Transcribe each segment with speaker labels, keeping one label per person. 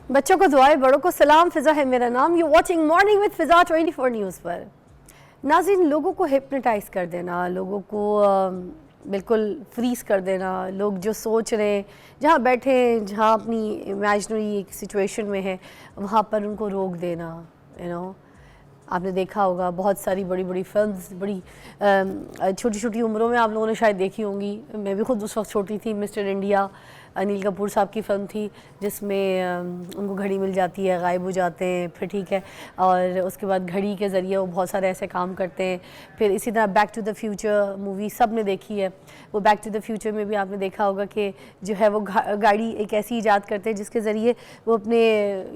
Speaker 1: बच्चों को दुआएं, बड़ों को सलाम। फिज़ा है मेरा नाम। You watching morning with Fiza 24 news पर। नाज़रीन, लोगों को हिप्नोटाइज़ कर देना, लोगों को बिल्कुल फ्रीज कर देना, लोग जो सोच रहे हैं, जहाँ बैठे हैं, जहाँ अपनी इमेजिनरी एक सिचुएशन में है, वहाँ पर उनको रोक देना। आपने देखा होगा बहुत सारी बड़ी बड़ी फिल्म्स, बड़ी छोटी छोटी उम्रों में आप लोगों ने शायद देखी होंगी। मैं भी खुद उस वक्त छोटी थी। मिस्टर इंडिया अनिल कपूर साहब की फ़िल्म थी जिसमें उनको घड़ी मिल जाती है, गायब हो जाते हैं, फिर ठीक है, और उसके बाद घड़ी के ज़रिए वो बहुत सारे ऐसे काम करते हैं। फिर इसी तरह back to the future movie सब ने देखी है। वो बैक टू द फ्यूचर में भी आपने देखा होगा कि जो है वो गाड़ी एक ऐसी ईजाद करते हैं जिसके ज़रिए वो अपने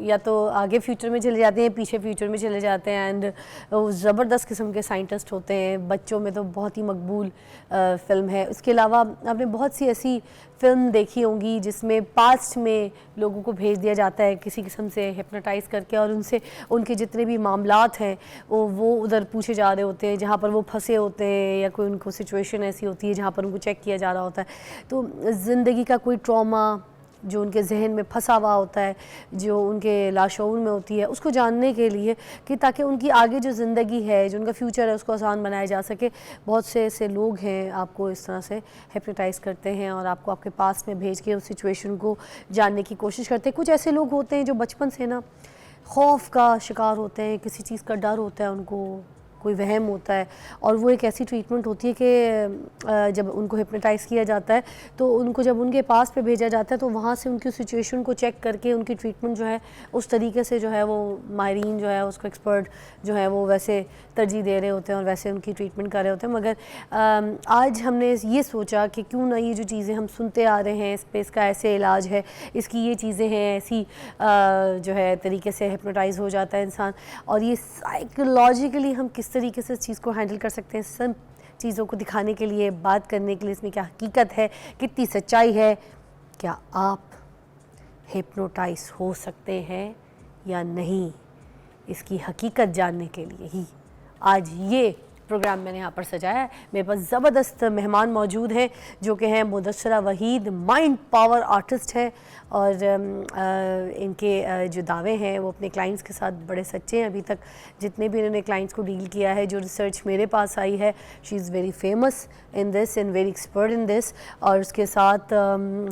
Speaker 1: या तो आगे फ्यूचर में चले जाते हैं, पीछे फ्यूचर में चले जाते हैं। एंड वो ज़बरदस्त किस्म के साइंटिस्ट होते हैं। बच्चों में तो बहुत ही मकबूल फ़िल्म है। उसके अलावा आपने बहुत सी ऐसी फ़िल्म देखी होंगी जिसमें पास्ट में लोगों को भेज दिया जाता है किसी किस्म से हिप्नोटाइज़ करके, और उनसे उनके जितने भी मामलात हैं वो उधर पूछे जा रहे होते हैं जहाँ पर वो फंसे होते हैं, या कोई उनको सिचुएशन ऐसी होती है जहाँ पर उनको चेक किया जा रहा होता है। तो ज़िंदगी का कोई ट्रॉमा जो उनके जहन में फंसा हुआ होता है, जो उनके लाशऊर में होती है, उसको जानने के लिए कि ताकि उनकी आगे जो ज़िंदगी है, जो उनका फ्यूचर है, उसको आसान बनाया जा सके। बहुत से ऐसे लोग हैं आपको इस तरह से हिप्नोटाइज़ करते हैं और आपको आपके पास में भेज के उस सिचुएशन को जानने की कोशिश करते हैं। कुछ ऐसे लोग होते हैं जो बचपन से ना खौफ का शिकार होते हैं, किसी चीज़ का डर होता है उनको, कोई वहम होता है, और वो एक ऐसी ट्रीटमेंट होती है कि जब उनको हिप्नोटाइज़ किया जाता है तो उनको जब उनके पास पे भेजा जाता है तो वहाँ से उनकी सिचुएशन को चेक करके उनकी ट्रीटमेंट जो है उस तरीके से जो है वो माहिरीन जो है उसको एक्सपर्ट जो है वो वैसे तरजीह दे रहे होते हैं और वैसे उनकी ट्रीटमेंट कर रहे होते हैं। मगर आज हमने ये सोचा कि क्यों ना ये जो चीज़ें हम सुनते आ रहे हैं, इस पर इसका ऐसे इलाज है, इसकी ये चीज़ें हैं, ऐसी जो है तरीके से हिप्नोटाइज़ हो जाता है इंसान, और ये साइकोलॉजिकली हम किस तरीके से इस चीज़ को हैंडल कर सकते हैं, सब चीज़ों को दिखाने के लिए, बात करने के लिए, इसमें क्या हकीकत है, कितनी सच्चाई है, क्या आप हिप्नोटाइज हो सकते हैं या नहीं, इसकी हकीकत जानने के लिए ही आज ये प्रोग्राम मैंने यहाँ पर सजाया है। मेरे पास ज़बरदस्त मेहमान मौजूद हैं जो कि हैं मुदस्सरा वहीद, माइंड पावर आर्टिस्ट है, और इनके जो दावे हैं वो अपने क्लाइंट्स के साथ बड़े सच्चे हैं। अभी तक जितने भी इन्होंने क्लाइंट्स को डील किया है, जो रिसर्च मेरे पास आई है, she is very famous in this and very expert in this. और उसके साथ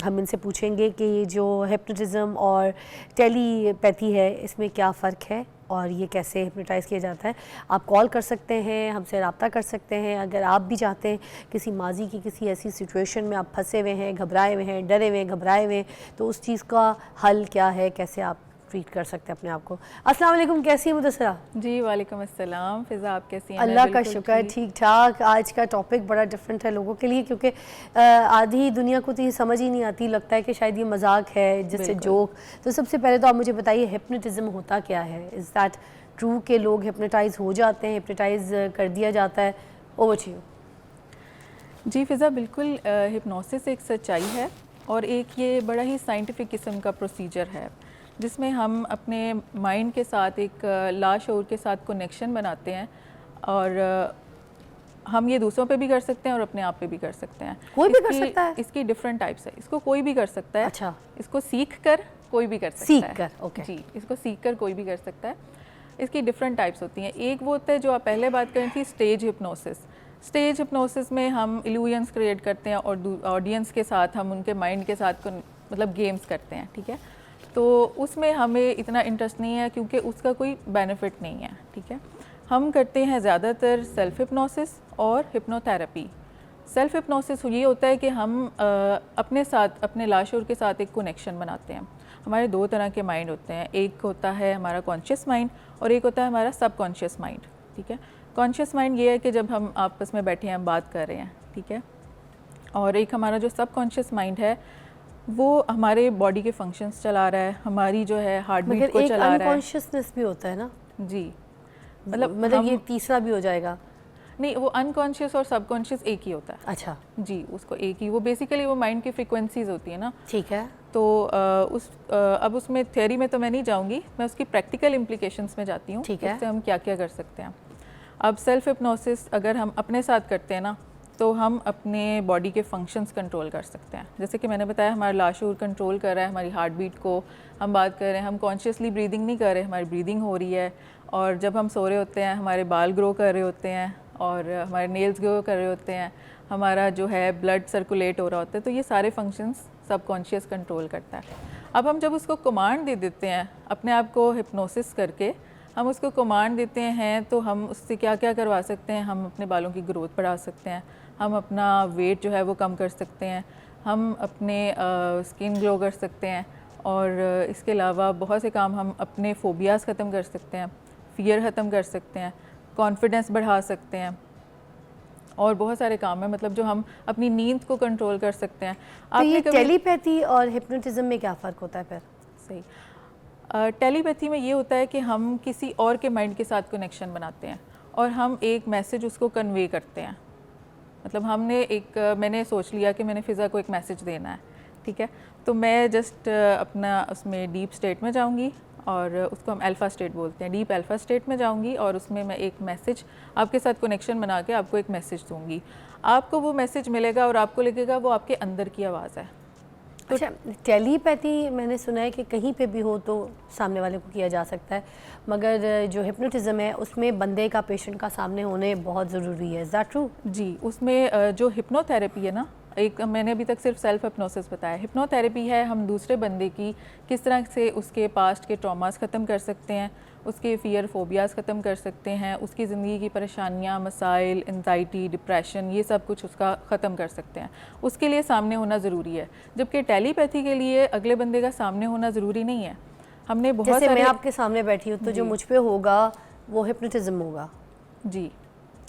Speaker 1: हम इनसे पूछेंगे कि ये जो हिप्नोटिज़म और टेलीपैथी है इसमें क्या फ़र्क है और ये कैसे हिप्नोटाइज़ किया जाता है। आप कॉल कर सकते हैं, हमसे रब्ता कर सकते हैं। अगर आप भी चाहते हैं किसी माजी की किसी ऐसी सिचुएशन में आप फंसे हुए हैं, घबराए हुए हैं, डरे हुए, घबराए हुए, तो उस चीज़ का हल क्या है, कैसे आप ट्रीट कर सकते हैं अपने आप को। अस्सलाम वालेकुम, कैसी है मुदस्सरा?
Speaker 2: जी वालेकुम अस्सलाम। फिज़ा आप कैसी हैं?
Speaker 1: अल्लाह का शुक्र, ठीक ठाक। आज का टॉपिक बड़ा डिफरेंट है लोगों के लिए, क्योंकि आधी दुनिया को तो ये समझ ही नहीं आती, लगता है कि शायद ये मजाक है, जिससे जोक। तो सबसे पहले तो आप मुझे बताइए हिप्नोटिज़म होता क्या है? इज़ दैट ट्रू के लोग हिप्नोटाइज़ हो जाते हैं, हिप्नोटाइज़ कर दिया जाता है? Over to you.
Speaker 2: जी फ़िज़ा, बिल्कुल हिप्नोसिस एक सच्चाई है और एक ये बड़ा ही साइंटिफिक किस्म का प्रोसीजर है जिसमें हम अपने माइंड के साथ एक लाशऊर के साथ कनेक्शन बनाते हैं, और हम ये दूसरों पे भी कर सकते हैं और अपने आप पे भी कर सकते हैं।
Speaker 1: कोई भी कर सकता है?
Speaker 2: इसकी डिफरेंट टाइप्स है। इसको कोई भी कर सकता है।
Speaker 1: अच्छा।
Speaker 2: इसको सीख कर कोई भी कर सकता है।
Speaker 1: सीख कर, ओके।
Speaker 2: जी, इसको सीख कर कोई भी कर सकता है। इसकी डिफरेंट टाइप्स होती हैं। एक वो होता है जो आप पहले बात करें थी, स्टेज हिप्नोसिस। स्टेज हिप्नोसिस में हम इल्यूजन्स क्रिएट करते हैं और ऑडियंस के साथ हम उनके माइंड के साथ मतलब गेम्स करते हैं, ठीक है। तो उसमें हमें इतना इंटरेस्ट नहीं है क्योंकि उसका कोई बेनिफिट नहीं है, ठीक है। हम करते हैं ज़्यादातर सेल्फ हिप्नोसिस और हिप्नोथेरेपी। सेल्फ हिप्नोसिस ये होता है कि हम अपने साथ, अपने लाशऊर के साथ एक कनेक्शन बनाते हैं। हमारे दो तरह के माइंड होते हैं, एक होता है हमारा कॉन्शियस माइंड और एक होता है हमारा सब कॉन्शियस माइंड, ठीक है। कॉन्शियस माइंड ये है कि जब हम आपस में बैठे हैं, बात कर रहे हैं, ठीक है। और एक हमारा जो सब कॉन्शियस माइंड है वो हमारे बॉडी के फंक्शंस चला रहा है, हमारी जो है हार्ट बीट को चला रहा है।
Speaker 1: अनकॉन्शियसनेस भी होता है ना?
Speaker 2: जी,
Speaker 1: मतलब ये तीसरा भी हो जाएगा?
Speaker 2: नहीं, वो अनकॉन्शियस और सबकॉन्शियस एक ही होता है।
Speaker 1: अच्छा
Speaker 2: जी, उसको एक ही, वो बेसिकली वो माइंड की फ्रीक्वेंसीज होती है ना,
Speaker 1: ठीक है।
Speaker 2: तो अब उसमें थ्योरी में तो मैं नहीं जाऊंगी, मैं उसकी प्रैक्टिकल इम्प्लीकेशंस में जाती हूँ,
Speaker 1: ठीक है।
Speaker 2: उससे हम क्या क्या कर सकते हैं। अब सेल्फ हिप्नोसिस अगर हम अपने साथ करते हैं ना, तो हम अपने बॉडी के फंक्शंस कंट्रोल कर सकते हैं। जैसे कि मैंने बताया, हमारा लाशूर कंट्रोल कर रहा है हमारी हार्ट बीट को। हम बात कर रहे हैं, हम कॉन्शियसली ब्रीदिंग नहीं कर रहे, हमारी ब्रीदिंग हो रही है। और जब हम सो रहे होते हैं, हमारे बाल ग्रो कर रहे होते हैं और हमारे नेल्स ग्रो कर रहे होते हैं, हमारा जो है ब्लड सर्कुलेट हो रहा होता है। तो ये सारे फंक्शंस सबकॉन्शियस कंट्रोल करता है। अब हम जब उसको कमांड दे देते हैं अपने आप को हिप्नोसिस करके, हम उसको कमांड देते हैं, तो हम उससे क्या क्या करवा सकते हैं। हम अपने बालों की ग्रोथ बढ़ा सकते हैं, हम अपना वेट जो है वो कम कर सकते हैं, हम अपने स्किन ग्लो कर सकते हैं, और इसके अलावा बहुत से काम हम अपने फ़ोबियाज़ ख़त्म कर सकते हैं, फ़ियर ख़त्म कर सकते हैं, कॉन्फिडेंस बढ़ा सकते हैं, और बहुत सारे काम हैं मतलब जो हम अपनी नींद को कंट्रोल कर सकते हैं।
Speaker 1: तो ये टेलीपैथी और हिप्नोटिज्म में क्या फ़र्क होता है फिर?
Speaker 2: सही, टेलीपैथी में ये होता है कि हम किसी और के माइंड के साथ कनेक्शन बनाते हैं और हम एक मैसेज उसको कन्वे करते हैं। मतलब मैंने सोच लिया कि मैंने फ़िज़ा को एक मैसेज देना है, ठीक है, तो मैं जस्ट अपना उसमें डीप स्टेट में जाऊंगी, और उसको हम अल्फ़ा स्टेट बोलते हैं। डीप अल्फ़ा स्टेट में जाऊंगी और उसमें मैं एक मैसेज आपके साथ कनेक्शन बना के आपको एक मैसेज दूंगी। आपको वो मैसेज मिलेगा और आपको लगेगा वो आपके अंदर की आवाज़ है।
Speaker 1: तो अच्छा, टेलीपैथी मैंने सुना है कि कहीं पे भी हो तो सामने वाले को किया जा सकता है, मगर जो हिप्नोटिज्म है उसमें बंदे का, पेशेंट का सामने होने बहुत ज़रूरी है। Is that true?
Speaker 2: जी, उसमें जो हिप्नोथेरेपी है ना, एक मैंने अभी तक सिर्फ सेल्फ हिप्नोसिस बताया। हिप्नोथेरेपी है हम दूसरे बंदे की किस तरह से उसके पास्ट के ट्रॉमास ख़त्म कर सकते हैं, उसके फ़ियर फ़ोबियाज़ ख़त्म कर सकते हैं, उसकी ज़िंदगी की परेशानियाँ, मसाइल, एंजाइटी, डिप्रेशन, ये सब कुछ उसका ख़त्म कर सकते हैं। उसके लिए सामने होना ज़रूरी है, जबकि टेलीपैथी के लिए अगले बंदे का सामने होना ज़रूरी नहीं है। हमने बहुत
Speaker 1: जैसे
Speaker 2: सारे,
Speaker 1: मैं आपके सामने बैठी हूँ तो जो मुझ पे होगा वो हिप्नोटिज्म होगा।
Speaker 2: जी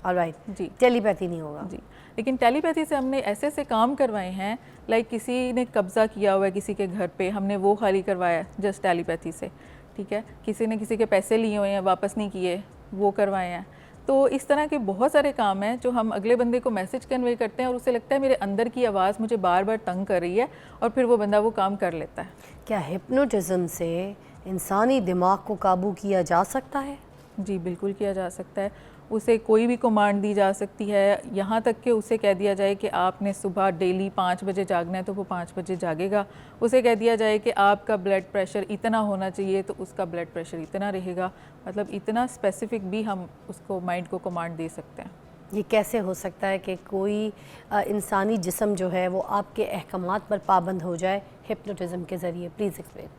Speaker 1: ऑलराइट,
Speaker 2: जी,
Speaker 1: टेलीपैथी नहीं होगा।
Speaker 2: जी, लेकिन टेलीपैथी से हमने ऐसे ऐसे काम करवाए हैं, लाइक किसी ने कब्ज़ा किया हुआ है किसी के घर पे, हमने वो खाली करवाया जस्ट टेलीपैथी से, ठीक है। किसी ने किसी के पैसे लिए हुए हैं, वापस नहीं किए, वो करवाए हैं। तो इस तरह के बहुत सारे काम हैं जो हम अगले बंदे को मैसेज कन्वे करते हैं और उसे लगता है मेरे अंदर की आवाज़ मुझे बार बार तंग कर रही है, और फिर वो बंदा वो काम कर लेता है।
Speaker 1: क्या हिप्नोटिज्म से इंसानी दिमाग को काबू किया जा सकता है?
Speaker 2: जी, बिल्कुल किया जा सकता है। उसे कोई भी कमांड दी जा सकती है, यहाँ तक कि उसे कह दिया जाए कि आपने सुबह डेली 5 बजे जागना है तो वो 5 बजे जागेगा। उसे कह दिया जाए कि आपका ब्लड प्रेशर इतना होना चाहिए तो उसका ब्लड प्रेशर इतना रहेगा। मतलब इतना स्पेसिफिक भी हम उसको माइंड को कमांड दे सकते हैं।
Speaker 1: ये कैसे हो सकता है कि कोई इंसानी जिस्म जो है वो आपके अहकामात पर पाबंद हो जाए हिप्नोटिज्म के ज़रिए? Please explain.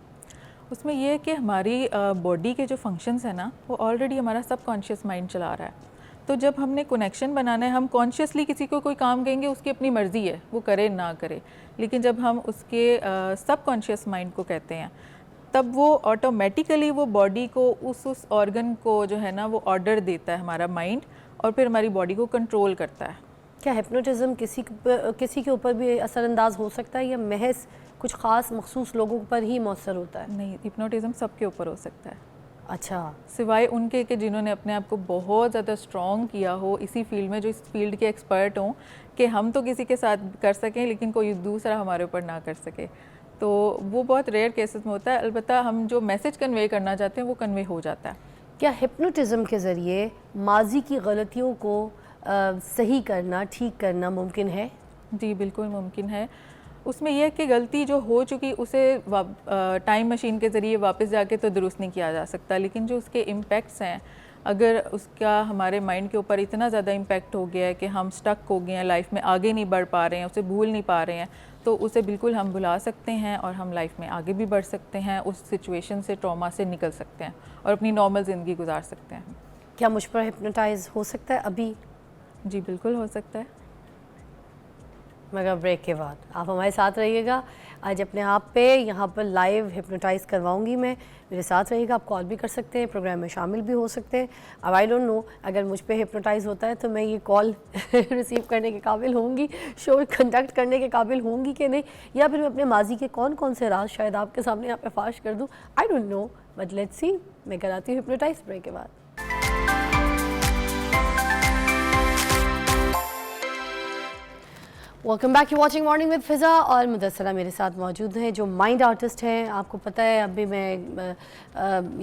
Speaker 2: उसमें यह है कि हमारी बॉडी के जो फंक्शंस हैं ना, वो ऑलरेडी हमारा सबकॉन्शियस माइंड चला रहा है। तो जब हमने कनेक्शन बनाना है, हम कॉन्शियसली किसी को कोई काम कहेंगे, उसकी अपनी मर्ज़ी है वो करे ना करे, लेकिन जब हम उसके सबकॉन्शियस माइंड को कहते हैं, तब वो ऑटोमेटिकली वो बॉडी को उस ऑर्गन को जो है ना वो ऑर्डर देता है हमारा माइंड, और फिर हमारी बॉडी को कंट्रोल करता है।
Speaker 1: क्या हिप्नोटिज्म किसी के ऊपर भी असरअंदाज हो सकता है या महज कुछ ख़ास मखसूस लोगों पर ही मौसर होता है?
Speaker 2: नहीं, हिप्नोटिज्म सबके ऊपर हो सकता है।
Speaker 1: अच्छा,
Speaker 2: सिवाय उनके कि जिन्होंने अपने आप को बहुत ज़्यादा स्ट्रॉन्ग किया हो इसी फील्ड में, जो इस फील्ड के एक्सपर्ट हों कि हम तो किसी के साथ कर सकें लेकिन कोई दूसरा हमारे ऊपर ना कर सके। तो वो बहुत रेयर केसेस में होता है। अलबत्ता हम जो मैसेज कन्वे करना चाहते हैं वो कन्वे हो जाता है।
Speaker 1: क्या हिप्नोटिज्म के ज़रिए माजी की गलतियों को सही करना, ठीक करना मुमकिन है?
Speaker 2: जी, बिल्कुल मुमकिन है। उसमें यह है कि गलती जो हो चुकी उसे टाइम मशीन के ज़रिए वापस जाके तो दुरुस्त नहीं किया जा सकता, लेकिन जो उसके इम्पैक्ट्स हैं, अगर उसका हमारे माइंड के ऊपर इतना ज़्यादा इम्पैक्ट हो गया है कि हम स्टक हो गए हैं, लाइफ में आगे नहीं बढ़ पा रहे हैं, उसे भूल नहीं पा रहे हैं, तो उसे बिल्कुल हम भुला सकते हैं और हम लाइफ में आगे भी बढ़ सकते हैं, उस सिचुएशन से, ट्रॉमा से निकल सकते हैं और अपनी नॉर्मल ज़िंदगी गुजार सकते हैं।
Speaker 1: क्या मुझ पर हिप्नोटाइज हो सकता है अभी?
Speaker 2: जी, बिल्कुल हो सकता है,
Speaker 1: मगर ब्रेक के बाद आप हमारे साथ रहिएगा। आज अपने आप पे यहाँ पर लाइव हिप्नोटाइज करवाऊंगी मैं, मेरे साथ रहिएगा। आप कॉल भी कर सकते हैं, प्रोग्राम में शामिल भी हो सकते हैं। अब आई डोंट नो अगर मुझ पे हिप्नोटाइज होता है तो मैं ये कॉल रिसीव करने के काबिल होंगी, शो कंडक्ट करने के काबिल होंगी कि नहीं, या फिर मैं अपने माजी के कौन कौन से राज शायद आपके सामने यहाँ पे फाश कर दूँ। I don't know, but let's see. मैं कराती हूँ हिप्नोटाइज ब्रेक के बाद। Welcome back, you watching morning with Fiza और मुदस्सरा मेरे साथ मौजूद हैं जो माइंड आर्टिस्ट हैं। आपको पता है अभी मैं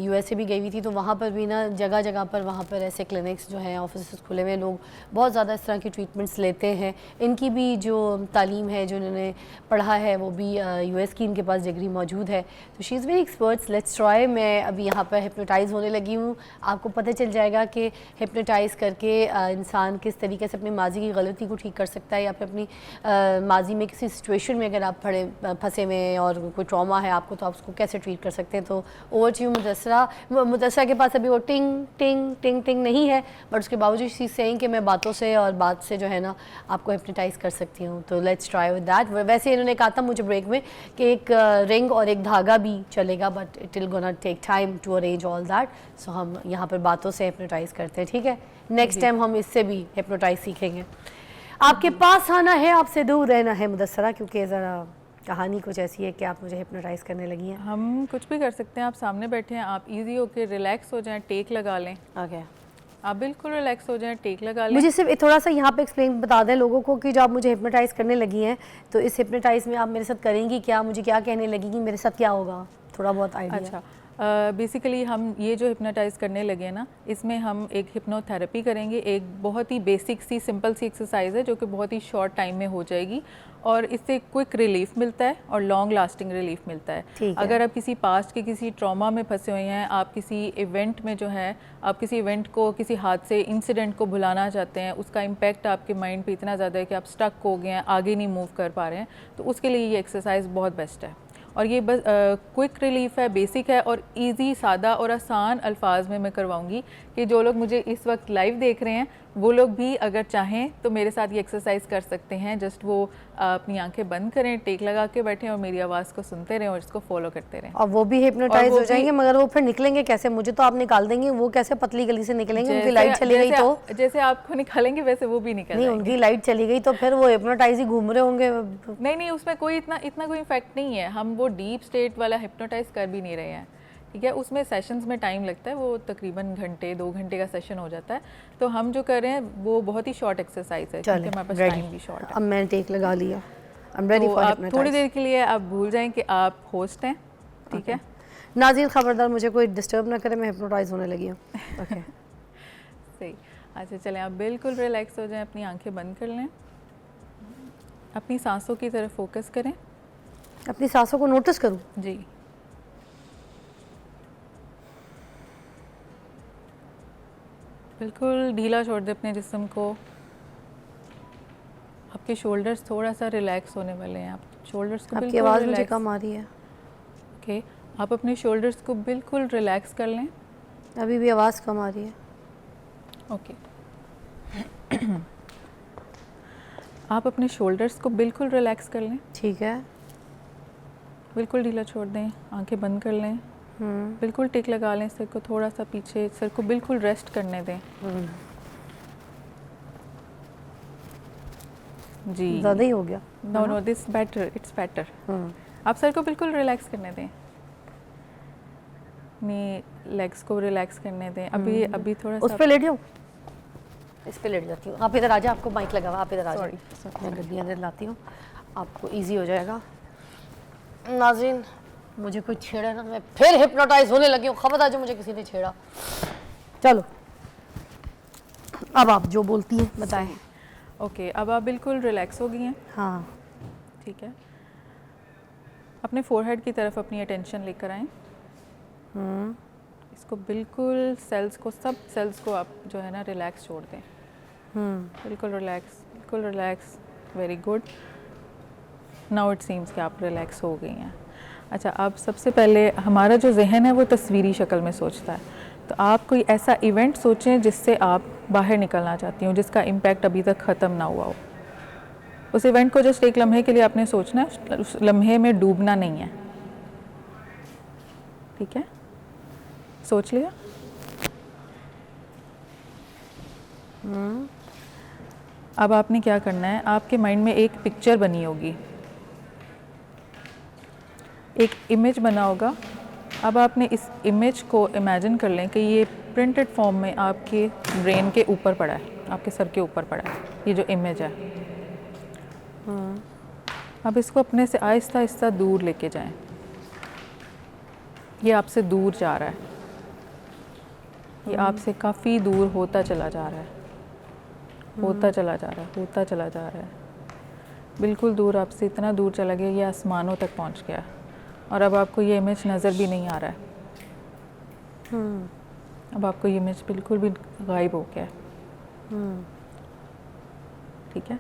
Speaker 1: यूएसए भी गई हुई थी, तो वहाँ पर भी ना जगह जगह पर वहाँ पर ऐसे क्लिनिक्स जो हैं, ऑफिस खुले हुए, लोग बहुत ज़्यादा इस तरह की ट्रीटमेंट्स लेते हैं। इनकी भी जो तालीम है, जो इन्होंने पढ़ा है, वो भी यूएस की इनके पास डिग्री मौजूद है। तो she is very experts. Let's try. मैं अभी यहाँ पर हिप्नोटाइज़ होने लगी हूँ। आपको पता चल जाएगा कि हिप्नोटाइज़ करके इंसान किस तरीके से अपनी माजी की गलती को ठीक कर सकता है, या फिर अपनी माजी में किसी सिचुएशन में अगर आप फंसे हुए हैं और कोई ट्रॉमा है आपको, तो आप उसको कैसे ट्रीट कर सकते हैं। तो ओवर टू यू मुदस्सरा के पास अभी वो टिंग टिंग टिंग टिंग नहीं है, बट उसके बावजूद शी सेइंग कि मैं बातों से और बात से जो है ना आपको हिप्नोटाइज़ कर सकती हूँ। तो लेट्स ट्राई विद दैट। वैसे इन्होंने कहा था मुझे ब्रेक में कि एक रिंग और एक धागा भी चलेगा, but it will gonna take time to arrange all that. So हम यहाँ पर बातों से हिप्नोटाइज़ करते हैं, ठीक है। नेक्स्ट टाइम हम इससे भी हिप्नोटाइज़ सीखेंगे। आपके पास आना है, आपसे दूर रहना है मुदस्सरा, क्योंकि ज़रा कहानी कुछ ऐसी है कि आप मुझे हिप्नोटाइज़ करने लगी हैं।
Speaker 2: हम कुछ भी कर सकते हैं। आप सामने बैठे हैं, आप इजी होके रिलैक्स हो जाएं, टेक लगा लें।
Speaker 1: ओके,
Speaker 2: आप बिल्कुल रिलैक्स हो जाएं, टेक लगा लें।
Speaker 1: मुझे सिर्फ थोड़ा सा यहाँ पे एक्सप्लेन बता दें लोगों को कि जो आप मुझे हिप्नोटाइज़ करने लगी हैं, तो इस हिप्नोटाइज़ में आप मेरे साथ करेंगी क्या, मुझे क्या कहने लगेगी, मेरे साथ क्या होगा, थोड़ा बहुत आइडिया।
Speaker 2: अच्छा, बेसिकली हम ये जो हिप्नोटाइज़ करने लगे ना, इसमें हम एक हिप्नोथेरेपी करेंगे। एक बहुत ही बेसिक सी सिंपल सी एक्सरसाइज है जो कि बहुत ही शॉर्ट टाइम में हो जाएगी, और इससे क्विक रिलीफ मिलता है और लॉन्ग लास्टिंग रिलीफ मिलता है। अगर आप किसी पास्ट के किसी ट्रॉमा में फंसे हुए हैं, आप किसी इवेंट में जो है, आप किसी इवेंट को, किसी हादसे, इंसिडेंट को भुलाना चाहते हैं, उसका इम्पैक्ट आपके माइंड पे इतना ज़्यादा है कि आप स्टक हो गए हैं, आगे नहीं मूव कर पा रहे हैं, तो उसके लिए ये एक्सरसाइज बहुत बेस्ट है। और ये बस क्विक रिलीफ है, बेसिक है और इजी, सादा और आसान अल्फाज में मैं करवाऊंगी कि जो लोग मुझे इस वक्त लाइव देख रहे हैं वो लोग भी अगर चाहें तो मेरे साथ ये एक्सरसाइज कर सकते हैं। जस्ट वो अपनी आंखें बंद करें, टेक लगा के बैठें और मेरी आवाज़ को सुनते रहें और इसको फॉलो करते रहें।
Speaker 1: और वो भी हिप्नोटाइज हो जाएंगे, मगर वो फिर निकलेंगे कैसे? मुझे तो आप निकाल देंगे, वो कैसे पतली गली से निकलेंगे? उनकी लाइट चली गई तो?
Speaker 2: जैसे आपको निकालेंगे वैसे वो भी निकल
Speaker 1: नहीं, उनकी लाइट चली गई तो फिर वो हिप्नोटाइज ही घूम रहे होंगे।
Speaker 2: नहीं, उसमें कोई इतना कोई इफेक्ट नहीं है। हम वो डीप स्टेट वाला हिप्नोटाइज कर भी नहीं रहे हैं, ठीक है। उसमें सेशंस में टाइम लगता है, वो तकरीबन घंटे 2 घंटे का सेशन हो जाता है। तो हम जो कर रहे हैं वो बहुत ही शॉर्ट एक्सरसाइज है, क्योंकि हमारे पास टाइम भी शॉर्ट है।
Speaker 1: अब मैंने टेक लगा लिया, I am ready for hypnotise.
Speaker 2: थोड़ी देर के लिए आप भूल जाएं कि आप होस्ट हैं, ठीक है।
Speaker 1: नाज़रीन खबरदार मुझे कोई डिस्टर्ब ना करे, मैं हिप्नोटाइज होने लगी हूँ। ओके
Speaker 2: सही। अच्छा चलें, आप बिल्कुल रिलैक्स हो जाएं, अपनी आंखें बंद कर लें, अपनी सांसों की तरफ फोकस करें।
Speaker 1: अपनी सांसों को नोटिस करूँ?
Speaker 2: जी, बिल्कुल ढीला छोड़ दें अपने जिस्म को। आपके शोल्डर्स थोड़ा सा रिलैक्स होने वाले हैं। आप शोल्डर्स को
Speaker 1: आपकी आवाज़ मुझे कम आ रही है।
Speaker 2: ओके, आप अपने शोल्डर्स को बिल्कुल रिलैक्स कर लें।
Speaker 1: अभी भी आवाज़ कम आ रही है।
Speaker 2: ओके आप अपने शोल्डर्स को बिल्कुल रिलैक्स कर लें।
Speaker 1: ठीक है,
Speaker 2: बिल्कुल ढीला छोड़ दें, आंखें बंद कर लें, बिल्कुल टिक लगा लें, सर को थोड़ा सा पीछे, सर को बिल्कुल रेस्ट करने दें। जी,
Speaker 1: ज़्यादा ही हो गया।
Speaker 2: No this better, it's better. आप सर को बिल्कुल रिलैक्स करने दें, अपनी लेग्स को रिलैक्स करने दें। अभी थोड़ा सा
Speaker 1: उस पे लेट जाऊँ? इस पे लेट जाती हूँ। आप इधर आ जाए, आपको माइक लगा हुआ, आप इधर आ जाए। मैं गड्डियाँ इधर लाती हूँ, आपको इजी हो जाएगा। नाज़रीन मुझे कोई छेड़ा ना, मैं फिर हिप्नोटाइज होने लगी हूँ। खबरदार जो मुझे किसी ने छेड़ा। चलो अब आप जो बोलती हैं बताएं।
Speaker 2: ओके, अब आप बिल्कुल रिलैक्स हो गई हैं।
Speaker 1: हाँ
Speaker 2: ठीक है, अपने फोरहेड की तरफ अपनी अटेंशन लेकर आएं। इसको बिल्कुल सेल्स को, सब सेल्स को आप जो है ना रिलैक्स छोड़ दें। बिल्कुल रिलैक्स, बिल्कुल relax. Very good. Now it seems कि आप रिलैक्स हो गई हैं। अच्छा, अब सबसे पहले हमारा जो जहन है वो तस्वीरी शक्ल में सोचता है, तो आप कोई ऐसा इवेंट सोचें जिससे आप बाहर निकलना चाहती हो, जिसका इम्पैक्ट अभी तक ख़त्म ना हुआ हो। उस इवेंट को जस्ट एक लम्हे के लिए आपने सोचना है, उस लम्हे में डूबना नहीं है, ठीक है। सोच लिया? अब आपने क्या करना है, आपके माइंड में एक पिक्चर बनी होगी, एक इमेज बना होगा। अब आपने इस इमेज को इमेजिन कर लें कि ये प्रिंटेड फॉर्म में आपके ब्रेन के ऊपर पड़ा है, आपके सर के ऊपर पड़ा है, ये जो इमेज है। अब इसको अपने से आहिस्ता आहिस्ता दूर लेके जाएं। ये आपसे दूर जा रहा है, ये आपसे काफ़ी दूर होता चला जा रहा है, होता चला जा रहा है, होता चला जा रहा है, बिल्कुल दूर, आपसे इतना दूर चला गया ये आसमानों तक पहुंच गया और अब आपको ये इमेज नज़र भी नहीं आ रहा है। अब आपको ये इमेज बिल्कुल भी गायब हो गया है। ठीक है,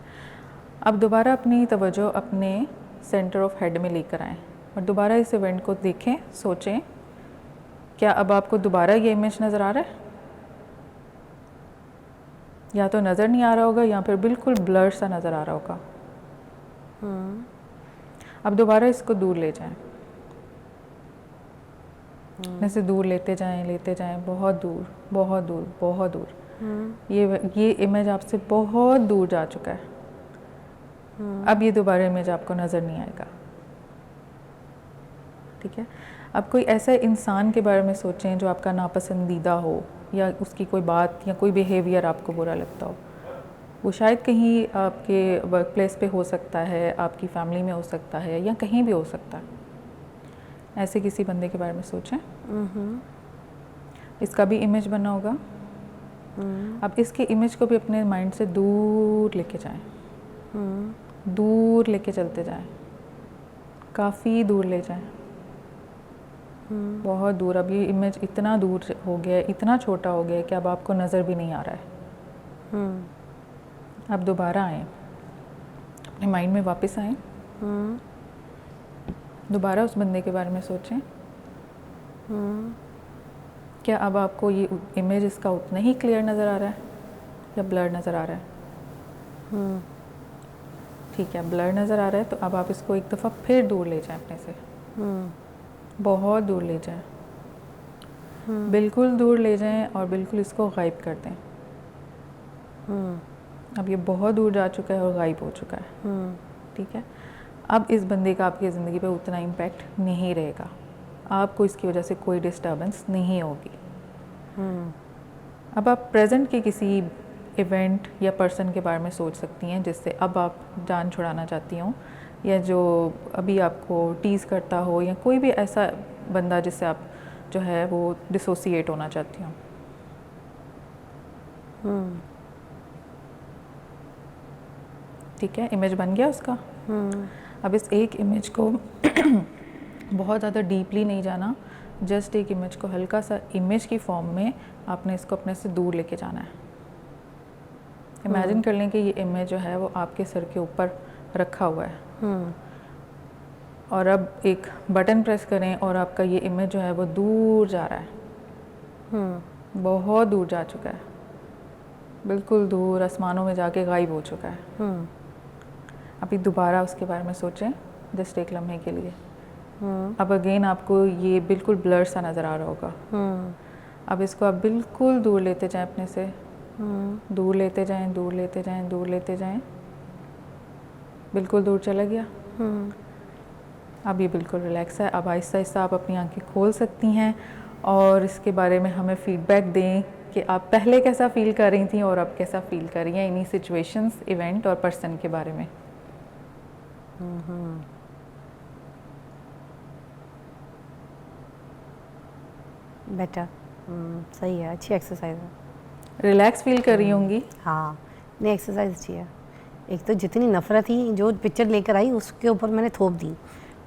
Speaker 2: अब दोबारा अपनी तवज्जो अपने सेंटर ऑफ हेड में लेकर आएं और दोबारा इस इवेंट को देखें, सोचें, क्या अब आपको दोबारा ये इमेज नज़र आ रहा है? या तो नज़र नहीं आ रहा होगा या फिर बिल्कुल ब्लर सा नज़र आ रहा होगा। अब दोबारा इसको दूर ले जाएं, इसे दूर लेते जाएं, बहुत दूर, बहुत दूर, बहुत दूर। ये इमेज आपसे बहुत दूर जा चुका है। अब ये दोबारा इमेज आपको नज़र नहीं आएगा। ठीक है, अब कोई ऐसा इंसान के बारे में सोचें जो आपका नापसंदीदा हो या उसकी कोई बात या कोई बिहेवियर आपको बुरा लगता हो। वो शायद कहीं आपके वर्क प्लेस पे हो सकता है, आपकी फैमिली में हो सकता है या कहीं भी हो सकता है। ऐसे किसी बंदे के बारे में सोचें। इसका भी इमेज बना होगा। अब इसके इमेज को भी अपने माइंड से दूर लेके जाएं, दूर लेके चलते जाएं, काफ़ी दूर ले जाएं, बहुत दूर। अब ये इमेज इतना दूर हो गया है, इतना छोटा हो गया है कि अब आपको नज़र भी नहीं आ रहा है। अब दोबारा आएँ, अपने माइंड में वापस आएँ, दोबारा उस बंदे के बारे में सोचें। क्या अब आपको ये इमेज इसका उतना ही क्लियर नज़र आ रहा है या ब्लर नज़र आ रहा है? ठीक है, ब्लर नज़र आ रहा है तो अब आप इसको एक दफ़ा फिर दूर ले जाएं अपने से, बहुत दूर ले जाएं, बिल्कुल दूर ले जाएं और बिल्कुल इसको गायब कर दें। अब ये बहुत दूर जा चुका है और गायब हो चुका है। ठीक है, अब इस बंदे का आपकी ज़िंदगी पे उतना इम्पैक्ट नहीं रहेगा, आपको इसकी वजह से कोई डिस्टर्बेंस नहीं होगी। अब आप प्रेजेंट के किसी इवेंट या पर्सन के बारे में सोच सकती हैं जिससे अब आप जान छुड़ाना चाहती हो, या जो अभी आपको टीज़ करता हो, या कोई भी ऐसा बंदा जिससे आप जो है वो डिसोसिएट होना चाहती हो। ठीक है, इमेज बन गया उसका। अब इस एक इमेज को बहुत ज़्यादा डीपली नहीं जाना, जस्ट एक इमेज को हल्का सा इमेज की फॉर्म में आपने इसको अपने से दूर लेके जाना है। इमेजिन कर लें कि ये इमेज जो है वो आपके सर के ऊपर रखा हुआ है और अब एक बटन प्रेस करें और आपका ये इमेज जो है वो दूर जा रहा है, बहुत दूर जा चुका है, बिल्कुल दूर आसमानों में जाके गायब हो चुका है। अभी दोबारा उसके बारे में सोचें जस्ट एक लम्हे के लिए। अब अगेन आपको ये बिल्कुल ब्लर सा नज़र आ रहा होगा। अब इसको आप बिल्कुल दूर लेते जाएं अपने से, दूर लेते जाएं, दूर लेते जाएं, दूर लेते जाएं, बिल्कुल दूर चला गया। अब ये बिल्कुल रिलैक्स है। अब आहिस्ता आहिस्ता आप अपनी आंखें खोल सकती हैं और इसके बारे में हमें फीडबैक दें कि आप पहले कैसा फ़ील कर रही थी और अब कैसा फ़ील कर रही हैं इन्हीं सिचुएशंस, इवेंट और पर्सन के बारे में।
Speaker 1: बेटर, सही है, अच्छी एक्सरसाइज है।
Speaker 2: रिलैक्स फील कर रही होंगी।
Speaker 1: हाँ, नहीं एक्सरसाइज अच्छी है। एक तो जितनी नफरत थी जो पिक्चर लेकर आई उसके ऊपर मैंने थोप दी,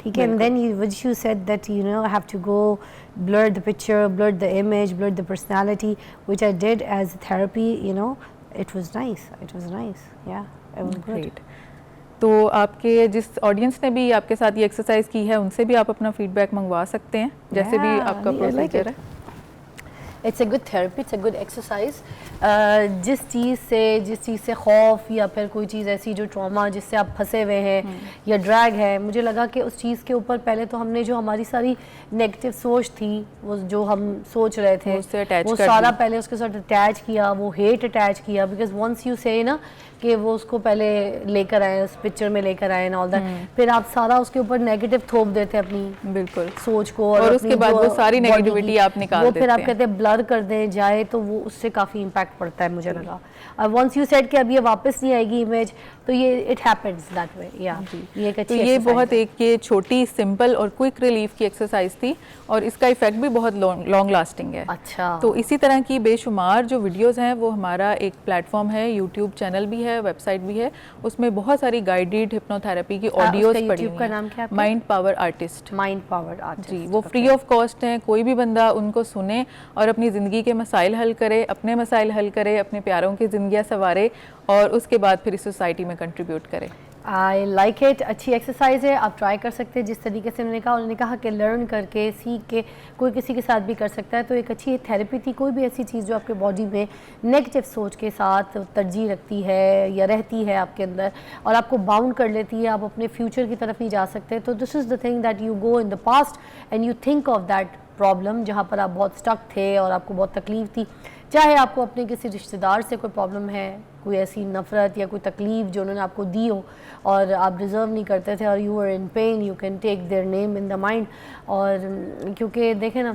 Speaker 1: ठीक है। And then you said that I have to go blur the picture, blur the image, blur the personality, which I did as therapy. It was nice, yeah, it was great.
Speaker 2: तो आपके जिस ऑडियंस ने भी आपके साथ ये exercise की है उनसे भी आप अपना फीडबैक मंगवा सकते हैं, जैसे भी आपका प्रोसीजर है।
Speaker 1: It's a good therapy, it's a good exercise. जिस चीज़ से खौफ या फिर कोई चीज़ ऐसी जो ट्रॉमा जिससे आप फंसे हुए हैं या ड्रैग है, मुझे लगा कि उस चीज़ के ऊपर पहले तो हमने जो हमारी सारी नेगेटिव सोच थी, वो जो हम सोच रहे थे वो सारा पहले उसके साथ अटैच किया, वो हेट अटैच किया। बिकॉज वंस यू से ना कि वो उसको पहले लेकर आए, उस पिक्चर में लेकर आए ना ऑल दैट, फिर आप सारा उसके ऊपर नेगेटिव थोप देते अपनी
Speaker 2: बिल्कुल
Speaker 1: सोच को
Speaker 2: और उसके बाद वो सारी नेगेटिविटी आप निकाल देते हैं।
Speaker 1: वो फिर आप कहते हैं ब्लर कर दें जाए तो वो उससे काफ़ी इम्पैक्ट पड़ता है मुझे लगा। वंस यू सेड कि अब ये वापस नहीं आएगी इमेज, तो ये इट हैपेंस दैट वे। या ये एक अच्छी
Speaker 2: तो ये बहुत एक ये छोटी सिंपल और क्विक रिलीफ की एक्सरसाइज थी और इसका इफेक्ट भी बहुत लॉन्ग लास्टिंग है।
Speaker 1: अच्छा।
Speaker 2: तो इसी तरह की बेशुमार जो वीडियोस हैं वो हमारा एक प्लेटफॉर्म है, यूट्यूब चैनल भी है, वेबसाइट भी है, उसमें बहुत सारी गाइडेड हिप्नोथेरेपी की ऑडियोज पड़ी हुई हैं।
Speaker 1: नाम क्या है?
Speaker 2: Mind power artist.
Speaker 1: Mind power artist
Speaker 2: ji, वो फ्री ऑफ कॉस्ट हैं, कोई भी बंदा उनको सुने और अपनी ज़िंदगी के मसाइल हल करे, अपने मसाइल हल करे, अपने प्यारों की ज़िंदगियाँ संवारे और उसके बाद फिर इस सोसाइटी में कंट्रीब्यूट करे।
Speaker 1: I like it. अच्छी एक्सरसाइज है, आप ट्राई कर सकते हैं। जिस तरीके से उन्होंने कहा कि लर्न करके, सीख के कोई किसी के साथ भी कर सकता है, तो एक अच्छी थेरेपी थी। कोई भी ऐसी चीज़ जो आपके बॉडी में नेगेटिव सोच के साथ तरजीह रखती है या रहती है आपके अंदर और आपको बाउंड कर लेती है, आप अपने फ्यूचर की तरफ नहीं जा सकते, तो this is the thing that you go in the past and you think of that problem जहाँ पर आप बहुत स्टक थे और आपको बहुत तकलीफ थी। चाहे आपको अपने किसी रिश्तेदार से कोई प्रॉब्लम है, कोई ऐसी नफ़रत या कोई तकलीफ़ जो उन्होंने आपको दी हो और आप डिज़र्व नहीं करते थे और you are in pain, you can take their name in the mind. और क्योंकि देखें ना,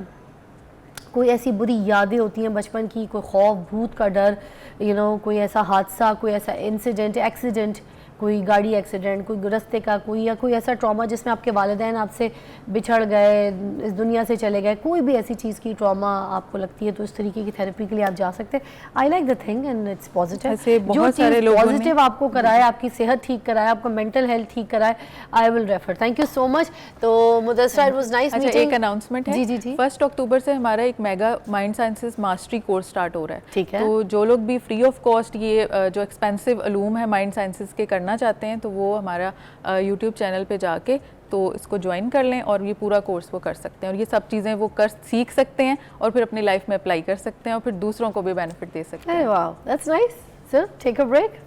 Speaker 1: कोई ऐसी बुरी यादें होती हैं बचपन की, कोई खौफ, भूत का डर, कोई ऐसा हादसा, कोई ऐसा इंसिडेंट, एक्सीडेंट, कोई गाड़ी एक्सीडेंट, कोई रास्ते का या कोई ऐसा ट्रॉमा जिसमें आपके वालिदैन आपसे बिछड़ गए, इस दुनिया से चले गए, कोई भी ऐसी चीज़ की ट्रॉमा आपको लगती है, तो इस तरीके की थेरेपी के लिए आप जा सकते हैं। I like the thing and it's positive. जो चीज़ पॉजिटिव आपको कराए, आपकी सेहत ठीक कराए, आपका मेंटल हेल्थ ठीक कराए, I will refer. Thank you so much. तो मुदस्सरा, इट वाज नाइस मीटिंग।
Speaker 2: एक अनाउंसमेंट है।
Speaker 1: जी।
Speaker 2: 1 अक्टूबर से हमारा एक mega mind sciences mastery course start हो रहा है।
Speaker 1: ठीक है।
Speaker 2: तो जो लोग भी फ्री ऑफ कॉस्ट ये जो एक्सपेंसिव अलूम है माइंड साइंसेस के करना चाहते हैं, तो वो हमारा यूट्यूब चैनल पे जाके तो इसको ज्वाइन कर लें और ये पूरा कोर्स वो कर सकते हैं और ये सब चीज़ें वो सीख सकते हैं और फिर अपनी लाइफ में अप्लाई कर सकते हैं और फिर दूसरों को भी बेनिफिट दे सकते हैं।
Speaker 1: Wow, that's nice. So take a break.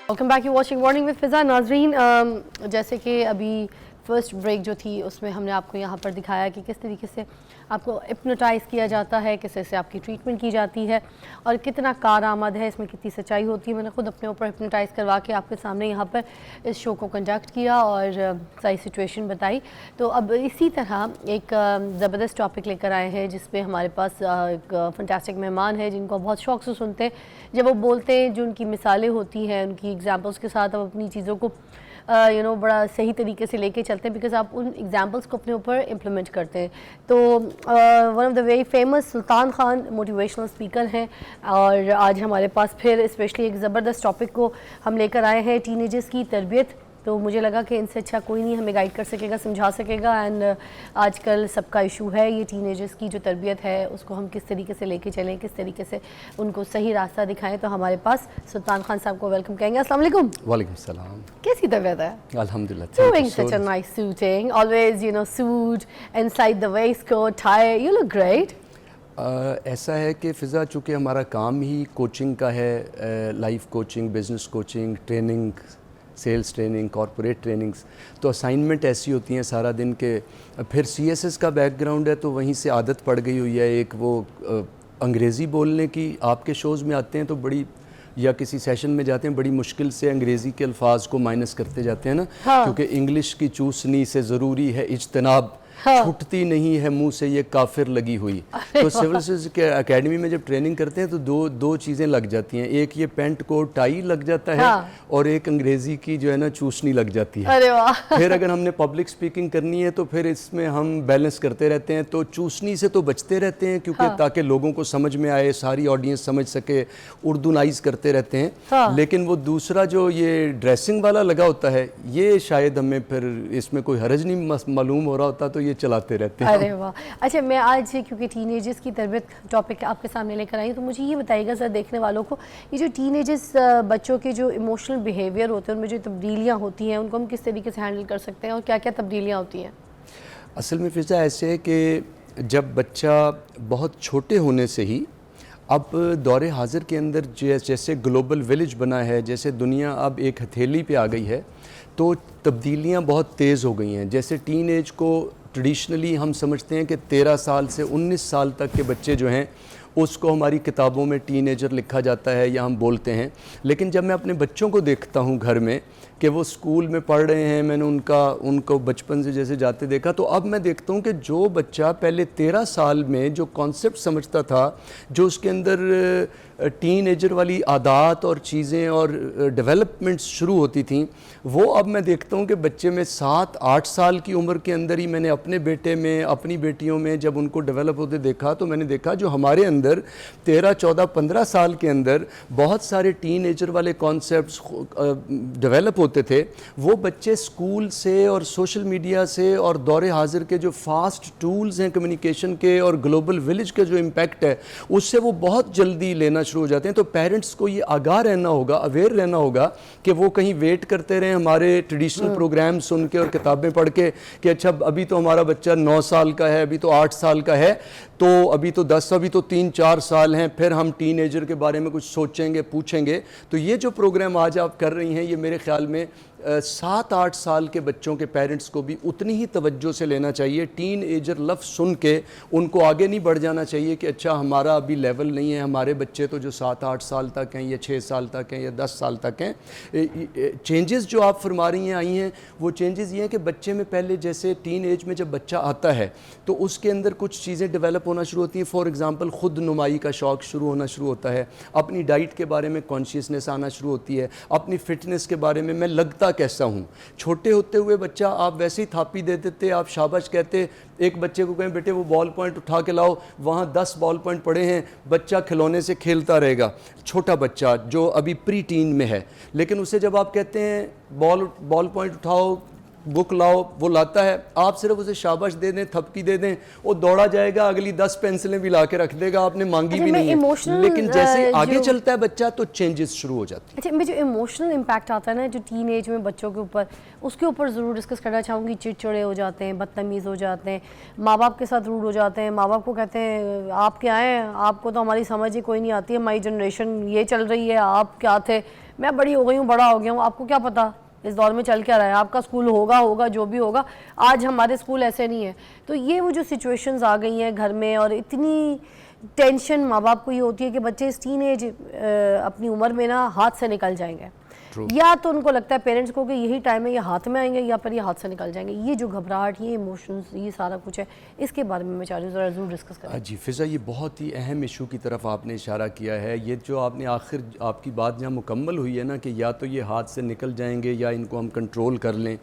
Speaker 1: Welcome back, you watching morning with Fiza. नाज़रीन, जैसे कि अभी फर्स्ट ब्रेक जो थी उसमें हमने आपको यहाँ पर दिखाया कि किस तरीके से आपको हिप्नोटाइज़ किया जाता है, किस तरह से आपकी ट्रीटमेंट की जाती है और कितना कारआमद है, इसमें कितनी सच्चाई होती है। मैंने खुद अपने ऊपर हिप्नोटाइज़ करवा के आपके सामने यहाँ पर इस शो को कंडक्ट किया और सारी सिचुएशन बताई। तो अब इसी तरह एक ज़बरदस्त टॉपिक लेकर आए हैं जिसमें हमारे पास एक फंटास्टिक मेहमान है जिनको बहुत शौक़ से सुनते हैं जब वो बोलते हैं, जो उनकी मिसालें होती हैं, उनकी एग्जाम्पल्स के साथ अब अपनी चीज़ों को बड़ा सही तरीके से लेके चलते हैं, बिकॉज आप उन एग्जाम्पल्स को अपने ऊपर इम्प्लीमेंट करते हैं। तो one of the very famous Sultan Khan motivational speaker हैं और आज हमारे पास फिर स्पेशली एक ज़बरदस्त टॉपिक को हम लेकर आए हैं, टीनेजर्स की तरबियत। तो मुझे लगा कि इनसे अच्छा कोई नहीं हमें गाइड कर सकेगा, समझा सकेगा। एंड आजकल सबका इशू है ये टीनेजर्स की जो तरबियत है उसको हम किस तरीके से लेके चलें, किस तरीके से उनको सही रास्ता दिखाएं। तो हमारे पास सुल्तान खान साहब को वेलकम कहेंगे। अस्सलाम वालेकुम।
Speaker 3: वालेकुम सलाम।
Speaker 1: कैसी तबीयत है?
Speaker 3: अल्हम्दुलिल्लाह।
Speaker 1: Doing such a nice suiting, always suit inside the waistcoat, tie. You look great.
Speaker 3: ऐसा है कि फ़िज़ा चूँकि हमारा काम ही कोचिंग का है, life coaching, business coaching, training, sales training, corporate trainings, तो असाइनमेंट ऐसी होती हैं सारा दिन के। फिर सीएसएस का बैकग्राउंड है तो वहीं से आदत पड़ गई हुई है एक वो अंग्रेज़ी बोलने की। आपके शोज़ में आते हैं तो बड़ी, या किसी सेशन में जाते हैं, बड़ी मुश्किल से अंग्रेज़ी के अल्फाज को माइनस करते जाते हैं ना।
Speaker 1: हाँ।
Speaker 3: क्योंकि इंग्लिश की चूसनी से ज़रूरी है इज्तनाब,
Speaker 1: हाँ।
Speaker 3: छुटती नहीं है मुंह से ये काफिर लगी हुई। तो सिविल सर्विस के एकेडमी में जब ट्रेनिंग करते हैं तो दो चीज़ें लग जाती हैं, एक ये पेंट कोट टाई लग जाता है। हाँ। और एक अंग्रेज़ी की जो है ना चूसनी लग जाती है।
Speaker 1: अरे वाह।
Speaker 3: फिर अगर हमने पब्लिक स्पीकिंग करनी है तो फिर इसमें हम बैलेंस करते रहते हैं, तो चूसनी से तो बचते रहते हैं क्योंकि हाँ। ताकि लोगों को समझ में आए, सारी ऑडियंस समझ सके, उर्दूनाइज करते रहते हैं। हाँ। लेकिन वो दूसरा जो ये ड्रेसिंग वाला लगा होता है, ये शायद हमें फिर इसमें कोई हरज नहीं मालूम हो रहा होता, तो ये चलाते रहते हैं।
Speaker 1: अरे वाह। अच्छा, मैं आज क्योंकि टीनेजर्स की तरबियत टॉपिक आपके सामने लेकर आई हूँ, तो मुझे ये बताइएगा सर, देखने वालों को, ये जो टीनेजर्स बच्चों के जो इमोशनल बिहेवियर होते हैं, उनमें जो तब्दीलियाँ होती हैं, उनको हम किस तरीके से हैंडल कर सकते हैं और क्या क्या तब्दीलियाँ होती हैं?
Speaker 3: असल में फ़िज़ा ऐसे है कि जब बच्चा बहुत छोटे होने से ही, अब दौरे हाजिर के अंदर जैसे ग्लोबल विलेज बना है, जैसे दुनिया अब एक हथेली पे आ गई है, तो तब्दीलियाँ बहुत तेज़ हो गई हैं। जैसे टीन एज को ट्रेडिशनली हम समझते हैं कि 13 साल से 19 साल तक के बच्चे जो हैं उसको हमारी किताबों में टीनेजर लिखा जाता है या हम बोलते हैं। लेकिन जब मैं अपने बच्चों को देखता हूँ घर में, कि वो स्कूल में पढ़ रहे हैं, मैंने उनको बचपन से जैसे जाते देखा, तो अब मैं देखता हूँ कि जो बच्चा पहले 13 साल में जो कॉन्सेप्ट समझता था, जो उसके अंदर टीन एजर वाली आदत और चीज़ें और डेवलपमेंट शुरू होती थी, वो अब मैं देखता हूँ कि बच्चे में 7-8 साल की उम्र के अंदर ही मैंने अपने बेटे में, अपनी बेटियों में जब उनको डेवलप होते देखा, तो मैंने देखा जो हमारे अंदर 13, 14, 15 साल के अंदर बहुत सारे टीन एजर वाले कॉन्सेप्ट्स डेवलप होते थे, वो बच्चे स्कूल से और सोशल मीडिया से और दौरे हाजिर के जो फास्ट टूल्स हैं कम्युनिकेशन के और ग्लोबल विलेज का जो इम्पैक्ट है, उससे वो बहुत जल्दी लेना शुरू हो जाते हैं। तो पेरेंट्स को ये आगाह रहना होगा, अवेयर रहना होगा कि वो कहीं वेट करते रहें हमारे ट्रेडिशनल प्रोग्राम सुन के और किताबें पढ़ के कि अच्छा अभी तो हमारा बच्चा 9 साल का है, अभी तो 8 साल का है, तो अभी तो 10, अभी तो 3-4 साल हैं, फिर हम टीन एजर के बारे में कुछ सोचेंगे, पूछेंगे। तो ये जो प्रोग्राम आज आप कर रही हैं, ये मेरे ख्याल में 7-8 साल के बच्चों के पेरेंट्स को भी उतनी ही तवज्जो से लेना चाहिए। टीन एजर लफ्ज़ सुन के उनको आगे नहीं बढ़ जाना चाहिए कि अच्छा हमारा अभी लेवल नहीं है, हमारे बच्चे तो जो 7-8 साल तक हैं या 6 साल तक हैं या 10 साल तक हैं। चेंजेस जो आप फरमा रही हैं आई हैं, वो चेंजेस ये हैं कि बच्चे में पहले जैसे टीन एज में जब बच्चा आता है तो उसके अंदर कुछ चीज़ें डेवलप होना शुरू होती हैं। फॉर एग्ज़ाम्पल खुद नुमाई का शौक़ शुरू होना शुरू होता है, अपनी डाइट के बारे में कॉन्शियसनेस आना शुरू होती है, अपनी फ़िटनेस के बारे में मैं लगता कैसा हूँ। छोटे होते हुए बच्चा आप वैसे ही थापी दे देते, आप शाबाश कहते, एक बच्चे को कहें बेटे वो बॉल पॉइंट उठा के लाओ, वहाँ 10 बॉल पॉइंट पड़े हैं, बच्चा खिलौने से खेलता रहेगा, छोटा बच्चा जो अभी प्री टीन में है। लेकिन उसे जब आप कहते हैं बॉल पॉइंट उठाओ, बुक लाओ, वो लाता है, आप सिर्फ उसे शाबाश दे दें, थपकी दे दें, वो दौड़ा जाएगा, अगली 10 पेंसिलें भी ला के रख देगा, आपने मांगी भी नहीं है। लेकिन जैसे आगे चलता है बच्चा तो चेंजेस शुरू हो जाते हैं।
Speaker 1: अच्छा, मैं जो इमोशनल इम्पैक्ट आता है ना जो टीन एज में बच्चों के ऊपर, उसके ऊपर ज़रूर डिस्कस करना चाहूँगी। चिड़चिड़े हो जाते हैं, बदतमीज़ हो जाते हैं, माँ बाप के साथ रूड हो जाते हैं, माँ बाप को कहते हैं आप क्या हैं, आपको तो हमारी समझ ही कोई नहीं आती है, हमारी जनरेशन ये चल रही है, आप क्या थे, मैं बड़ी हो गई हूँ, बड़ा हो गया हूँ, आपको क्या पता इस दौर में चल क्या रहा है, आपका स्कूल होगा जो भी होगा, आज हमारे स्कूल ऐसे नहीं है। तो ये वो जो सिचुएशंस आ गई हैं घर में, और इतनी टेंशन माँ बाप को ये होती है कि बच्चे इस टीन एज अपनी उम्र में ना हाथ से निकल जाएंगे। या तो उनको लगता है पेरेंट्स को कि यही टाइम है, ये हाथ में आएंगे, या फिर ये हाथ से निकल जाएंगे। ये जो घबराहट, ये इमोशंस, ये सारा कुछ है, इसके बारे में मैं चाह रही हूँ ज़रा ज़रूर डिस्कस करें।
Speaker 3: जी फ़िज़ा, ये बहुत ही अहम इशू की तरफ आपने इशारा किया है। ये जो आपने आखिर आपकी बात जहाँ मुकम्मल हुई है ना कि या तो ये हाथ से निकल जाएंगे या इनको हम कंट्रोल कर लें,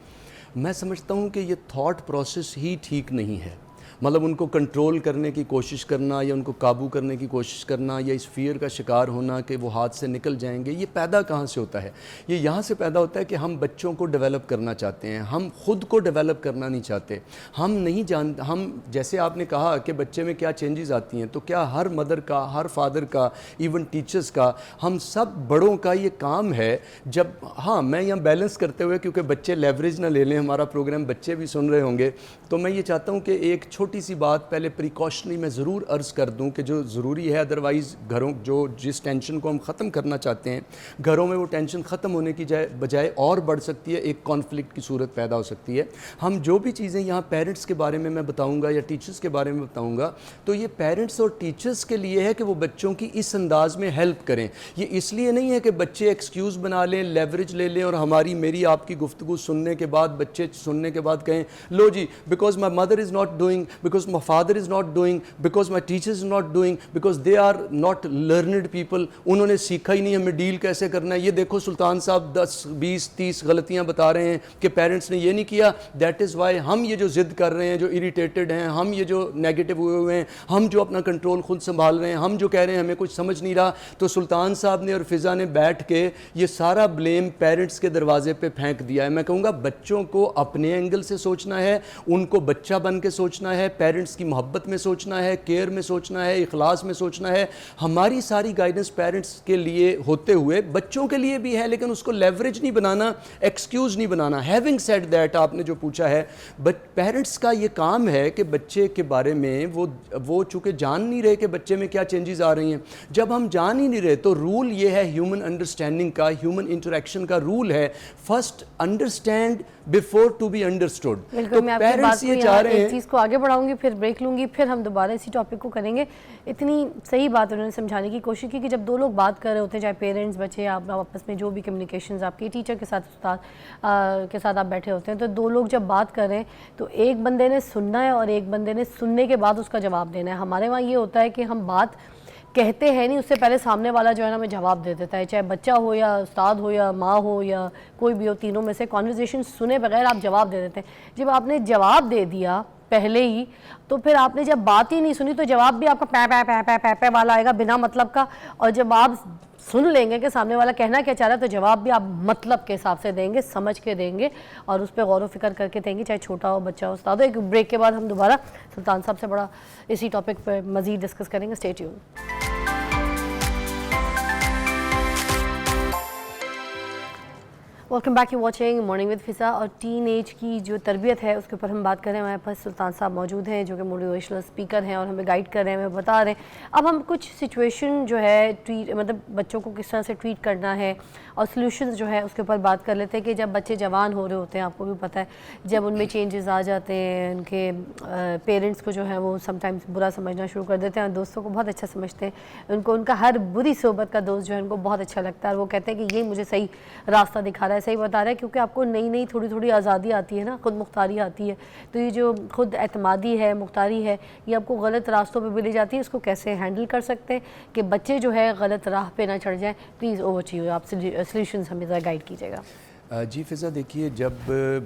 Speaker 3: मैं समझता हूँ कि ये थॉट प्रोसेस ही ठीक नहीं है। मतलब उनको कंट्रोल करने की कोशिश करना या उनको काबू करने की कोशिश करना या इस फियर का शिकार होना कि वो हाथ से निकल जाएंगे, ये पैदा कहाँ से होता है? ये यहाँ से पैदा होता है कि हम बच्चों को डेवलप करना चाहते हैं, हम ख़ुद को डेवलप करना नहीं चाहते। हम नहीं जानते, हम जैसे आपने कहा कि बच्चे में क्या चेंजेस आती हैं, तो क्या हर मदर का, हर फादर का, इवन टीचर्स का, हम सब बड़ों का ये काम है जब, हाँ मैं यहाँ बैलेंस करते हुए, क्योंकि बच्चे लेवरेज ना ले लें, हमारा प्रोग्राम बच्चे भी सुन रहे होंगे, तो मैं ये चाहता हूँ कि एक छोटी सी बात पहले प्रिकॉशनरी मैं ज़रूर अर्ज़ कर दूं कि जो ज़रूरी है, अदरवाइज़ घरों जो जिस टेंशन को हम ख़त्म करना चाहते हैं, घरों में वो टेंशन ख़त्म होने की बजाय और बढ़ सकती है, एक कॉन्फ्लिक्ट की सूरत पैदा हो सकती है। हम जो भी चीज़ें यहाँ पेरेंट्स के बारे में मैं बताऊँगा या टीचर्स के बारे में बताऊँगा, तो ये पेरेंट्स और टीचर्स के लिए है कि वो बच्चों की इस अंदाज़ में हेल्प करें। ये इसलिए नहीं है कि बच्चे एक्सक्यूज़ बना लें, लेवरेज ले लें और हमारी मेरी आपकी गुफ्तगू सुनने के बाद, बच्चे सुनने के बाद कहें लो जी, because my mother is not doing, because my father is not doing, because my teachers is not doing, because they are not learned people, उन्होंने सीखा ही नहीं हमें डील कैसे करना है। ये देखो सुल्तान साहब 10, 20, 30 गलतियां बता रहे हैं कि पेरेंट्स ने ये नहीं किया, दैट इज़ वाई हम ये जो ज़िद कर रहे हैं, जो इरिटेटेड हैं, हम ये जो नेगेटिव हुए हैं, हम जो अपना कंट्रोल खुद संभाल रहे हैं, हम जो कह रहे हैं हमें कुछ समझ नहीं रहा। तो सुल्तान साहब ने और फ़िज़ा ने बैठ के ये सारा ब्लेम पेरेंट्स के दरवाजे पे फेंक दिया है। मैं कहूँगा बच्चों को अपने एंगल से सोचना है, उनको बच्चा बन के सोचना है, पेरेंट्स की मोहब्बत में सोचना है, केयर में सोचना है, इखलास में सोचना है। हमारी सारी गाइडेंस पेरेंट्स के लिए होते हुए बच्चों के लिए भी है, लेकिन उसको लेवरेज नहीं बनाना, एक्सक्यूज़ नहीं बनाना। हैविंग सेड दैट, आपने जो पूछा है, बट पेरेंट्स का ये काम है कि बच्चे के बारे में वो चूँकि जान नहीं रहे कि बच्चे में क्या चेंजेस आ रही हैं। जब हम जान ही नहीं रहे तो रूल ये है ह्यूमन अंडरस्टैंडिंग का, ह्यूमन इंटरेक्शन का रूल है, first understand before to be understood. तो पेरेंट्स ये चाह रहे हैं,
Speaker 1: चीज़ को आगे बढ़ाऊंगी, फिर ब्रेक लूँगी, फिर हम दोबारा इसी टॉपिक को करेंगे। इतनी सही बात उन्होंने समझाने की कोशिश की कि जब दो लोग बात कर रहे होते हैं, चाहे पेरेंट्स, बच्चे, आप आपस में जो भी कम्युनिकेशन आपकी टीचर के साथ, उस्ताद के साथ आप बैठे होते हैं, तो दो लोग जब बात कर रहे हैं तो एक बंदे ने सुनना है और एक बंदे ने सुनने के बाद उसका जवाब देना है। हमारे वहाँ ये होता है कि हम बात कहते हैं नहीं, उससे पहले सामने वाला जो है ना हमें जवाब दे देता है, चाहे बच्चा हो या उस्ताद हो या माँ हो या कोई भी हो, तीनों में से कॉन्वर्जेसन सुने बगैर आप जवाब दे देते हैं। जब आपने जवाब दे दिया पहले ही, तो फिर आपने जब बात ही नहीं सुनी तो जवाब भी आपका पै पै पै पै पै पै वाला आएगा बिना मतलब का। और जब आप सुन लेंगे कि सामने वाला कहना क्या चाह रहा है तो जवाब भी आप मतलब के हिसाब से देंगे, समझ के देंगे और उस पर गौर व फिक्र करके देंगे, चाहे छोटा हो, बच्चा हो, उस्ताद हो। एक ब्रेक के बाद हम दोबारा सुल्तान साहब से बड़ा इसी टॉपिक पर मज़ीद डिस्कस करेंगे। Stay tune. Welcome back, you watching morning with Fiza. और टीन एज की जो तरबियत है उसके ऊपर हम बात कर रहे हैं। हमारे पास सुल्तान साहब मौजूद हैं जो कि मोटिवेशनल स्पीकर हैं और हमें गाइड कर रहे हैं, हमें बता रहे हैं। अब हम कुछ सिचुएशन जो है ट्रीट, मतलब बच्चों को किस तरह से ट्रीट करना है और सॉल्यूशंस जो है उसके ऊपर बात कर लेते हैं कि जब बच्चे जवान हो रहे होते हैं, आपको भी पता है, जब उनमें चेंजेस आ जाते हैं, उनके पेरेंट्स को जो है वो समटाइम्स बुरा समझना शुरू कर देते हैं, दोस्तों को बहुत अच्छा समझते हैं, उनको उनका हर बुरी सोबत का दोस्त जो है उनको बहुत अच्छा लगता है और वो कहते हैं कि ये मुझे सही रास्ता दिखा रहा है, सही बता रहा है। क्योंकि आपको नई नई थोड़ी थोड़ी आज़ादी आती है ना, खुद मुख्तारी आती है, तो ये जो खुद एतमादी है, मुख्तारी है, ये आपको गलत रास्तों पे भी ले जाती है। इसको कैसे हैंडल कर सकते हैं कि बच्चे जो है गलत राह पे ना चढ़ जाएं? प्लीज़ ओवर टू यू, आप सॉल्यूशंस हमें ज़रा गाइड कीजिएगा।
Speaker 3: जी फ़िज़ा, देखिए जब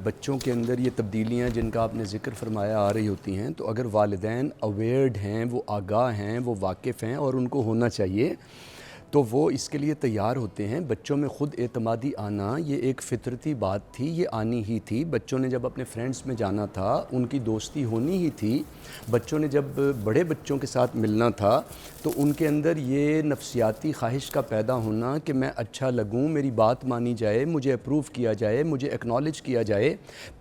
Speaker 3: बच्चों के अंदर ये तब्दीलियाँ जिनका आपने ज़िक्र फरमाया आ रही होती हैं, तो अगर वालिदैन अवेयर्ड हैं, वो आगाह हैं, वो वाकिफ़ हैं और उनको होना चाहिए, तो वो इसके लिए तैयार होते हैं। बच्चों में ख़ुद एतमादी आना ये एक फ़ितरती बात थी, ये आनी ही थी। बच्चों ने जब अपने फ्रेंड्स में जाना था, उनकी दोस्ती होनी ही थी। बच्चों ने जब बड़े बच्चों के साथ मिलना था तो उनके अंदर ये नफ्सियाती ख्वाहिश का पैदा होना कि मैं अच्छा लगूं, मेरी बात मानी जाए, मुझे अप्रूव किया जाए, मुझे एक्नॉलेज किया जाए।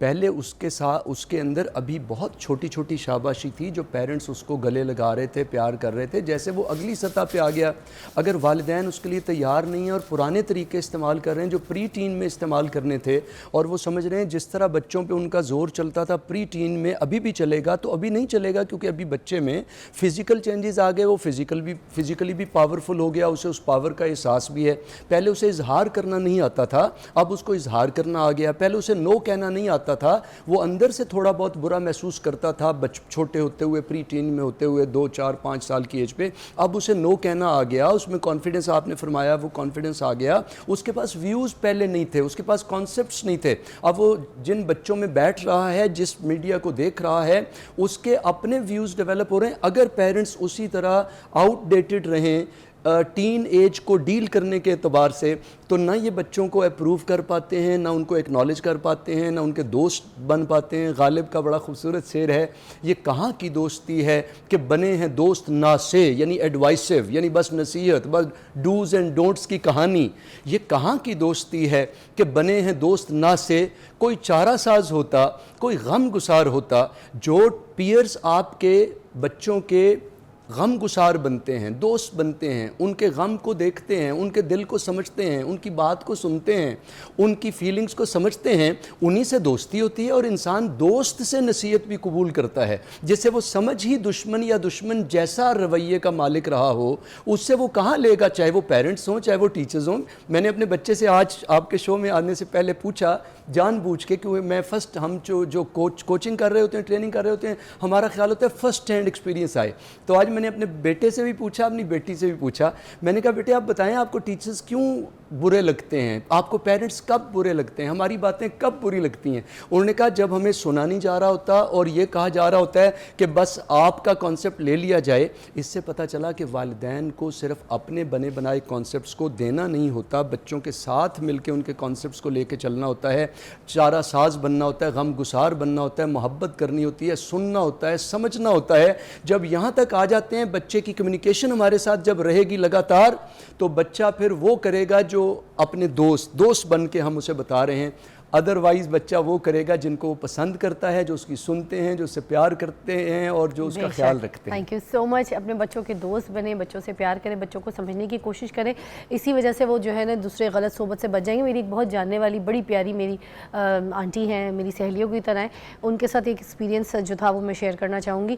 Speaker 3: पहले उसके अंदर अभी बहुत छोटी छोटी शाबाशी थी जो पेरेंट्स उसको गले लगा रहे थे, प्यार कर रहे थे। जैसे वो अगली सतह पे आ गया, अगर वालिदैन उसके लिए तैयार नहीं है और पुराने तरीके इस्तेमाल कर रहे हैं जो प्री टीन में इस्तेमाल करने थे, और वो समझ रहे हैं जिस तरह बच्चों पे उनका ज़ोर चलता था प्री टीन में अभी भी चलेगा, तो अभी नहीं चलेगा, क्योंकि अभी बच्चे में फ़िज़िकल चेंजेस आ गए, वो फिज़िकली भी पावरफुल हो गया, उसे उस पावर का एहसास भी है। पहले उसे इजहार करना नहीं आता था, अब उसको इजहार करना आ गया। पहले उसे नो कहना नहीं आता था, वो अंदर से थोड़ा बहुत बुरा महसूस करता था छोटे होते हुए, प्री टीन में होते हुए, 2, 4, 5 साल की एज पे। अब उसे नो कहना आ गया, उसमें कॉन्फिडेंस, आपने फरमाया वो कॉन्फिडेंस आ गया। उसके पास व्यूज़ पहले नहीं थे, उसके पास कॉन्सेप्ट्स नहीं थे। अब वो जिन बच्चों में बैठ रहा है, जिस मीडिया को देख रहा है, उसके अपने व्यूज़ डेवलप हो रहे हैं। अगर पेरेंट्स उसी तरह आउटडेटेड रहें टीन एज को डील करने के एतबार से, तो ना ये बच्चों को अप्रूव कर पाते हैं, ना उनको एक्नॉलेज कर पाते हैं, ना उनके दोस्त बन पाते हैं। गालिब का बड़ा खूबसूरत शेर है, ये कहाँ की दोस्ती है कि बने हैं दोस्त ना से, यानी एडवाइसिव, यानी बस नसीहत, बस डूज़ एंड डोंट्स की कहानी। ये कहाँ की दोस्ती है कि बने हैं दोस्त ना से। कोई चारा साज होता, कोई गम गुसार होता, जो पीयर्स आपके बच्चों के गम गुसार बनते हैं, दोस्त बनते हैं, उनके गम को देखते हैं, उनके दिल को समझते हैं, उनकी बात को सुनते हैं, उनकी फीलिंग्स को समझते हैं, उन्हीं से दोस्ती होती है। और इंसान दोस्त से नसीहत भी कबूल करता है, जिससे वो समझ ही दुश्मन या दुश्मन जैसा रवैये का मालिक रहा हो, उससे वो कहाँ लेगा, चाहे वो पेरेंट्स हों, चाहे वो टीचर्स हों। मैंने अपने बच्चे से आज आपके शो में आने से पहले पूछा, जानबूझ के, कि मैं फ़र्स्ट, हम जो कोचिंग कर रहे होते हैं, ट्रेनिंग कर रहे होते हैं, हमारा ख्याल होता है फ़र्स्ट हैंड एक्सपीरियंस आए। तो आज मैंने अपने बेटे से भी पूछा, अपनी बेटी से भी पूछा, मैंने कहा बेटे आप बताएं आपको टीचर्स क्यों बुरे लगते हैं, आपको पेरेंट्स कब बुरे लगते हैं, हमारी बातें कब बुरी लगती हैं। उन्होंने कहा जब हमें सुना नहीं जा रहा होता और ये कहा जा रहा होता है कि बस आपका कॉन्सेप्ट ले लिया जाए। इससे पता चला कि वालिदैन को सिर्फ अपने बने बनाए कॉन्सेप्ट्स को देना नहीं होता, बच्चों के साथ मिलकर उनके कॉन्सेप्ट्स को लेकर चलना होता है, चारा साज बनना होता है, गम गुसार बनना होता है, मोहब्बत करनी होती है, सुनना होता है, समझना होता है। जब यहाँ तक आ जाते हैं, बच्चे की कम्युनिकेशन हमारे साथ जब रहेगी लगातार, तो बच्चा फिर वो करेगा जो अपने दोस्त बन के हम उसे बता रहे हैं। अदरवाइज़ बच्चा वो करेगा जिनको वो पसंद करता है, जो उसकी सुनते हैं, जो उससे प्यार करते हैं और जो उसका ख्याल रखते हैं।
Speaker 1: Thank you so much. अपने बच्चों के दोस्त बने, बच्चों से प्यार करें, बच्चों को समझने की कोशिश करें, इसी वजह से वो जो है ना दूसरे गलत सोबत से बच जाएंगे। मेरी एक बहुत जानने वाली बड़ी प्यारी मेरी आंटी हैं, मेरी सहेलियों की तरह हैं, उनके साथ एक एक्सपीरियंस जो था वो मैं शेयर करना चाहूँगी।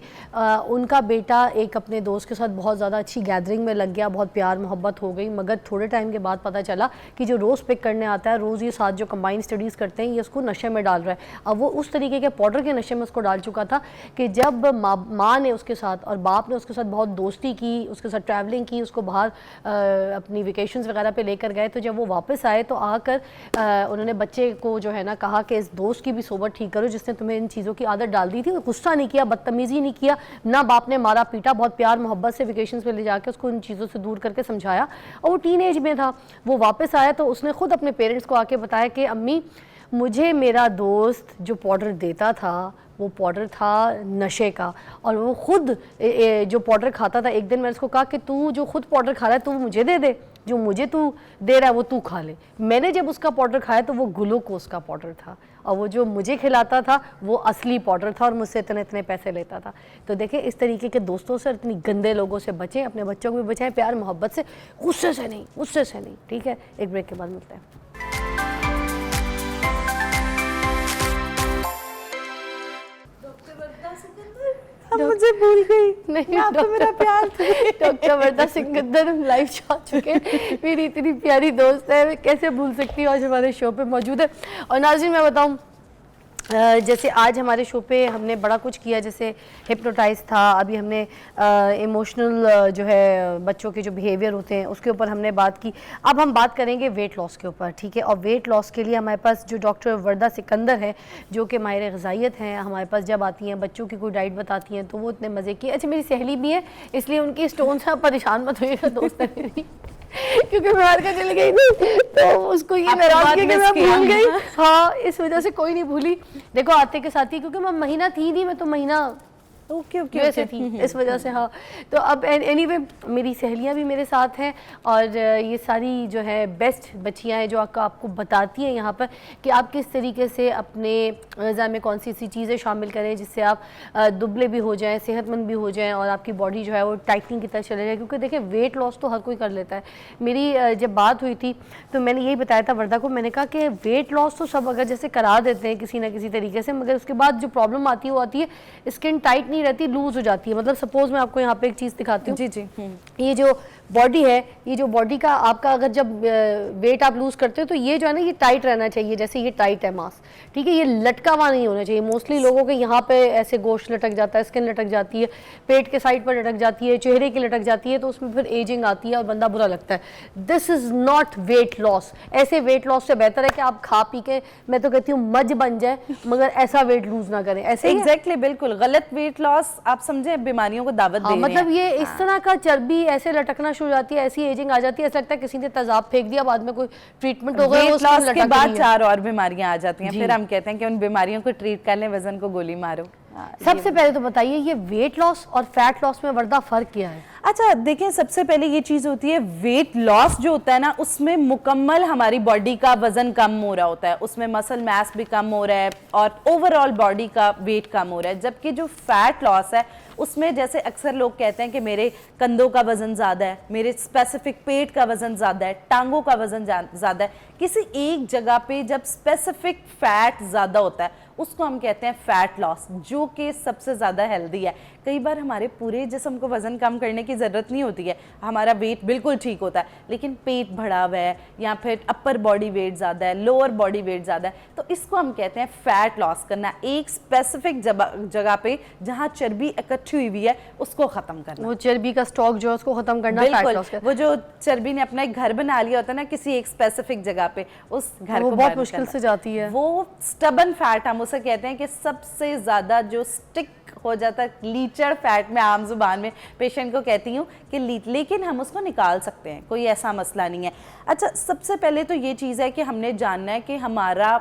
Speaker 1: उनका बेटा एक अपने दोस्त के साथ बहुत ज़्यादा अच्छी गैदरिंग में लग गया, बहुत प्यार मोहब्बत हो गई, मगर थोड़े टाइम के बाद पता चला कि जो रोज़ पिक करने आता है, रोज़ ये साथ जो कंबाइंड स्टडीज़ करते हैं, ये उसको नशे में डाल रहा है। अब वो उस तरीके के पाउडर के नशे में उसको डाल चुका था कि जब माँ ने उसके साथ और बाप ने उसके साथ बहुत दोस्ती की, उसके साथ ट्रैवलिंग की, उसको बाहर अपनी वेकेशंस वगैरह पे लेकर गए, तो जब वो वापस आए तो आकर उन्होंने बच्चे को जो है ना कहा कि इस दोस्त की भी सोबत ठीक करो जिसने तुम्हें इन चीज़ों की आदत डाल दी थी। गुस्सा नहीं किया, बदतमीज़ी नहीं किया, ना बाप ने मारा पीटा, बहुत प्यार मोहब्बत से वेकेशंस पे ले जाकर उसको इन चीज़ों से दूर करके समझाया। और वो टीन एज में था, वो वापस आया तो उसने खुद अपने पेरेंट्स को आके बताया कि अम्मी मुझे मेरा दोस्त जो पाउडर देता था वो पाउडर था नशे का, और वो खुद जो पाउडर खाता था, एक दिन मैंने उसको कहा कि तू जो खुद पाउडर खा रहा है तू मुझे दे दे, जो मुझे तू दे रहा है वो तू खा ले। मैंने जब उसका पाउडर खाया तो वो ग्लूकोज का पाउडर था, और वो जो मुझे खिलाता था वो असली पाउडर था और मुझसे इतने इतने पैसे लेता था। तो देखिए इस तरीके के दोस्तों से, इतनी गंदे लोगों से बचें, अपने बच्चों को भी बचाएं, प्यार मोहब्बत से, गुस्से से नहीं, गुस्से से नहीं। ठीक है, एक ब्रेक के बाद मिलते हैं।
Speaker 4: मुझे भूल गई
Speaker 1: नहीं,
Speaker 4: आप तो मेरा प्यार थे।
Speaker 1: डॉक्टर वर्दा सिकंदर लाइव जा चुके हैं, मेरी इतनी प्यारी दोस्त है, मैं कैसे भूल सकती हूँ, आज हमारे शो पे मौजूद है। और नाज़रीन मैं बताऊँ, जैसे आज हमारे शो पे हमने बड़ा कुछ किया, जैसे हिप्नोटाइज था, अभी हमने इमोशनल जो है बच्चों के जो बिहेवियर होते हैं उसके ऊपर हमने बात की। अब हम बात करेंगे वेट लॉस के ऊपर, ठीक है। और वेट लॉस के लिए हमारे पास जो डॉक्टर वर्दा सिकंदर है, जो कि माहिर ग़िज़ाइयत हैं, हमारे पास जब आती हैं बच्चों की कोई डाइट बताती हैं तो वो इतने मज़े की। अच्छा मेरी सहेली भी है, इसलिए उनकी स्टोन से परेशान मत होइएगा दोस्त है मेरी, क्योंकि मैं हार कर चली गई थी तो उसको ये नाराज किया कि मैं भूल गई। हाँ, इस वजह से कोई नहीं भूली। देखो आते के साथ ही, क्योंकि मैं महीना थी नहीं, मैं तो महीना
Speaker 4: ओके
Speaker 1: वैसे थी, इस वजह से। हाँ, तो अब एनीवे मेरी सहेलियां भी मेरे साथ हैं और ये सारी जो है बेस्ट बच्चियां हैं जो आपको बताती हैं यहाँ पर कि आप किस तरीके से अपने ग़िज़ा में कौन सी ऐसी चीज़ें शामिल करें जिससे आप दुबले भी हो जाएं, सेहतमंद भी हो जाएं और आपकी बॉडी जो है वो टाइटनिंग की तरफ चले जाए। क्योंकि देखिए वेट लॉस तो हर कोई कर लेता है। मेरी जब बात हुई थी तो मैंने यही बताया था वर्दा को, मैंने कहा कि वेट लॉस तो सब अगर जैसे करा देते हैं किसी ना किसी तरीके से, मगर उसके बाद जो प्रॉब्लम आती है वो आती है स्किन टाइट नहीं रहती, लूज हो जाती है। मतलब सपोज मैं आपको यहाँ पे एक चीज़ दिखाती हूँ।
Speaker 4: जी जी।
Speaker 1: ये जो बॉडी है, ये जो बॉडी का आपका अगर जब वेट आप लूज करते हो तो ये जो है ना ये टाइट रहना चाहिए, जैसे ये टाइट है मांस, ठीक है, ये लटका हुआ नहीं होना चाहिए। मोस्टली लोगों के यहाँ पे ऐसे गोश्त लटक जाता है, स्किन लटक जाती है, पेट के साइड पर लटक जाती है, चेहरे की लटक जाती है, तो उसमें फिर एजिंग आती है और बंदा बुरा लगता है। This is not weight loss. ऐसे वेट लॉस से बेहतर है कि आप खा पी के, मैं तो कहती हूँ मज बन जाए, मगर ऐसा वेट लूज ना करें। ऐसे
Speaker 4: एग्जैक्टली बिल्कुल गलत वेट लॉस आप समझे बीमारियों को दावत दे रहे हैं।
Speaker 1: मतलब ये इस तरह का चर्बी ऐसे लटकना शुरू हो जाती है, ऐसी एजिंग आ जाती है, ऐसा लगता है किसी ने तेजाब फेंक दिया, बाद में कोई ट्रीटमेंट हो गया,
Speaker 4: वेट
Speaker 1: उसको
Speaker 4: लॉस के
Speaker 1: लटक
Speaker 4: बाद
Speaker 1: रही है।
Speaker 4: 4 और बीमारियां आ जाती हैं, फिर हम कहते हैं कि उन बीमारियों को ट्रीट कर लें, वजन को गोली मारो।
Speaker 1: सबसे पहले तो बताइए ये वेट लॉस और फैट लॉस में वर्दा फर्क क्या है?
Speaker 4: अच्छा देखिए, सबसे पहले ये चीज होती है, वेट लॉस जो होता है ना उसमें मुकम्मल हमारी बॉडी का वजन कम हो रहा होता है, उसमें मसल मास भी कम हो रहा है और ओवरऑल बॉडी का वेट कम हो रहा है। जबकि जो फैट लॉस है उसमें जैसे अक्सर लोग कहते हैं कि मेरे कंधों का वजन ज़्यादा है, मेरे स्पेसिफिक पेट का वजन ज़्यादा है, टांगों का वजन ज़्यादा है, किसी एक जगह पे जब स्पेसिफिक फैट ज़्यादा होता है उसको हम कहते हैं फैट लॉस, जो कि सबसे ज़्यादा हेल्दी है। कई बार हमारे पूरे जिस्म को वज़न कम करने की ज़रूरत नहीं होती है, हमारा वेट बिल्कुल ठीक होता है, लेकिन पेट बढ़ा हुआ है या फिर अपर बॉडी वेट ज़्यादा है, लोअर बॉडी वेट ज़्यादा है, तो इसको हम कहते हैं फैट लॉस करना। एक स्पेसिफिक जगह पे जहाँ चर्बी इकट्ठी हुई है उसको ख़त्म करना,
Speaker 1: वो चर्बी का स्टॉक जो है उसको ख़त्म करना।
Speaker 4: बिल्कुल, वो जो चर्बी ने अपना एक घर बना लिया होता है ना किसी एक स्पेसिफिक जगह पे, उस घर को
Speaker 1: बहुत मुश्किल से जाती है।
Speaker 4: वो स्टबन फैट हम उसे कहते हैं कि सबसे ज़्यादा जो स्टिक हो जाता है, लीचड़ फैट में आम जुबान में पेशेंट को कहती हूँ कि लेकिन हम उसको निकाल सकते हैं, कोई ऐसा मसला नहीं है। अच्छा, सबसे पहले तो ये चीज़ है कि हमने जानना है कि हमारा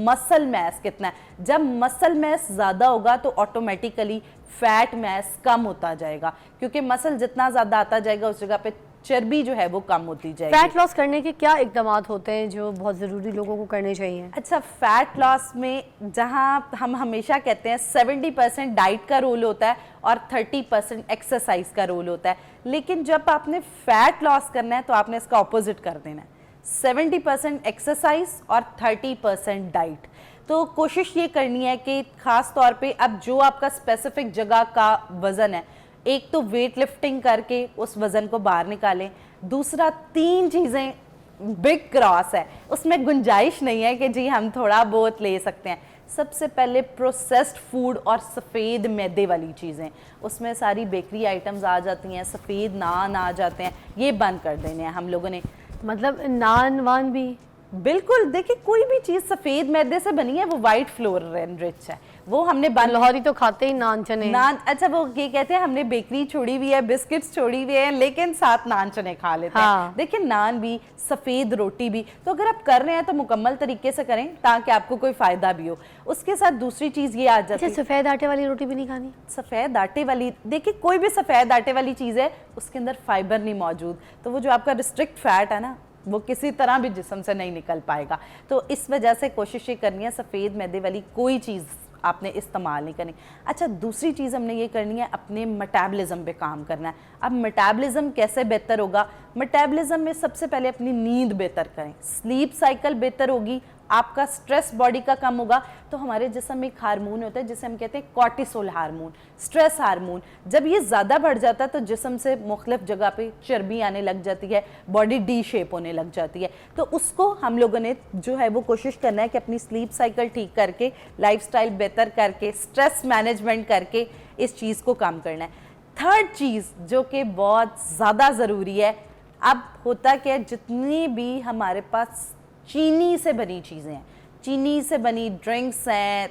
Speaker 4: मसल मैस कितना है। जब मसल मैस ज़्यादा होगा तो ऑटोमेटिकली फैट मैस कम होता जाएगा, क्योंकि मसल जितना ज़्यादा आता जाएगा उस जगह पे चर्बी जो है वो कम होती जाएगी।
Speaker 1: फैट लॉस करने के क्या इकदाम होते हैं जो बहुत ज़रूरी लोगों को करने चाहिए?
Speaker 4: अच्छा, फैट लॉस में जहां हम हमेशा कहते हैं 70% डाइट का रोल होता है और 30% एक्सरसाइज का रोल होता है, लेकिन जब आपने फैट लॉस करना है तो आपने इसका ऑपोजिट कर देना है, 70% एक्सरसाइज और 30% डाइट। तो कोशिश ये करनी है कि खास तौर पे अब जो आपका स्पेसिफिक जगह का वज़न है, एक तो वेट लिफ्टिंग करके उस वज़न को बाहर निकालें, दूसरा 3 चीज़ें बिग क्रॉस है, उसमें गुंजाइश नहीं है कि जी हम थोड़ा बहुत ले सकते हैं। सबसे पहले प्रोसेस्ड फूड और सफ़ेद मैदे वाली चीज़ें, उसमें सारी बेकरी आइटम्स आ जाती हैं, सफ़ेद नान आ जाते हैं, ये बंद कर देने हैं हम लोगों ने।
Speaker 1: मतलब नान वान भी?
Speaker 4: बिल्कुल, देखिए कोई भी चीज़ सफ़ेद मैदे से बनी है वो वाइट फ्लोर रिच है, वो हमने बंद।
Speaker 1: लाहौरी तो खाते ही नान चने।
Speaker 4: नान, अच्छा वो ये कहते हैं हमने बेकरी छोड़ी हुई है, बिस्किट्स छोड़ी हुई है, लेकिन साथ नान चने खा लेते
Speaker 1: हाँ।
Speaker 4: हैं। देखिए नान भी, सफ़ेद रोटी भी, तो अगर आप कर रहे हैं तो मुकम्मल तरीके से करें ताकि आपको कोई फ़ायदा भी हो। उसके साथ दूसरी चीज़ ये आ जाती
Speaker 1: अच्छा,
Speaker 4: है,
Speaker 1: सफ़ेद आटे वाली रोटी भी नहीं खानी?
Speaker 4: सफ़ेद आटे वाली, देखिए कोई भी सफ़ेद आटे वाली चीज़ है उसके अंदर फाइबर नहीं मौजूद, तो वो जो आपका रिस्ट्रिक्ट फैट है ना वो किसी तरह भी जिस्म से नहीं निकल पाएगा। तो इस वजह से कोशिश ये करनी है सफ़ेद मैदे वाली कोई चीज़ आपने इस्तेमाल नहीं करनी। अच्छा, दूसरी चीज़ हमने ये करनी है, अपने मेटाबॉलिज्म पे काम करना है। अब मेटाबॉलिज्म कैसे बेहतर होगा? मेटाबॉलिज्म में सबसे पहले अपनी नींद बेहतर करें, स्लीप साइकिल बेहतर होगी, आपका स्ट्रेस बॉडी का कम होगा। तो हमारे जिस्म में एक हार्मोन होता है जिसे हम कहते हैं कॉर्टिसोल हार्मोन, स्ट्रेस हार्मोन। जब ये ज़्यादा बढ़ जाता है तो जिस्म से मुख्तलिफ जगह पे चर्बी आने लग जाती है, बॉडी डी शेप होने लग जाती है। तो उसको हम लोगों ने जो है वो कोशिश करना है कि अपनी स्लीप साइकिल ठीक करके, लाइफस्टाइल बेहतर करके, स्ट्रेस मैनेजमेंट करके इस चीज़ को कम करना है। थर्ड चीज़ जो कि बहुत ज़्यादा ज़रूरी है, अब होता क्या है, जितनी भी हमारे पास चीनी से बनी चीज़ें हैं, चीनी से बनी ड्रिंक्स हैं,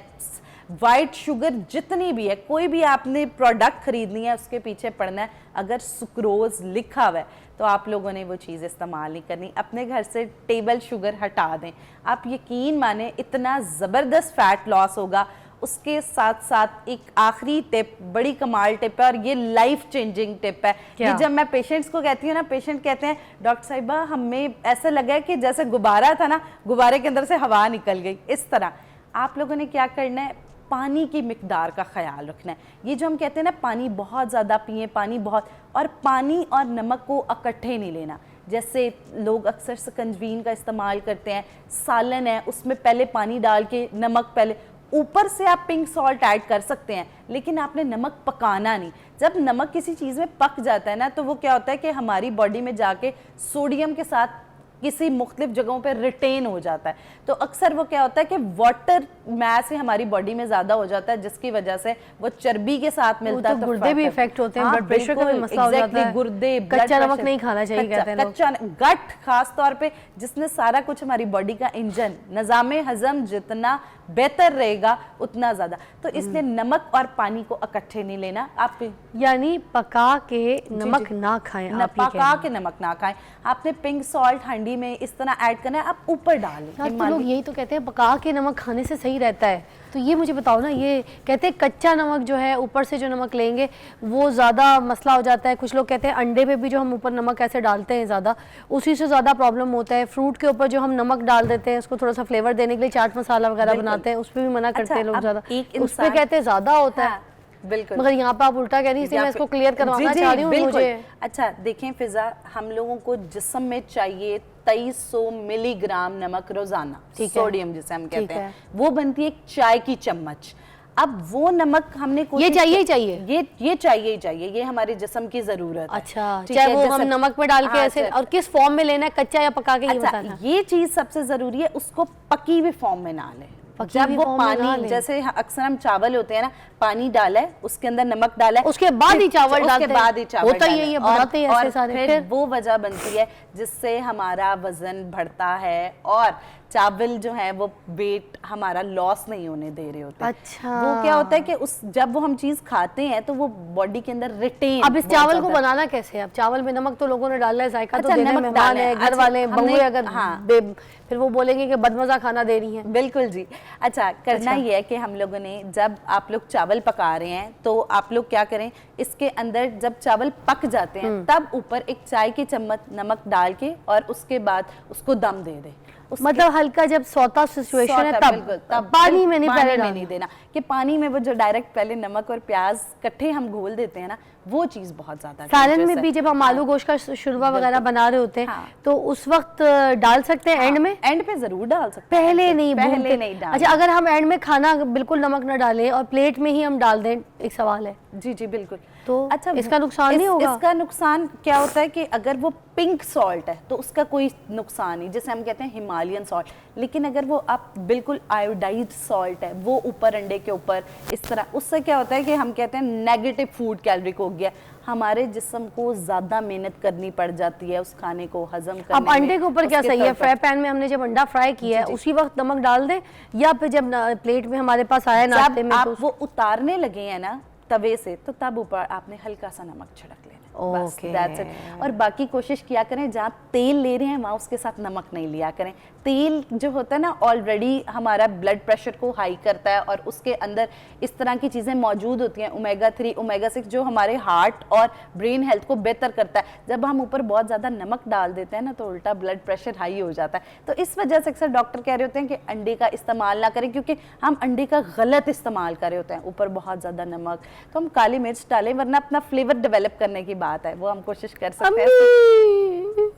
Speaker 4: वाइट शुगर जितनी भी है, कोई भी आपने प्रोडक्ट खरीदनी है उसके पीछे पड़ना है, अगर सुक्रोज लिखा हुआ है तो आप लोगों ने वो चीज़ इस्तेमाल नहीं करनी। अपने घर से टेबल शुगर हटा दें, आप यकीन माने इतना ज़बरदस्त फ़ैट लॉस होगा। उसके साथ साथ एक आखिरी टिप, बड़ी कमाल टिप है और ये लाइफ चेंजिंग टिप है। ये जब मैं पेशेंट्स को कहती हूँ ना, पेशेंट कहते हैं डॉक्टर साहिबा हमें ऐसा लगा है कि जैसे गुब्बारा था ना, गुब्बारे के अंदर से हवा निकल गई। इस तरह आप लोगों ने क्या करना है, पानी की मिकदार का ख्याल रखना है। ये जो हम कहते हैं ना पानी बहुत ज़्यादा पिए, पानी बहुत, और पानी और नमक को इकट्ठे नहीं लेना। जैसे लोग अक्सर सकंजवीन का इस्तेमाल करते हैं, सालन है उसमें पहले पानी डाल के नमक पहले, ऊपर से आप पिंक सॉल्ट ऐड कर सकते हैं, लेकिन आपने नमक पकाना नहीं। जब नमक किसी चीज़ में पक जाता है ना तो वो क्या होता है कि हमारी बॉडी में जाके सोडियम के साथ किसी मुख्तलिफ जगहों पे रिटेन हो जाता है। तो अक्सर वो क्या होता है कि वाटर मास ही हमारी बॉडी में ज़्यादा हो जाता है, जिसकी वजह से वो चर्बी के साथ मिलता है।
Speaker 1: तो गुर्दे भी इफेक्ट होते हैं, ब्लड प्रेशर का भी मसला हो जाता है।
Speaker 4: गुर्दे,
Speaker 1: कच्चा नमक नहीं खाना चाहिए कहते हैं लोग।
Speaker 4: कच्चा गट खास तौर पे, जिसने सारा कुछ हमारी बॉडी का इंजन, निज़ाम हजम जितना बेहतर रहेगा उतना ज़्यादा। तो इसलिए नमक और पानी को इकट्ठे नहीं लेना। आप
Speaker 1: यानी पका के नमक ना खाएं, आप ये
Speaker 4: पका के नमक ना खाएं। आपने पिंक सॉल्ट हांडी में इस तरह ऐड करना है, आप ऊपर डालें।
Speaker 1: तो लोग यही तो कहते हैं पका के नमक खाने से सही रहता है। तो ये मुझे बताओ ना, ये कहते हैं कच्चा नमक जो है, ऊपर से जो नमक लेंगे वो ज़्यादा मसला हो जाता है। कुछ लोग कहते हैं अंडे पे भी जो हम ऊपर नमक ऐसे डालते हैं ज़्यादा, उसी से ज़्यादा प्रॉब्लम होता है। फ्रूट के ऊपर जो हम नमक डाल देते हैं उसको थोड़ा सा फ्लेवर देने के लिए, चाट मसाला वगैरह बनाते हैं, उस पर भी मना करते हैं लोग ज़्यादा, उस पर कहते हैं ज़्यादा होता है।
Speaker 4: बिल्कुल,
Speaker 1: मगर यहाँ पे आप उल्टा कह रही हैं, इसलिए मैं इसको क्लियर करवाना चाह रही हूँ मुझे।
Speaker 4: अच्छा देखें फिजा, हम लोगों को जिस्म में चाहिए 2300 मिलीग्राम नमक रोजाना, सोडियम जिसे हम कहते हैं, वो बनती है एक चाय की चम्मच। अब वो नमक हमने
Speaker 1: ये चाहिए ही चाहिए,
Speaker 4: ये चाहिए ही चाहिए, ये हमारे जिस्म की जरूरत है।
Speaker 1: अच्छा, चाहे वो हम नमक में डाल के ऐसे, और किस फॉर्म में लेना है, कच्चा या पका के?
Speaker 4: अच्छा, ये चीज सबसे जरूरी है, उसको पकी हुई फॉर्म में ना लें। जब वो पानी, जैसे अक्सर हम चावल होते हैं ना, पानी डाला है उसके अंदर नमक डाला है,
Speaker 1: उसके बाद ही चावल डालते हैं,
Speaker 4: उसके बाद ही चावल
Speaker 1: होता यही है, बनाते हैं ऐसे सारे।
Speaker 4: फिर वो वजह बनती है जिससे हमारा वजन बढ़ता है, और चावल जो है वो वेट हमारा लॉस नहीं होने दे रहे होते।
Speaker 1: अच्छा,
Speaker 4: वो क्या होता है कि उस जब वो हम चीज खाते हैं तो वो बॉडी के अंदर रिटेन।
Speaker 1: अब इस चावल को बनाना कैसे है? अब चावल में नमक तो लोगों ने डाला है, जायका तो देने मेहमान है, घर वाले, बहू अगर फिर वो बोलेंगे कि बदमजा खाना दे रही हैं।
Speaker 4: बिल्कुल जी, अच्छा करना ये है कि हम लोगों ने जब आप लोग चावल पका रहे हैं तो आप लोग क्या करें, इसके अंदर जब चावल पक जाते हैं तब ऊपर एक चाय की चम्मच नमक डाल के और उसके बाद उसको दम दे दें।
Speaker 1: मतलब हल्का जब सौता सिचुएशन है तब पानी में नहीं, पहले
Speaker 4: नहीं देना कि पानी में वो जो डायरेक्ट पहले नमक और प्याज इकट्ठे हम घोल देते हैं ना, वो चीज बहुत ज्यादा
Speaker 1: सालन में भी जब हम आलू गोश्त का शुरबा वगैरह बना रहे होते हैं तो उस वक्त डाल सकते हैं एंड में?
Speaker 4: एंड पे जरूर डाल सकते हैं,
Speaker 1: पहले नहीं
Speaker 4: डाल।
Speaker 1: अच्छा, अगर हम एंड में खाना बिल्कुल नमक न डालें और प्लेट में ही हम डाल दें, एक सवाल है।
Speaker 4: जी जी बिल्कुल।
Speaker 1: तो
Speaker 4: अच्छा
Speaker 1: इसका नुकसान नहीं होगा?
Speaker 4: इसका नुकसान क्या होता है कि अगर वो पिंक सॉल्ट है तो उसका कोई नुकसान नहीं, जैसे हम कहते हैं हिमालयन सॉल्ट। लेकिन अगर वो आप बिल्कुल आयोडाइज्ड सॉल्ट है वो ऊपर अंडे के ऊपर इस तरह, उससे क्या होता है कि हम कहते हैं नेगेटिव फूड कैलोरी हो गया, हमारे जिस्म को ज्यादा मेहनत करनी पड़ जाती है उस खाने को हजम करने
Speaker 1: अब अंडे के ऊपर क्या सही है? फ्राई पैन में हमने जब अंडा फ्राई किया है उसी वक्त नमक डाल दें, या फिर जब प्लेट में हमारे पास आया नाश्ते में
Speaker 4: आप वो उतारने लगे हैं ना तवे से, तो तब ऊपर आपने हल्का सा नमक छिड़क लेना। बस that's it। और बाकी कोशिश किया करें जहाँ तेल ले रहे हैं वहाँ उसके साथ नमक नहीं लिया करें। तेल जो होता है ना ऑलरेडी हमारा ब्लड प्रेशर को हाई करता है और उसके अंदर इस तरह की चीज़ें मौजूद होती हैं, ओमेगा 3 ओमेगा 6, जो हमारे हार्ट और ब्रेन हेल्थ को बेहतर करता है। जब हम ऊपर बहुत ज़्यादा नमक डाल देते हैं ना तो उल्टा ब्लड प्रेशर हाई हो जाता है। तो इस वजह से अक्सर डॉक्टर कह रहे होते हैं कि अंडे का इस्तेमाल ना करें, क्योंकि हम अंडे का गलत इस्तेमाल कर रहे होते हैं, ऊपर बहुत ज़्यादा नमक। तो हम काली मिर्च डालें, वरना अपना फ्लेवर डेवलप करने की बात है वो हम कोशिश कर सकते हैं।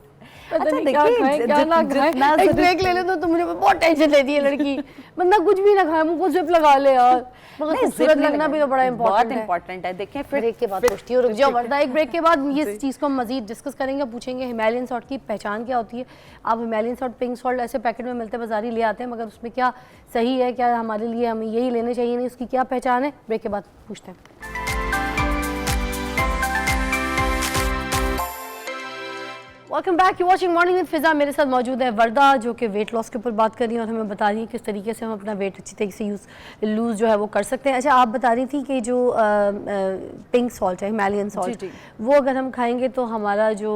Speaker 1: अच्छा देखिए, एक ब्रेक ले ले तो मुझे बहुत टेंशन लेती है लड़की। बंदा कुछ भी ना खाए, मुंह को जिप लगा ले यार, मगर खूबसूरत लगना भी तो बड़ा
Speaker 4: इंपॉर्टेंट है। देखिए फिर
Speaker 1: ब्रेक के बाद पूछती हूँ, रुक जाओ वरना एक ब्रेक के बाद ये चीज़ को हम मजीद डिस्कस करेंगे, पूछेंगे हिमालयन सॉल्ट की पहचान क्या होती है। आप हिमालयन सॉल्ट, पिंक सॉल्ट ऐसे पैकेट में मिलते हैं, बाजारी ले आते हैं, मगर उसमें क्या सही है, क्या हमारे लिए हमें यही लेने चाहिए, नहीं उसकी क्या पहचान है, ब्रेक के बाद पूछते हैं। Welcome back, you watching morning with Fiza. मेरे साथ मौजूद है वर्दा, जो कि वेट लॉस के ऊपर बात कर रही है और हमें बता रही है किस तरीके से हम अपना वेट अच्छी तरीके से लूज़ जो है वो कर सकते हैं। अच्छा, आप बता रही थी कि जो पिंक सॉल्ट है, हिमालयन सॉल्ट, वो अगर हम खाएंगे तो हमारा जो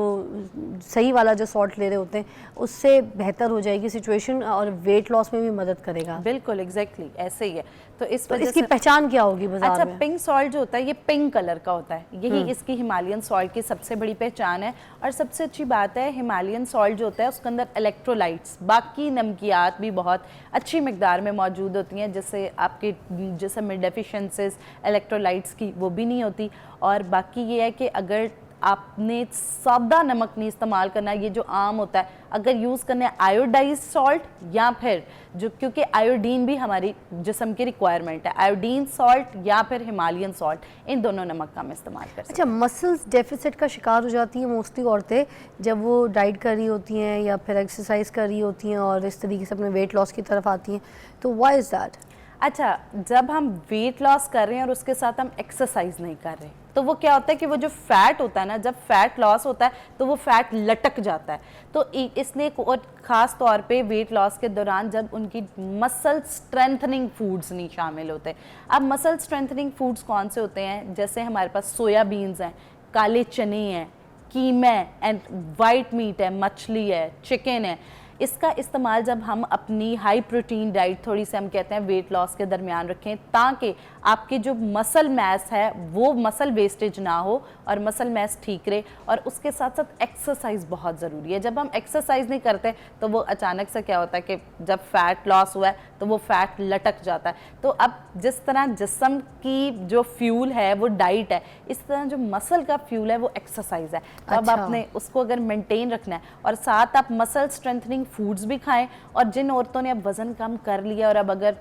Speaker 1: सही वाला जो सॉल्ट ले रहे होते हैं उससे बेहतर हो जाएगी सिचुएशन और वेट लॉस में भी मदद करेगा।
Speaker 4: बिल्कुल एग्जैक्टली ऐसे ही है। तो
Speaker 1: इसकी पहचान क्या होगी बाजार में?
Speaker 4: अच्छा, पिंक सॉल्ट जो होता है ये पिंक कलर का होता है, यही इसकी हिमालयन सॉल्ट की सबसे बड़ी पहचान है। और सबसे अच्छी बात है हिमालयन सॉल्ट जो होता है उसके अंदर इलेक्ट्रोलाइट्स, बाकी नमकियात भी बहुत अच्छी मिकदार में मौजूद होती हैं, जिससे आपके जिस्म में डेफिशिएंसीज इलेक्ट्रोलाइट्स की वो भी नहीं होती। और बाकी ये है कि अगर आपने सादा नमक नहीं इस्तेमाल करना, ये जो आम होता है, अगर यूज़ करना है आयोडाइज्ड सॉल्ट या फिर जो, क्योंकि आयोडीन भी हमारी जिस्म की रिक्वायरमेंट है, आयोडीन सॉल्ट या फिर हिमालयन सॉल्ट, इन दोनों नमक का हम इस्तेमाल कर सकते हैं।
Speaker 1: अच्छा, मसल्स डेफिसिट का शिकार हो जाती हैं मोस्टली औरतें जब वो डाइट कर रही होती हैं या फिर एक्सरसाइज कर रही होती हैं और इस तरीके से अपने वेट लॉस की तरफ आती हैं, तो व्हाई इज़ दैट?
Speaker 4: अच्छा, जब हम वेट लॉस कर रहे हैं और उसके साथ हम एक्सरसाइज नहीं कर रहे तो वो क्या होता है कि वो जो फैट होता है ना, जब फैट लॉस होता है तो वो फैट लटक जाता है। तो इसलिए और ख़ास तौर पे वेट लॉस के दौरान जब उनकी मसल स्ट्रेंथनिंग फूड्स नहीं शामिल होते। अब मसल स्ट्रेंथनिंग फूड्स कौन से होते हैं? जैसे हमारे पास सोयाबीन्स हैं, काले चने हैं, कीमा एंड वाइट मीट है, मछली है, चिकन है। इसका इस्तेमाल जब हम अपनी हाई प्रोटीन डाइट थोड़ी सी हम कहते हैं वेट लॉस के दरमियान रखें, ताकि आपके जो मसल मैस है वो मसल वेस्टेज ना हो और मसल मैस ठीक रहे। और उसके साथ साथ एक्सरसाइज बहुत ज़रूरी है। जब हम एक्सरसाइज नहीं करते तो वो अचानक से क्या होता है कि जब फैट लॉस हुआ है तो वो फैट लटक जाता है। तो अब जिस तरह जिस्म की जो फ्यूल है वो डाइट है, इस तरह जो मसल का फ्यूल है वो एक्सरसाइज है। तो अब आपने उसको अगर मेंटेन रखना है और साथ आप मसल स्ट्रेंथनिंग फूड्स भी खाएं। और जिन औरतों ने अब वज़न कम कर लिया और अब अगर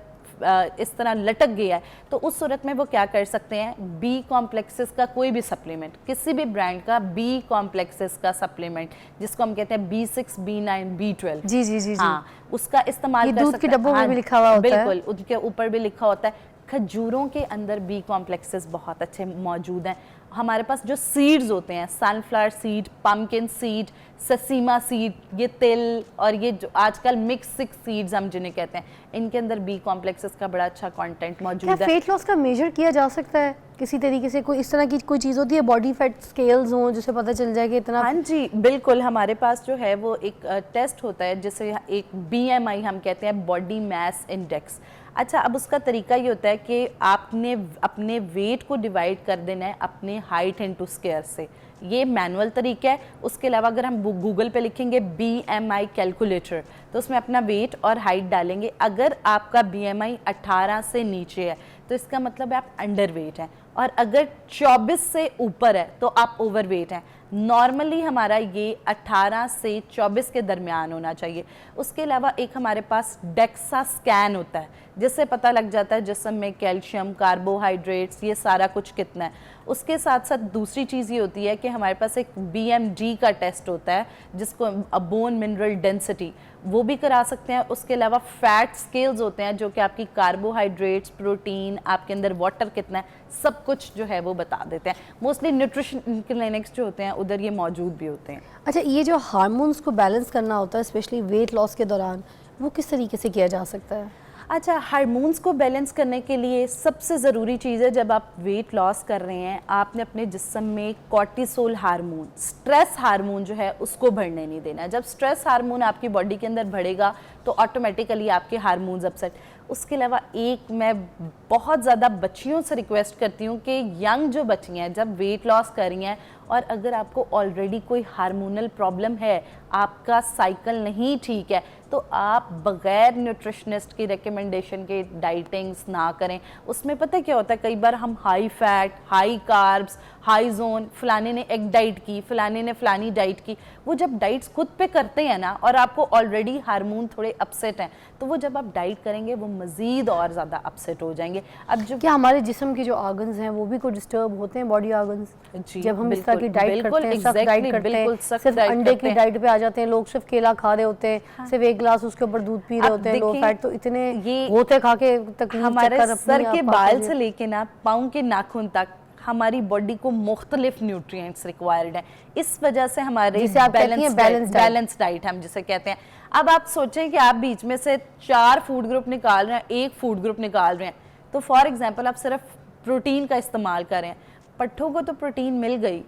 Speaker 4: इस तरह लटक गया है तो उस सूरत में वो क्या कर सकते हैं, बी कॉम्प्लेक्सेस का कोई भी सप्लीमेंट, किसी भी ब्रांड का बी कॉम्प्लेक्सेस का सप्लीमेंट, जिसको हम कहते हैं B6, B9, B12,
Speaker 1: जी जी जी,
Speaker 4: हाँ, उसका इस्तेमाल कर
Speaker 1: दूध के डब्बों में भी लिखा हुआ होता है।
Speaker 4: बिल्कुल, उसके ऊपर भी लिखा होता है। खजूरों के अंदर बी कॉम्प्लेक्सेस बहुत अच्छे मौजूद हैं। हमारे पास जो सीड्स होते हैं, sunflower seed, pumpkin seed, sesame seed, ये तिल और ये जो आजकल मिक्स सीड्स हम जिन्हें कहते हैं, इनके अंदर बी कॉम्प्लेक्सेस का बड़ा अच्छा कंटेंट मौजूद है।
Speaker 1: क्या वेट लॉस का मेजर किया जा सकता है? किसी तरीके से कोई इस तरह की कोई चीज़ होती है, बॉडी फैट स्केल्स हों जिससे पता चल जाए कि इतना?
Speaker 4: हाँ जी बिल्कुल, हमारे पास जो है वो एक टेस्ट होता है जिसे एक BMI हम कहते हैं, बॉडी मास इंडेक्स। अच्छा, अब उसका तरीका ये होता है कि आपने अपने वेट को डिवाइड कर देना है अपने हाइट इनटू स्क्वायर से। ये मैनुअल तरीका है। उसके अलावा अगर हम गूगल पे लिखेंगे BMI कैलकुलेटर तो उसमें अपना वेट और हाइट डालेंगे। अगर आपका BMI 18 से नीचे है तो इसका मतलब है आप अंडर वेट हैं, और अगर 24 से ऊपर है तो आप ओवर वेट हैं। नॉर्मली हमारा ये 18 से 24 के दरमियान होना चाहिए। उसके अलावा एक हमारे पास डेक्सा स्कैन होता है जिससे पता लग जाता है जिस्म में कैल्शियम, कार्बोहाइड्रेट्स, ये सारा कुछ कितना है। उसके साथ साथ दूसरी चीज़ ये होती है कि हमारे पास एक BMD का टेस्ट होता है जिसको बोन मिनरल डेंसिटी, वो भी करा सकते हैं। उसके अलावा फैट स्केल्स होते हैं जो कि आपकी कार्बोहाइड्रेट्स, प्रोटीन, आपके अंदर वाटर कितना है, सब कुछ जो है वो बता देते हैं। मोस्टली न्यूट्रिशन क्लिनिक्स जो होते हैं उधर ये मौजूद भी होते हैं।
Speaker 1: अच्छा, ये जो हार्मोन्स को बैलेंस करना होता है स्पेशली वेट लॉस के दौरान, वो किस तरीके से किया जा सकता है?
Speaker 4: अच्छा, हार्मोन्स को बैलेंस करने के लिए सबसे ज़रूरी चीज़ है, जब आप वेट लॉस कर रहे हैं आपने अपने जिस्म में कॉर्टिसोल हार्मोन, स्ट्रेस हार्मोन जो है उसको बढ़ने नहीं देना। जब स्ट्रेस हार्मोन आपकी बॉडी के अंदर बढ़ेगा तो ऑटोमेटिकली आपके हार्मोन्स अपसेट। उसके अलावा एक मैं बहुत ज़्यादा बच्चियों से रिक्वेस्ट करती हूँ कि यंग जो बच्चियाँ हैं जब वेट लॉस कर रही हैं और अगर आपको ऑलरेडी कोई हार्मोनल प्रॉब्लम है, आपका साइकिल नहीं ठीक है, तो आप बग़ैर न्यूट्रिशनिस्ट की रिकमेंडेशन के डाइटिंग्स ना करें। उसमें पता है क्या होता है, कई बार हम high fat, high carbs, high zone, फलाने ने एक डाइट की, फलाने ने फलानी डाइट की, वो जब डाइट्स खुद पे करते हैं ना और आपको ऑलरेडी हार्मोन थोड़े अपसेट हैं तो वो जब आप डाइट करेंगे वो मज़ीद और ज़्यादा अपसेट हो जाएंगे। अब जो
Speaker 1: क्या हमारे जिस्म के जो ऑर्गन्स हैं वो भी कोई डिस्टर्ब होते हैं, बॉडी ऑर्गन्स, जब हम इस तरह की डाइट करते हैं, सख्त डाइट करते हैं, सिर्फ अंडे की डाइट पे आ जाते हैं लोग, सिर्फ केला खा रहे होते हैं, सिर्फ एक गिलास उसके ऊपर दूध पी रहे होते हैं, लो फैट, तो इतने ये होते खा के तकलीफ,
Speaker 4: हमारे सर के बाल से लेके ना पाँव के नाखून तक हमारी बॉडी को मुख्तलिफ न्यूट्रिएंट्स रिक्वायर्ड हैं। इस वजह से हमारे बैलेंस डाइट हम जिसे कहते हैं। अब आप सोचें कि आप बीच में से 4 फूड ग्रुप निकाल रहे हैं, एक फूड ग्रुप निकाल रहे हैं, तो फॉर एग्जांपल आप सिर्फ प्रोटीन का इस्तेमाल करें, पट्ठों को तो प्रोटीन मिल गई,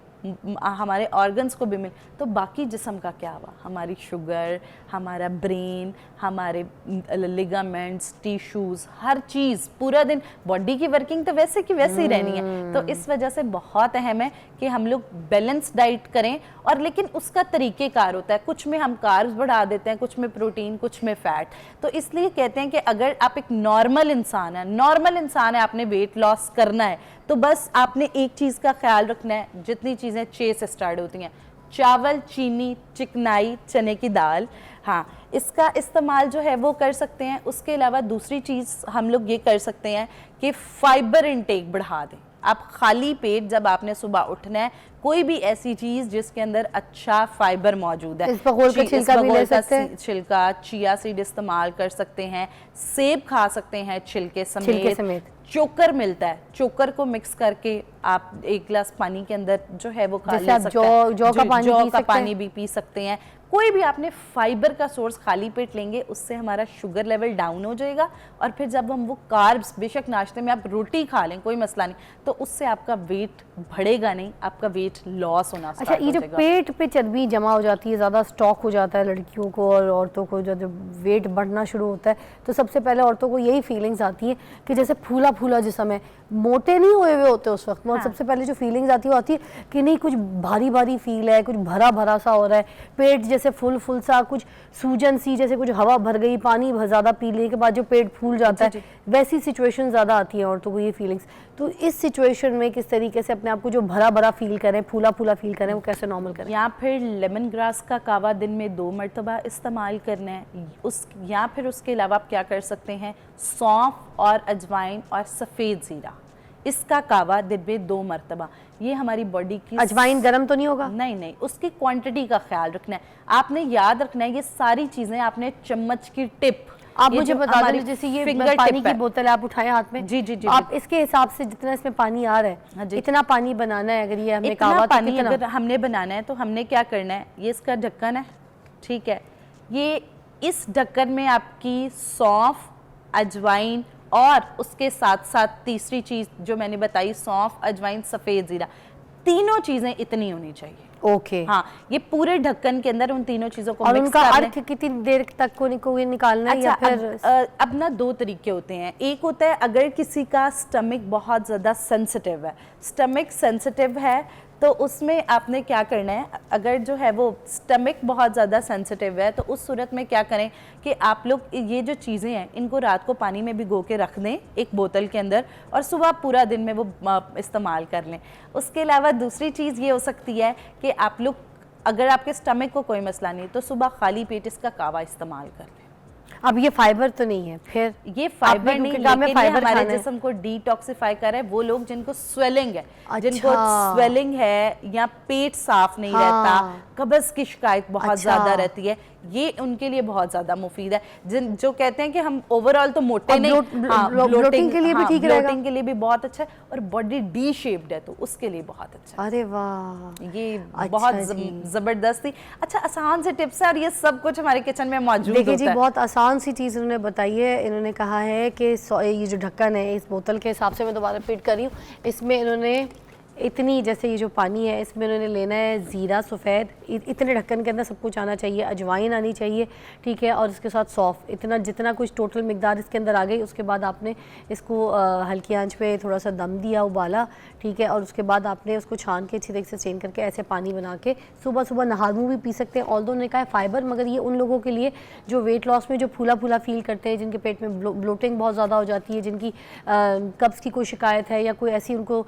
Speaker 4: हमारे ऑर्गन्स को भी मिल, तो बाकी जिस्म का क्या हुआ? हमारी शुगर, हमारा ब्रेन, हमारे लिगामेंट्स, टिश्यूज़, हर चीज़, पूरा दिन बॉडी की वर्किंग तो वैसे की वैसे ही रहनी है। तो इस वजह से बहुत अहम है कि हम लोग बैलेंस डाइट करें, और लेकिन उसका तरीक़ेकार होता है, कुछ में हम कार्ब्स बढ़ा देते हैं, कुछ में प्रोटीन, कुछ में फ़ैट। तो इसलिए कहते हैं कि अगर आप एक नॉर्मल इंसान है, आपने वेट लॉस करना है तो बस आपने एक चीज़ का ख्याल रखना है, जितनी चीज़ें 6 से स्टार्ट होती हैं, चावल, चीनी, चिकनाई, चने की दाल, हाँ, इसका इस्तेमाल जो है वो कर सकते हैं। उसके अलावा दूसरी चीज़ हम लोग ये कर सकते हैं कि फाइबर इनटेक बढ़ा दें। आप खाली पेट जब आपने सुबह उठना है, कोई भी ऐसी चीज़ जिसके अंदर अच्छा फाइबर मौजूद है,
Speaker 1: इसबगोल का छिलका भी ले सकते हैं,
Speaker 4: छिलका, चिया सीड इस्तेमाल कर सकते हैं, सेब खा सकते हैं छिलके समेत। चोकर मिलता है, चोकर को मिक्स करके आप 1 गिलास पानी के अंदर जो है वो खा ले सकते हैं।
Speaker 1: जौ का
Speaker 4: पानी भी पी सकते हैं। कोई भी आपने फाइबर का सोर्स खाली पेट लेंगे, उससे हमारा शुगर लेवल डाउन हो जाएगा, और फिर जब हम वो कार्ब्स, बेशक नाश्ते में आप रोटी खा लें कोई मसला नहीं, तो उससे आपका वेट बढ़ेगा नहीं, आपका वेट लॉस होना स्टार्ट हो जाएगा।
Speaker 1: अच्छा, ये जो पेट पे चर्बी जमा हो जाती है, ज़्यादा स्टॉक हो जाता है लड़कियों को और औरतों को, जब वेट बढ़ना शुरू होता है तो सबसे पहले औरतों को यही फीलिंग्स आती है कि जैसे फूला फूला जिस्म है, मोटे नहीं हुए होते उस वक्त में, और सबसे पहले जो फीलिंग्स आती है वो आती है कि नहीं कुछ भारी भारी फील है, कुछ भरा भरा सा हो रहा है, पेट जैसे फुल फुल सा, कुछ सूजन सी, जैसे कुछ हवा भर गई, पानी ज़्यादा पी लेने के बाद जो पेट फूल जाता है, वैसी सिचुएशन ज़्यादा आती है औरतों को, ये फीलिंग्स। तो इस सिचुएशन में किस तरीके से अपने आप को जो भरा भरा फील करें, फूला फूला फील करें, वो कैसे नॉर्मल करें?
Speaker 4: या फिर लेमन ग्रास का कावा दिन में 2 मरतबा इस्तेमाल करना है, या फिर उसके अलावा आप क्या कर सकते हैं, सौंफ और अजवाइन और सफ़ेद ज़ीरा, इसका कावा दिन में 2 मरतबा। ये हमारी बॉडी की,
Speaker 1: अजवाइन गर्म तो नहीं होगा?
Speaker 4: नहीं, उसकी क्वांटिटी का ख्याल रखना है। आपने याद रखना है ये सारी चीज़ें आपने चम्मच की टिप,
Speaker 1: आप मुझे बता दें, जैसे ये पानी की बोतल है, आप उठाएं हाथ में,
Speaker 4: जी,
Speaker 1: आप इसके हिसाब से जितना इसमें पानी आ रहा है इतना पानी बनाना है। अगर ये हमने कहा
Speaker 4: पानी अगर हमने बनाना है तो हमने क्या करना है, ये इसका ढक्कन है, ठीक है, ये इस ढक्कन में आपकी सौंफ, अजवाइन और उसके साथ साथ तीसरी चीज जो मैंने बताई, सौंफ, अजवाइन, सफेद जीरा, तीनों चीजें इतनी होनी चाहिए।
Speaker 1: ओके।
Speaker 4: हाँ, ये पूरे ढक्कन के अंदर उन तीनों चीजों को
Speaker 1: और
Speaker 4: मिक्स
Speaker 1: उनका
Speaker 4: कर लें।
Speaker 1: अर्क कितनी देर तक को ये निकालना है या
Speaker 4: अच्छा,
Speaker 1: फिर?
Speaker 4: अब ना दो तरीके होते हैं। एक होता है अगर किसी का स्टमक बहुत ज़्यादा सेंसिटिव है, स्टमक सेंसिटिव है तो उसमें आपने क्या करना है, अगर जो है वो स्टमक बहुत ज़्यादा सेंसिटिव है तो उस सूरत में क्या करें कि आप लोग ये जो चीज़ें हैं इनको रात को पानी में भिगो के रख दें एक बोतल के अंदर, और सुबह पूरा दिन में वो इस्तेमाल कर लें। उसके अलावा दूसरी चीज़ ये हो सकती है कि आप लोग, अगर आपके स्टमक को कोई मसला नहीं तो सुबह खाली पेट इसका कावा इस्तेमाल कर लें।
Speaker 1: अब ये फाइबर तो नहीं है फिर?
Speaker 4: ये फाइबर नहीं,
Speaker 1: क्योंकि हमें
Speaker 4: लेकिन ये
Speaker 1: फाइबर
Speaker 4: हमारे
Speaker 1: खाना है।
Speaker 4: जिस्म को डिटॉक्सिफाई कर रहा है। वो लोग जिनको स्वेलिंग है, जिनको
Speaker 1: अच्छा।
Speaker 4: स्वेलिंग है या पेट साफ नहीं
Speaker 1: हाँ।
Speaker 4: रहता, कब्ज की शिकायत बहुत
Speaker 1: अच्छा।
Speaker 4: ज्यादा रहती है, ये उनके लिए बहुत ज्यादा मुफीद है। जिन जो कहते हैं कि हम ओवरऑल तो मोटे
Speaker 1: और
Speaker 4: नहीं,
Speaker 1: bloating के लिए भी ठीक रहेगा?
Speaker 4: ब्लोटिंग के लिए भी बहुत अच्छा है, और बॉडी डी शेप्ड है तो उसके लिए बहुत अच्छा है।
Speaker 1: अरे वाह,
Speaker 4: ये
Speaker 1: अच्छा
Speaker 4: बहुत
Speaker 1: जी।
Speaker 4: जबरदस्त थी। अच्छा, आसान से टिप्स है और ये सब कुछ हमारे किचन में मौजूद
Speaker 1: देखिए जी,
Speaker 4: होता है।
Speaker 1: बहुत आसान सी चीज़ इन्होंने बताई है। इन्होंने कहा है कि ये जो ढक्कन है इस बोतल के हिसाब से मैं दोबारा रिपीट कर रही हूँ, इसमें इन्होंने इतनी, जैसे ये जो पानी है इसमें इन्होंने लेना है ज़ीरा सफ़ेद, इतने ढक्कन के अंदर सब कुछ आना चाहिए, अजवाइन आनी चाहिए, ठीक है, और इसके साथ सौंफ, इतना जितना कुछ टोटल मिकदार इसके अंदर आ गई। उसके बाद आपने इसको हल्की आंच पे थोड़ा सा दम दिया, उबाला, ठीक है, और उसके बाद आपने उसको छान के अच्छी तरीके से स्ट्रेन करके ऐसे पानी बना के सुबह सुबह नहा मुँह भी पी सकते हैं। ऑल्दो उन्होंने कहा है फाइबर, मगर ये उन लोगों के लिए जो वेट लॉस में जो फूला फूला फील करते हैं, जिनके पेट में ब्लोटिंग बहुत ज़्यादा हो जाती है, जिनकी कब्ज़ की कोई शिकायत है या कोई ऐसी उनको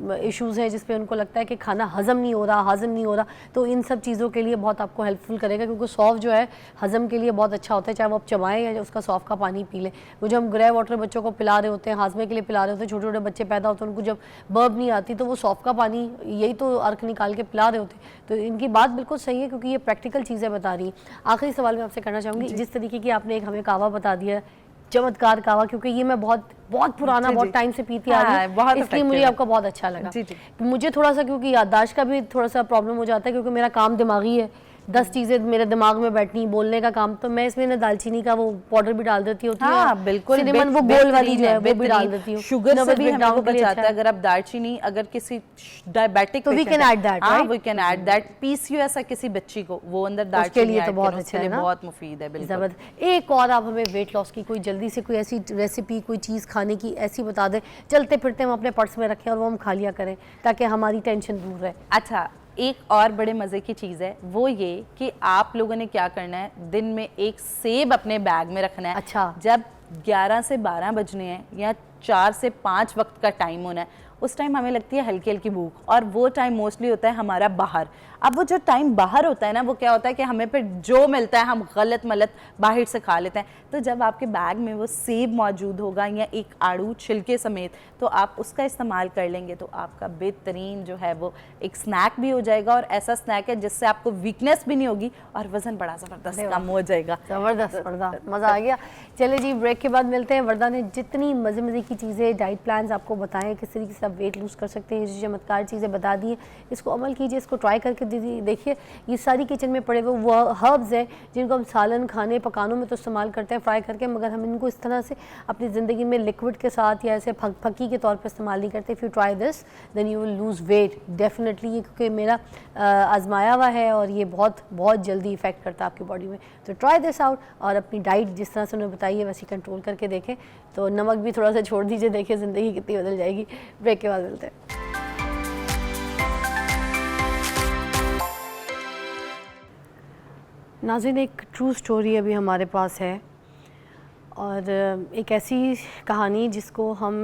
Speaker 1: इश्यूज़ हैं जिस पे उनको लगता है कि खाना हज़म नहीं हो रहा, तो इन सब चीज़ों के लिए बहुत आपको हेल्पफुल करेगा, क्योंकि सौंफ जो है हज़म के लिए बहुत अच्छा होता है, चाहे वो आप चबाएं या उसका सौंफ का पानी पी लें। वो जो हम ग्रे वाटर बच्चों को पिला रहे होते हैं, हाजमे के लिए पिला रहे होते हैं, छोटे छोटे बच्चे पैदा होते हैं, उनको जब बर्ब नहीं आती तो वो सौंफ का पानी यही तो अर्क निकाल के पिला रहे होते हैं। तो इनकी बात बिल्कुल सही है, क्योंकि ये प्रैक्टिकल चीज़ें बता रही हैं। आखिरी सवाल मैं आपसे करना चाहूँगी, जिस तरीके की आपने एक हमें कावा बता दिया, चमत्कार कावा, क्योंकि ये मैं बहुत पुराना,
Speaker 4: जी,
Speaker 1: बहुत
Speaker 4: जी।
Speaker 1: टाइम से पीती आ रही
Speaker 4: हाँ,
Speaker 1: हूँ,
Speaker 4: बहुत
Speaker 1: इसलिए मुझे
Speaker 4: effective है।
Speaker 1: आपका बहुत अच्छा लगा।
Speaker 4: जी, जी।
Speaker 1: मुझे थोड़ा सा, क्योंकि याददाश्त का भी थोड़ा सा प्रॉब्लम हो जाता है, क्योंकि मेरा काम दिमागी है, 10 चीज़ें मेरे दिमाग में बैठनी, बोलने का काम, तो मैं इसमें ना दालचीनी का वो पाउडर भी डाल देती होती हूँ।
Speaker 4: हाँ, बिल्कुल,
Speaker 1: सिनेमन वो गोल वाली जो है वो भी डाल देती हूँ।
Speaker 4: शुगर से
Speaker 1: नर्वस
Speaker 4: भी
Speaker 1: ब्रेकडाउन
Speaker 4: हमको
Speaker 1: के लिए
Speaker 4: बचाता
Speaker 1: अच्छा
Speaker 4: है। अगर आप दालचीनी, अगर किसी डायबिटिक
Speaker 1: तो we can add that, right?
Speaker 4: We can add that. PCOS है किसी बच्ची को, वो अंदर
Speaker 1: उसके
Speaker 4: दालचीनी
Speaker 1: लिए तो
Speaker 4: ऐड
Speaker 1: बहुत
Speaker 4: करें,
Speaker 1: अच्छा
Speaker 4: उसके
Speaker 1: है
Speaker 4: लिए
Speaker 1: ना?
Speaker 4: बहुत मुफीद है। बिल्कुल।
Speaker 1: जबरदस्त। एक और आप हमें वेट लॉस की कोई जल्दी से कोई ऐसी रेसिपी, कोई चीज़ खाने की ऐसी बता दें, चलते फिरते हम अपने पर्स में रखें और वो हम खा लिया करें, ताकि हमारी टेंशन दूर रहे।
Speaker 4: अच्छा, एक और बड़े मज़े की चीज़ है, वो ये कि आप लोगों ने क्या करना है, दिन में एक सेब अपने बैग में रखना है।
Speaker 1: अच्छा।
Speaker 4: जब 11 से 12 बजने हैं या 4 से 5 वक्त का टाइम होना है, उस टाइम हमें लगती है हल्की हल्की भूख, और वो टाइम मोस्टली होता है हमारा बाहर। अब वो जो टाइम बाहर होता है ना, वो क्या होता है कि हमें फिर जो मिलता है हम गलत मलत बाहर से खा लेते हैं। तो जब आपके बैग में वो सेब मौजूद होगा या एक आड़ू छिलके समेत, तो आप उसका इस्तेमाल कर लेंगे, तो आपका बेहतरीन जो है वो एक स्नैक भी हो जाएगा, और ऐसा स्नैक है जिससे आपको वीकनेस भी नहीं होगी और वज़न बड़ा ज़बरदस्त कम हो जाएगा।
Speaker 1: ज़बरदस्त वर्दा, मज़ा आ गया। चले जी, ब्रेक के बाद मिलते हैं। वर्दा ने जितनी मज़े की चीज़ें, डाइट प्लान्स आपको बताएं, किस तरीके से आप वेट लूज़ कर सकते हैं, ये चमत्कार चीज़ें बता दी हैं, इसको अमल कीजिए, इसको ट्राई करके देखिए। ये सारी किचन में पड़े हुए वो हर्ब्स हैं जिनको हम सालन, खाने, पकानों में तो इस्तेमाल करते हैं फ्राई करके, मगर हम इनको इस तरह से अपनी ज़िंदगी में लिक्विड के साथ या ऐसे फक्की के तौर पर इस्तेमाल नहीं करते। If you try this then you will lose weight definitely, ये क्योंकि मेरा आजमाया हुआ है और ये बहुत जल्दी इफेक्ट करता है आपकी बॉडी में। तो ट्राई दिस आउट, और अपनी डाइट जिस तरह से उन्होंने बताई है वैसे कंट्रोल करके देखें। तो नमक भी थोड़ा सा छोड़ दीजिए, देखिए ज़िंदगी कितनी बदल जाएगी। ब्रेक के बाद मिलते हैं। नाज़रीन, एक ट्रू स्टोरी अभी हमारे पास है, और एक ऐसी कहानी जिसको हम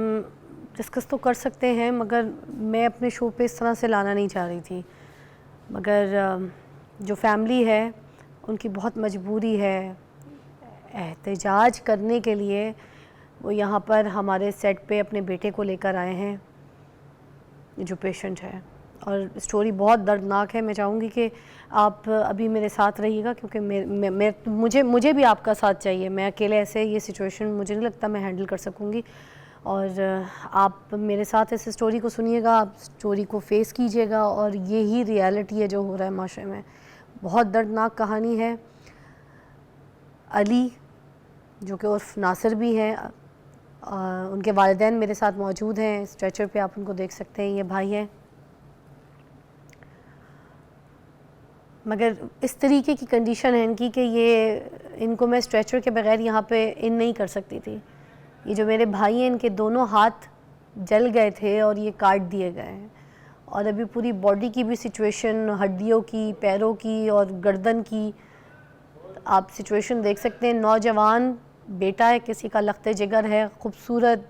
Speaker 1: डिस्कस तो कर सकते हैं, मगर मैं अपने शो पे इस तरह से लाना नहीं चाह रही थी। मगर जो फैमिली है उनकी बहुत मजबूरी है एहतजाज करने के लिए। वो यहाँ पर हमारे सेट पे अपने बेटे को लेकर आए हैं, जो पेशेंट है, और स्टोरी बहुत दर्दनाक है। मैं चाहूँगी कि आप अभी मेरे साथ रहिएगा, क्योंकि मुझे भी आपका साथ चाहिए। मैं अकेले ऐसे ये सिचुएशन मुझे नहीं लगता मैं हैंडल कर सकूँगी, और आप मेरे साथ इस स्टोरी को सुनिएगा, आप स्टोरी को फेस कीजिएगा, और यही रियलिटी है जो हो रहा है माशरे में। बहुत दर्दनाक कहानी है। अली, जो कि उर्फ नासिर भी हैं, उनके वालिदैन मेरे साथ मौजूद हैं। स्ट्रेचर पे आप उनको देख सकते हैं, ये भाई हैं। मगर इस तरीके की कंडीशन है इनकी कि इनको मैं स्ट्रेचर के बगैर यहाँ पे इन नहीं कर सकती थी। ये जो मेरे भाई हैं, इनके दोनों हाथ जल गए थे और ये काट दिए गए हैं। और अभी पूरी बॉडी की भी सिचुएशन, हड्डियों की, पैरों की और गर्दन की आप सिचुएशन देख सकते हैं। नौजवान बेटा है किसी का, लख्ते जिगर है, खूबसूरत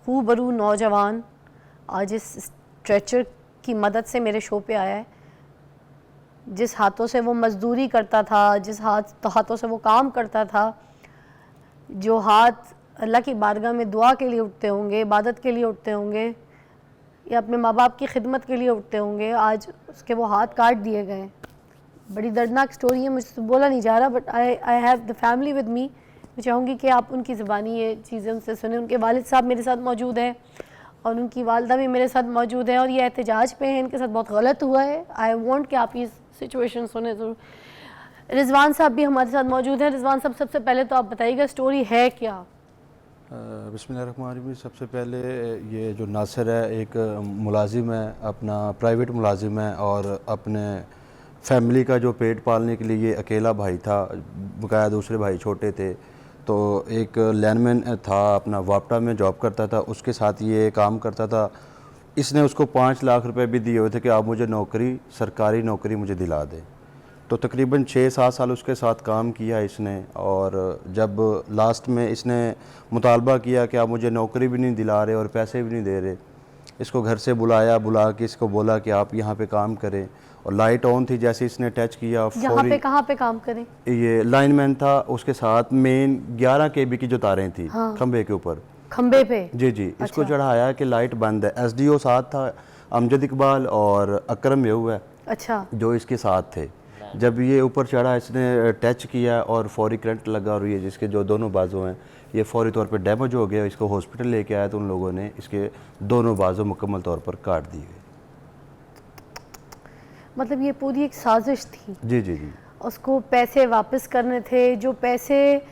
Speaker 1: खूबरू नौजवान, आज इस स्ट्रेचर की मदद से मेरे शो पे आया है। जिस हाथों से वो मज़दूरी करता था, जिस हाथों से वो काम करता था, जो हाथ अल्लाह की बारगाह में दुआ के लिए उठते होंगे, इबादत के लिए उठते होंगे, या अपने माँ बाप की खिदमत के लिए उठते होंगे, आज उसके वो हाथ काट दिए गए। बड़ी दर्दनाक स्टोरी है, मुझसे बोला नहीं जा रहा, but I have the family with me. मैं चाहूँगी कि आप उनकी ज़बानी ये चीज़ें उनसे सुने। उनके वालिद साहब मेरे साथ मौजूद हैं और उनकी वालदा भी मेरे साथ मौजूद है और ये एहतजाज पे हैं, इनके साथ बहुत गलत हुआ है। आई वांट कि आप ये सिचुएशन सुने ज़रूर। रिजवान साहब भी हमारे साथ मौजूद हैं। रिजवान साहब, सबसे पहले तो आप बताइएगा स्टोरी है क्या?
Speaker 5: बिस्मिल्लाहिर्रहमानिर्रहीम। सबसे पहले ये जो नासिर है एक मुलाजिम है, अपना प्राइवेट मुलाजिम है और अपने फैमिली का जो पेट पालने के लिए ये अकेला भाई था, बकाया दूसरे भाई छोटे थे। तो एक लैंडमैन था, अपना वापटा में जॉब करता था, उसके साथ ये काम करता था। इसने उसको 5 लाख रुपए भी दिए हुए थे कि आप मुझे नौकरी, सरकारी नौकरी मुझे दिला दें। तो तकरीबन 6-7 साल उसके साथ काम किया इसने, और जब लास्ट में इसने मुतालबा किया कि आप मुझे नौकरी भी नहीं दिला रहे और पैसे भी नहीं दे रहे, इसको घर से बुला के इसको बोला कि आप यहाँ पे काम करें। और लाइट ऑन थी, जैसे इसने टच किया
Speaker 1: यहाँ पे कहाँ पे काम करें?
Speaker 5: ये लाइनमैन था, उसके साथ मेन 11 kV की जो तारें थी,
Speaker 1: हाँ।
Speaker 5: खंबे के ऊपर,
Speaker 1: खंबे पे।
Speaker 5: जी। इसको चढ़ाया कि लाइट बंद है। SDO साथ था, अमजद इकबाल और अकरम मेहू है,
Speaker 1: अच्छा,
Speaker 5: जो इसके साथ थे। जब ये ऊपर चढ़ा, इसने टच किया और फौरी करंट लगा और ये जिसके जो दोनों बाजू हैं ये फौरी तौर पे डैमेज हो गया। इसको हॉस्पिटल लेके आया तो उन लोगों ने इसके दोनों बाजू मुकम्मल तौर पर काट दिए।
Speaker 1: मतलब ये पूरी एक साजिश थी।
Speaker 5: जी।
Speaker 1: उसको पैसे वापस करने थे, जो पैसे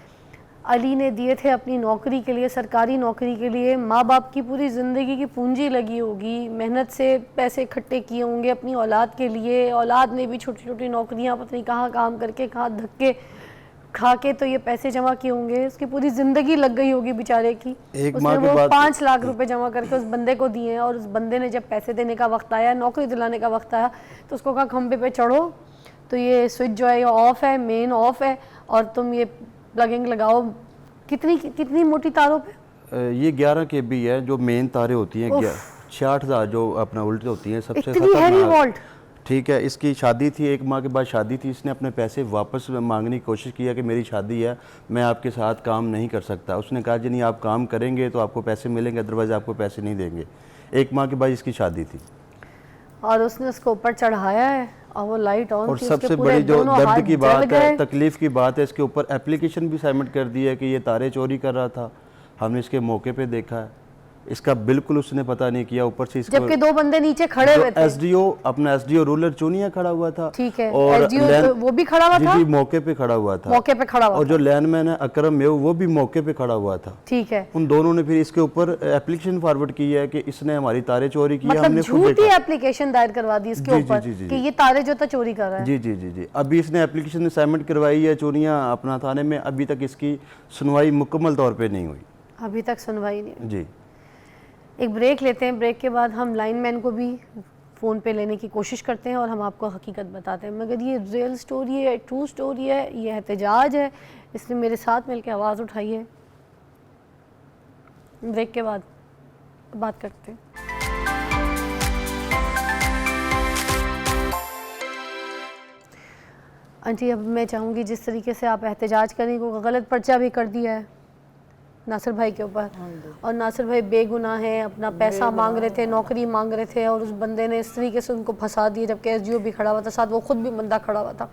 Speaker 1: अली ने दिए थे अपनी नौकरी के लिए, सरकारी नौकरी के लिए। माँ बाप की पूरी ज़िंदगी की पूंजी लगी होगी, मेहनत से पैसे इकट्ठे किए होंगे अपनी औलाद के लिए। औलाद ने भी छोटी छोटी नौकरियाँ पता नहीं कहाँ काम करके, कहाँ धक्के खा के तो ये पैसे जमा किए होंगे। उसकी पूरी ज़िंदगी लग गई होगी बेचारे की। उसने वो 5 लाख रुपए जमा करके उस बंदे को दिए हैं, और उस बंदे ने जब पैसे देने का वक्त आया, नौकरी दिलाने का वक्त आया, तो उसको कहा खंबे पे चढ़ो, तो ये स्विच जो है ये ऑफ है, मेन ऑफ है, और तुम ये प्लगिंग लगाओ। कितनी मोटी तारों पे?
Speaker 5: ये 11 kV है, जो मेन तारें होती हैं 66,000 जो अपना उल्टी होती हैं, सबसे
Speaker 1: इतनी हैवी वोल्ट।
Speaker 5: ठीक है। इसकी शादी थी, 1 माह के बाद शादी थी। इसने अपने पैसे वापस मांगने की कोशिश किया कि मेरी शादी है, मैं आपके साथ काम नहीं कर सकता। उसने कहा जी नहीं, आप काम करेंगे तो आपको पैसे मिलेंगे, अदरवाइज़ आपको पैसे नहीं देंगे। 1 माह के बाद इसकी शादी थी
Speaker 1: और उसने उसको ऊपर चढ़ाया है और वो लाइट ऑन
Speaker 5: और
Speaker 1: थी।
Speaker 5: सबसे बड़ी जो दर्द की बात है, तकलीफ की बात है, इसके ऊपर एप्लीकेशन भी सबमिट कर दी है कि ये तारे चोरी कर रहा था। हमने इसके मौके पे देखा है, इसका बिल्कुल उसने पता नहीं किया। ऊपर से इसको,
Speaker 1: जबकि 2 बंदे नीचे खड़े हुए थे।
Speaker 5: SDO रूरल चूनिया खड़ा हुआ था,
Speaker 1: ठीक है,
Speaker 5: और
Speaker 1: SDO वो भी खड़ा हुआ था।
Speaker 5: जी, मौके पे खड़ा हुआ था,
Speaker 1: मौके पे खड़ा हुआ
Speaker 5: और
Speaker 1: था।
Speaker 5: जो लैंडमैन है अकरम मेहू, वो भी मौके पे खड़ा हुआ था।
Speaker 1: ठीक है।
Speaker 5: उन दोनों ने फिर इसके ऊपर एप्लीकेशन फॉरवर्ड की है कि इसने हमारी तारे चोरी की है।
Speaker 1: मतलब
Speaker 5: हमने खुद
Speaker 1: झूठी
Speaker 5: देखा।
Speaker 1: एप्लीकेशन दायर करवा दी इसके
Speaker 5: जी,
Speaker 1: ऊपर
Speaker 5: जी, जी, जी,
Speaker 1: कि ये तारे जो था चोरी कर रहा है।
Speaker 5: जी। अभी इसने एप्लीकेशन सबमिट करवाई है चूनिया अपना थाने में, अभी तक इसकी सुनवाई मुकम्मल तौर पे नहीं हुई।
Speaker 1: अभी तक सुनवाई नहीं।
Speaker 5: जी,
Speaker 1: एक ब्रेक लेते हैं, ब्रेक के बाद हम लाइनमैन को भी फ़ोन पे लेने की कोशिश करते हैं और हम आपको हकीकत बताते हैं। मगर ये रियल स्टोरी है, ट्रू स्टोरी है, ये एहतजाज है, इसने मेरे साथ मिलकर आवाज़ उठाई है। ब्रेक के बाद बात करते हैं। आंटी, अब मैं चाहूँगी जिस तरीके से आप एहतजाज करने को गलत पर्चा भी कर दिया है नासिर भाई के ऊपर, और नासिर भाई बेगुनाह हैं, अपना पैसा मांग रहे थे, नौकरी मांग रहे थे, और उस बंदे ने इस तरीके से उनको फंसा दिया, जबकि SDO भी खड़ा हुआ था साथ, वो खुद भी बंदा खड़ा हुआ था,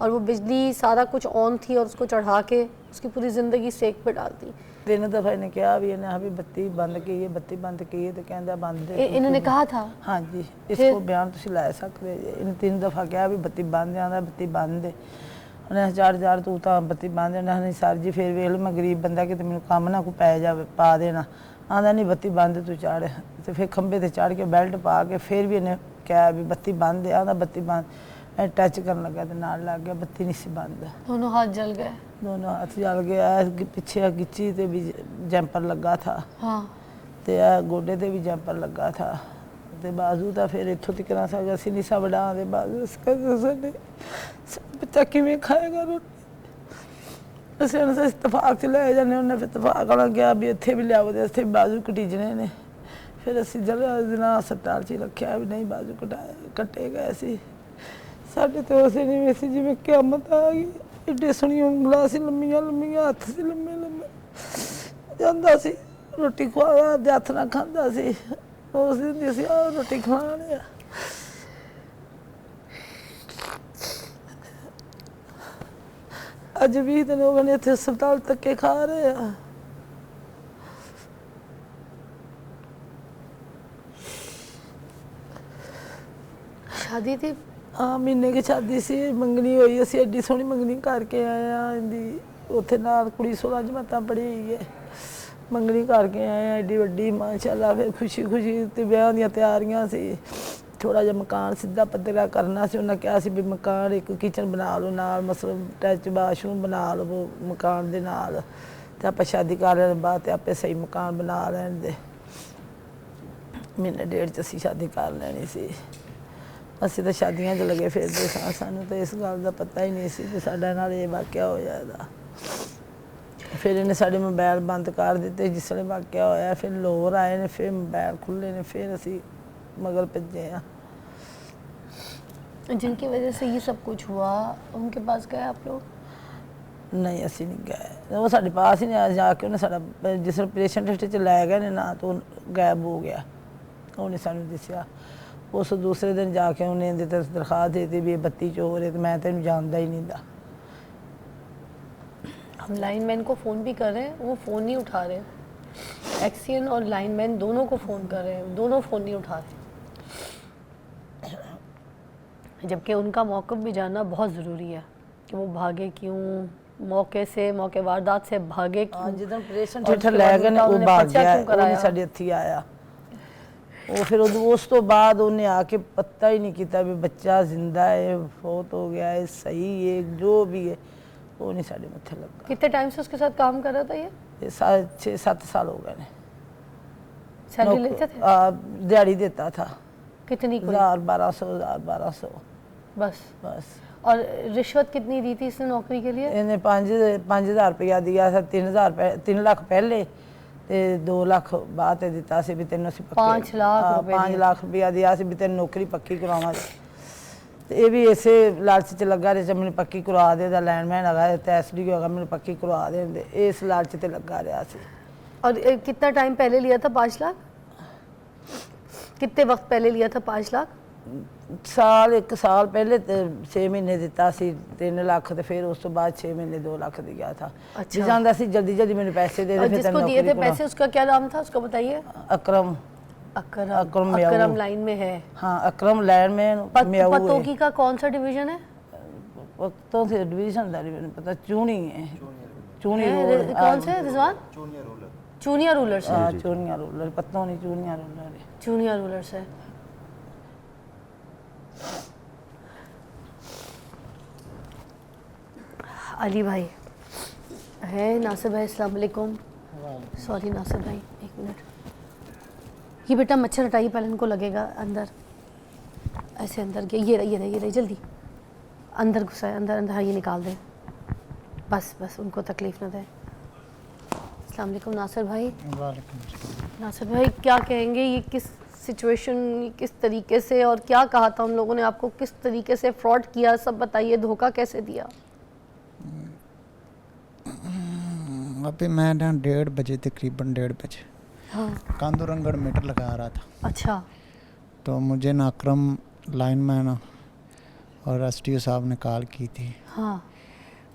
Speaker 1: और वो बिजली सारा कुछ ऑन थी, और उसको चढ़ा के उसकी पूरी ज़िंदगी सेक पे डाल दी।
Speaker 6: 3 दफ़ा इन्हें कहा भी इन्हें भी बत्ती बंद की है, बत्ती बंद की है, तो कहता बंद है।
Speaker 1: इन्होंने कहा था?
Speaker 6: हाँ जी, इसको बयान तुम लै सकते। इन्हें 3 दफ़ा कहा भी बत्ती बंद जाता, बत्ती बंद है। ਉਹਨੇ ਚਾਰ ਤੂੰ ਤਾਂ ਬੱਤੀ ਬੰਦ ਉਹਨਾਂ ਨੇ ਸਰ ਜੀ ਫਿਰ ਵੇਖ ਲਓ ਮੈਂ ਗਰੀਬ ਬੰਦਾ ਕਿਤੇ ਮੈਨੂੰ ਕੰਮ ਨਾ ਕੋਈ ਪੈ ਜਾਵੇ ਪਾ ਦੇਣਾ ਆਂਦਾ ਨਹੀਂ ਬੱਤੀ ਬੰਦ ਤੂੰ ਚੜ ਤੇ ਫਿਰ ਖੰਭੇ ਤੇ ਚੜ ਕੇ ਬੈਲਟ ਪਾ ਕੇ ਫਿਰ ਵੀ ਇਹਨੇ ਕਿਹਾ ਵੀ ਬੱਤੀ ਬੰਦ ਹੈ ਆਂਦਾ ਬੱਤੀ ਬੰਦ मैं टच करने लगा तो नाल लग गया बत्ती नहीं सी बंद
Speaker 1: दोनों हाथ जल गए
Speaker 6: दोनों हाथ जल गया पीछे गिच्ची ते भी जैंपर लगा था
Speaker 1: हाँ
Speaker 6: ते गोडे ते भी जैंपर लगा था ते बाजू का फिर इत्थों तक ना सका सी नहीं सा बढ़ा दे बाजू इसका बच्चा किवें खाएगा रोटी ਅਸੀਂ ਉਹਨਾਂ ਇਤਫਾਕ ਚ ਲੈ ਜਾਂਦੇ ਉਹਨੇ ਫਿਰ ਇਤਫਾਕ ਵਾਲਾ ਗਿਆ ਵੀ ਇੱਥੇ ਵੀ ਲਿਆਓ ਤੇ ਇੱਥੇ ਬਾਜ਼ੂ ਕਟੀਜਣੇ ਨੇ ਫਿਰ ਅਸੀਂ ਜਰਾ ਦਿਨਾਂ ਹਸਪਤਾਲ ਚ ਰੱਖਿਆ ਵੀ ਨਹੀਂ ਬਾਜ਼ੂ ਕੱਟੇ ਗਏ ਸੀ ਸਾਡੇ ਤੇ ਉਸੇ ਨਹੀਂ ਵੈਸੇ ਜਿਵੇਂ ਕਿਆਮਤ ਆ ਗਈ ਏਡੇ ਸੋਹਣੀਆਂ ਉਂਗਲਾਂ ਸੀ ਲੰਮੀਆਂ ਲੰਮੀਆਂ ਹੱਥ ਸੀ ਲੰਮੇ ਲੰਮੇ ਜਾਂਦਾ ਸੀ ਰੋਟੀ ਖਵਾਵਾ ਦੇ ਹੱਥ ਨਾਲ ਖਾਂਦਾ ਸੀ ਉਸ ਦਿਨ ਸੀ ਆ ਰੋਟੀ ਖਵਾਣੇ ਆ ਅੱਜ 20 ਦਿਨ ਹੋ ਗਏ ਨੇ ਇੱਥੇ ਹਸਪਤਾਲ ਧੱਕੇ ਖਾ ਰਹੇ ਆ
Speaker 1: शादी थी
Speaker 6: हाँ महीने की शादी सी मंगनी हुई असी एडी सोहनी मंगनी करके आए हैं इनकी उत्थे नाल कुड़ी 16 जमातां पढ़ी हुई है मंगनी करके आए हैं एडी वड्डी माशाअल्लाह फिर खुशी खुशी ते ब्याह दी तैयारियां सी थोड़ा जिहा मकान सीधा पद्धरा करना सी उन्हें कहा सी भी मकान एक किचन बना लो नाल मतलब अटैच बाथरूम बना लो मकान दे नाल ते आपां शादी करने दे बाद ते आपे सही मकान बना लैण दे महीने डेढ़ च असीं शादी कर लैनी सी ਅਸੀਂ ਤਾਂ ਸ਼ਾਦੀਆਂ 'ਚ ਲੱਗੇ ਫਿਰਦੇ ਸਾਂ ਸਾਨੂੰ ਤਾਂ ਇਸ ਗੱਲ ਦਾ ਪਤਾ ਹੀ ਨਹੀਂ ਸੀ ਕਿ ਸਾਡਾ ਨਾਲ ਇਹ ਵਾਕਿਆ ਹੋ ਜਾਏਗਾ ਫਿਰ ਇਹਨੇ ਸਾਡੇ ਮੋਬਾਈਲ ਬੰਦ ਕਰ ਦਿੱਤੇ ਜਿਸ ਵੇਲੇ ਵਾਕਿਆ ਹੋਇਆ ਫਿਰ ਲੋਰ ਆਏ ਨੇ ਫਿਰ ਮੋਬਾਈਲ ਖੁੱਲੇ ਨੇ ਫਿਰ ਅਸੀਂ मगर भजे हैं
Speaker 1: जिनकी वजह से ये सब कुछ हुआ उनके पास गए आप लोग
Speaker 6: नहीं असी नहीं गए वो साढ़े पास ही नहीं जाके उन्हें साड़ा जिस ऑपरेशन टेस्ट च लै गए ने ना तो गायब हो गया उन्हें सानू दसिया उस दूसरे दिन जाके उन्हें दरखास्त दी थी भी बत्ती चोर है तो मैं तेन जानता ही नहीं था
Speaker 1: हम लाइनमैन को फ़ोन भी कर रहे हैं वो फ़ोन नहीं उठा रहे एक्सीएन और लाइनमैन दोनों को फ़ोन कर रहे हैं दोनों फ़ोन नहीं उठा रहे जबकि उनका मौक़िफ़ भी जानना बहुत ज़रूरी है कि वो भागे क्यों मौके से मौके वारदात से भागे क्यों
Speaker 6: जिस दिन ऑपरेशन थिएटर लै गए ने वो भाग गया वो नहीं साडे हत्थी आया वो फिर उस तो बाद उन्हें आके पता ही नहीं किया भी बच्चा जिंदा है फौत हो गया है सही है जो भी है वो नहीं साडे मत्थे लगा
Speaker 1: कितने टाइम से उसके साथ काम कर रहा था ये
Speaker 6: 6-7 साल हो गए ने
Speaker 1: सैलरी लेते थे
Speaker 6: दिहाड़ी देता था
Speaker 1: कितनी कोई
Speaker 6: 1200
Speaker 1: बस
Speaker 6: बस
Speaker 1: और रिश्वत कितनी दी थी इसने नौकरी के लिए
Speaker 6: इन्हें 5,000 रुपया दिया था 3 लाख पहले ते 2 लाख बाद दिता सी भी तेन
Speaker 1: 5 लाख रुपए
Speaker 6: 5 लाख रुपया दिया सी भी तेन नौकरी पक्की करावा ते ये भी इसे लालच च लगा रहा मैंने पक्की करवा दे लैंडमैन है तहसील होगा मैंने पक्की करवा दे इस लालच ते लगा रहा सी
Speaker 1: और कितना टाइम पहले लिया था 5 लाख कितने वक्त पहले लिया था 5 लाख
Speaker 6: एक साल पहले 6 महीने दिता सी 3 लाख तो फिर उस तो बाद 6 महीने 2 लाख दिया था
Speaker 1: अच्छा।
Speaker 6: जानता सी जल्दी जल्दी मैंने पैसे दे
Speaker 1: और जिसको दिए थे पैसे उसका क्या नाम था उसका बताइए
Speaker 6: अकरम
Speaker 1: अकरम लाइन में है
Speaker 6: हाँ अकरम लाइन में
Speaker 1: पतोगी का कौन सा डिवीजन है
Speaker 6: पत्तों से डिवीजन दारी मैंने पता चूनी है चूनी
Speaker 1: है,
Speaker 6: रोड
Speaker 1: कौन से रिजवान चूनिया रूलर से
Speaker 6: हाँ चूनिया रूलर पत्तों नहीं चूनिया रूलर
Speaker 1: चूनिया रूलर से अली भाई है नासिर भाई अस्सलाम वालेकुम सॉरी नासिर भाई एक मिनट ये बेटा मच्छर हटाइए पहले इनको लगेगा अंदर ऐसे अंदर गया ये रही जल्दी अंदर घुसा है अंदर अंदर हाँ ये निकाल दें बस बस उनको तकलीफ़ ना दें अस्सलाम वालेकुम नासिर भाई नासिर भाई क्या कहेंगे ये किस सिचुएशन किस तरीके से और क्या कहा था उन लोगों ने आपको किस तरीके से फ्रॉड किया सब बताइए धोखा कैसे दिया
Speaker 7: अभी मैं ना 1:30 बजे तकरीबन 1:30 बजे
Speaker 1: हाँ
Speaker 7: कांदूरंगढ़ मीटर लगा रहा था
Speaker 1: अच्छा
Speaker 7: तो मुझे ना अकरम लाइनमैन और एसटीओ साहब ने कॉल की थी
Speaker 1: हाँ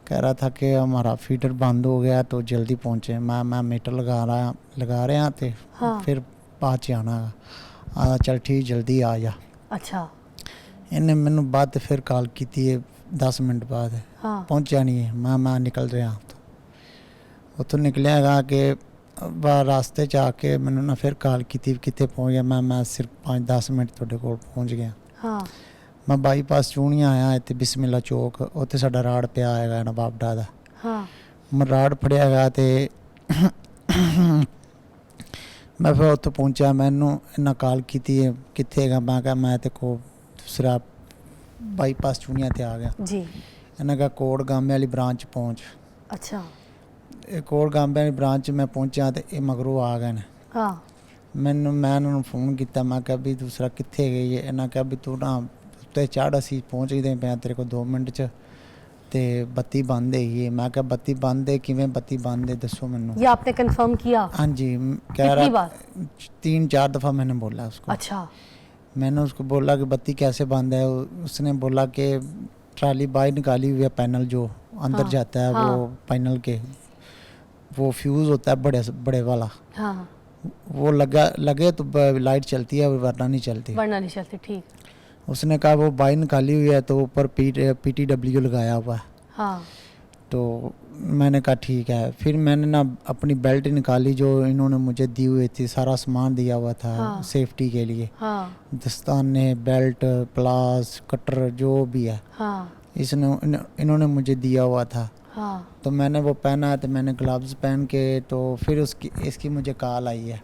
Speaker 7: कह रहा था कि हमारा फीडर बंद हो गया तो जल्दी पहुँचे मैं मीटर लगा रहे हैं थे
Speaker 1: हाँ।
Speaker 7: फिर बाद च आना चल ठीक जल्दी आ जा
Speaker 1: अच्छा
Speaker 7: इन्हें मैनू बाद फिर कॉल की थी 10 मिनट बाद
Speaker 1: हाँ
Speaker 7: ਪਹੁੰਚਿਆ ਨਹੀਂ ਹੈ। ਮੈਂ ਨਿਕਲ ਰਿਹਾ ਉੱਥੋਂ ਨਿਕਲਿਆ ਹੈਗਾ ਕਿ ਰਾਸਤੇ 'ਚ ਆ ਕੇ ਮੈਨੂੰ ਨਾ ਫਿਰ ਕਾਲ ਕੀਤੀ ਕਿੱਥੇ ਪਹੁੰਚ ਗਿਆ। ਮੈਂ ਸਿਰਫ 5-10 ਮਿੰਟ ਤੁਹਾਡੇ ਕੋਲ ਪਹੁੰਚ ਗਿਆ।
Speaker 1: हाँ
Speaker 7: ਮੈਂ ਬਾਈਪਾਸ ਚੂਣੀਆਂ ਆਇਆ ਇੱਥੇ ਬਿਸਮਿਲ੍ਲਾ ਚੌਕ, ਉੱਥੇ ਸਾਡਾ ਰਾੜ ਪਿਆ ਹੈਗਾ ਨਵਾਬਡਾ ਦਾ।
Speaker 1: हाँ
Speaker 7: ਮੈਂ ਰਾੜ ਫੜਿਆ ਹੈਗਾ ਅਤੇ ਮੈਂ ਫਿਰ ਉੱਥੇ ਪਹੁੰਚਿਆ। ਮੈਨੂੰ ਇਹਨਾਂ ਕਾਲ ਕੀਤੀ ਹੈ ਕਿੱਥੇ ਹੈਗਾ। ਮੈਂ ਕਿਹਾ ਮੈਂ ਤੇ ਕੋ ਦੂਸਰਾ ਬਾਈਪਾਸ ਚੂਣੀਆਂ 'ਤੇ ਆ ਗਿਆ।
Speaker 1: जी
Speaker 7: ਇਹਨਾਂ ਕਿਹਾ ਕੋਟ ਗਾਮੇ ਵਾਲੀ ਬ੍ਰਾਂਚ ਪਹੁੰਚ।
Speaker 1: अच्छा
Speaker 7: ਇਹ ਕੋਟ ਗਾਮੇ ਵਾਲੀ ਬ੍ਰਾਂਚ 'ਚ ਮੈਂ ਪਹੁੰਚਿਆ ਅਤੇ ਇਹ ਮਗਰੋਂ ਆ ਗਏ ਨੇ।
Speaker 1: हाँ
Speaker 7: ਮੈਂ ਇਹਨਾਂ ਨੂੰ ਫੋਨ ਕੀਤਾ। ਮੈਂ ਕਿਹਾ ਵੀ ਦੂਸਰਾ ਕਿੱਥੇ ਗਈ ਹੈ। ਇਹਨਾਂ ਕਿਹਾ ਵੀ ਤੂੰ ਨਾ ਉੱਤੇ ਚੜ੍ਹ, ਅਸੀਂ ਪਹੁੰਚ ਗਏ ਪਿਆ ਤੇਰੇ ਕੋਲ 2 ਮਿੰਟ 'ਚ, ਅਤੇ ਬੱਤੀ ਬੰਦ ਹੈਗੀ ਹੈ। ਮੈਂ ਕਿਹਾ ਬੱਤੀ ਬੰਦ ਹੈ, ਕਿਵੇਂ ਬੱਤੀ ਬੰਦ है दसो मैनू।
Speaker 1: ये आपने कंफर्म किया?
Speaker 7: हाँ जी, कह
Speaker 1: कितनी
Speaker 7: रहा
Speaker 1: बार?
Speaker 7: 3-4 दफ़ा मैंने बोला उसको।
Speaker 1: अच्छा
Speaker 7: मैंने उसको बोला कि बत्ती कैसे बंद है। उसने बोला कि ट्राली बाहर निकाली हुई है, पैनल जो अंदर
Speaker 1: हाँ,
Speaker 7: जाता है
Speaker 1: हाँ।
Speaker 7: वो पैनल के वो फ्यूज़ होता है बड़े वाला,
Speaker 1: हाँ
Speaker 7: वो लगे तो लाइट चलती है, वरना नहीं चलती।
Speaker 1: वरना नहीं चलती। ठीक
Speaker 7: उसने कहा वो बाहर निकाली हुई है तो ऊपर PTW लगाया हुआ है।
Speaker 1: हाँ
Speaker 7: तो मैंने कहा ठीक है। फिर मैंने ना अपनी बेल्ट निकाली जो इन्होंने मुझे दी हुई थी, सारा सामान दिया हुआ था
Speaker 1: हाँ।
Speaker 7: सेफ्टी के लिए,
Speaker 1: हाँ
Speaker 7: दस्ताने, बेल्ट, प्लास, कटर जो भी है
Speaker 1: हाँ
Speaker 7: इन्होंने मुझे दिया हुआ था।
Speaker 1: हाँ
Speaker 7: तो मैंने वो पहना तो मैंने ग्लव्स पहन के, तो फिर इसकी मुझे कॉल आई है।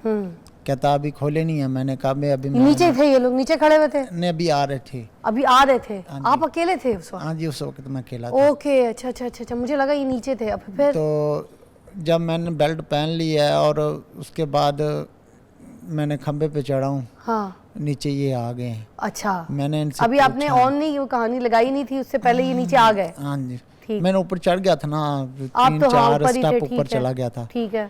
Speaker 7: कहता अभी खोले नहीं है। मैंने कहा मैं अभी
Speaker 1: नीचे थे ये लोग, नीचे खड़े हुए थे?
Speaker 7: नहीं, अभी आ रहे थे।
Speaker 1: अभी आ रहे थे?
Speaker 7: हाँ जी।
Speaker 1: आप अकेले थे उस वक्त?
Speaker 7: हाँ जी, उस वक्त मैं अकेला था।
Speaker 1: ओके अच्छा अच्छा अच्छा अच्छा, मुझे लगा ये नीचे थे। अब फिर
Speaker 7: तो जब मैंने बेल्ट पहन ली है और उसके बाद मैंने खंबे पे चढ़ा हूँ,
Speaker 1: हाँ
Speaker 7: नीचे ये आ गए हैं।
Speaker 1: अच्छा
Speaker 7: मैंने इनसे
Speaker 1: अभी आपने
Speaker 7: पूछा-
Speaker 1: ऑन नहीं, वो कहानी लगाई नहीं थी, उससे पहले ये नीचे आ गए?
Speaker 7: हाँ जी,
Speaker 1: ठीक।
Speaker 7: मैंने ऊपर चढ़ गया था ना,
Speaker 1: आप तो हाँ
Speaker 7: 3-4
Speaker 1: ऊपर ही थे,
Speaker 7: स्टेप
Speaker 1: ठीक
Speaker 7: ऊपर
Speaker 1: है,
Speaker 7: चला गया था।
Speaker 1: ठीक है।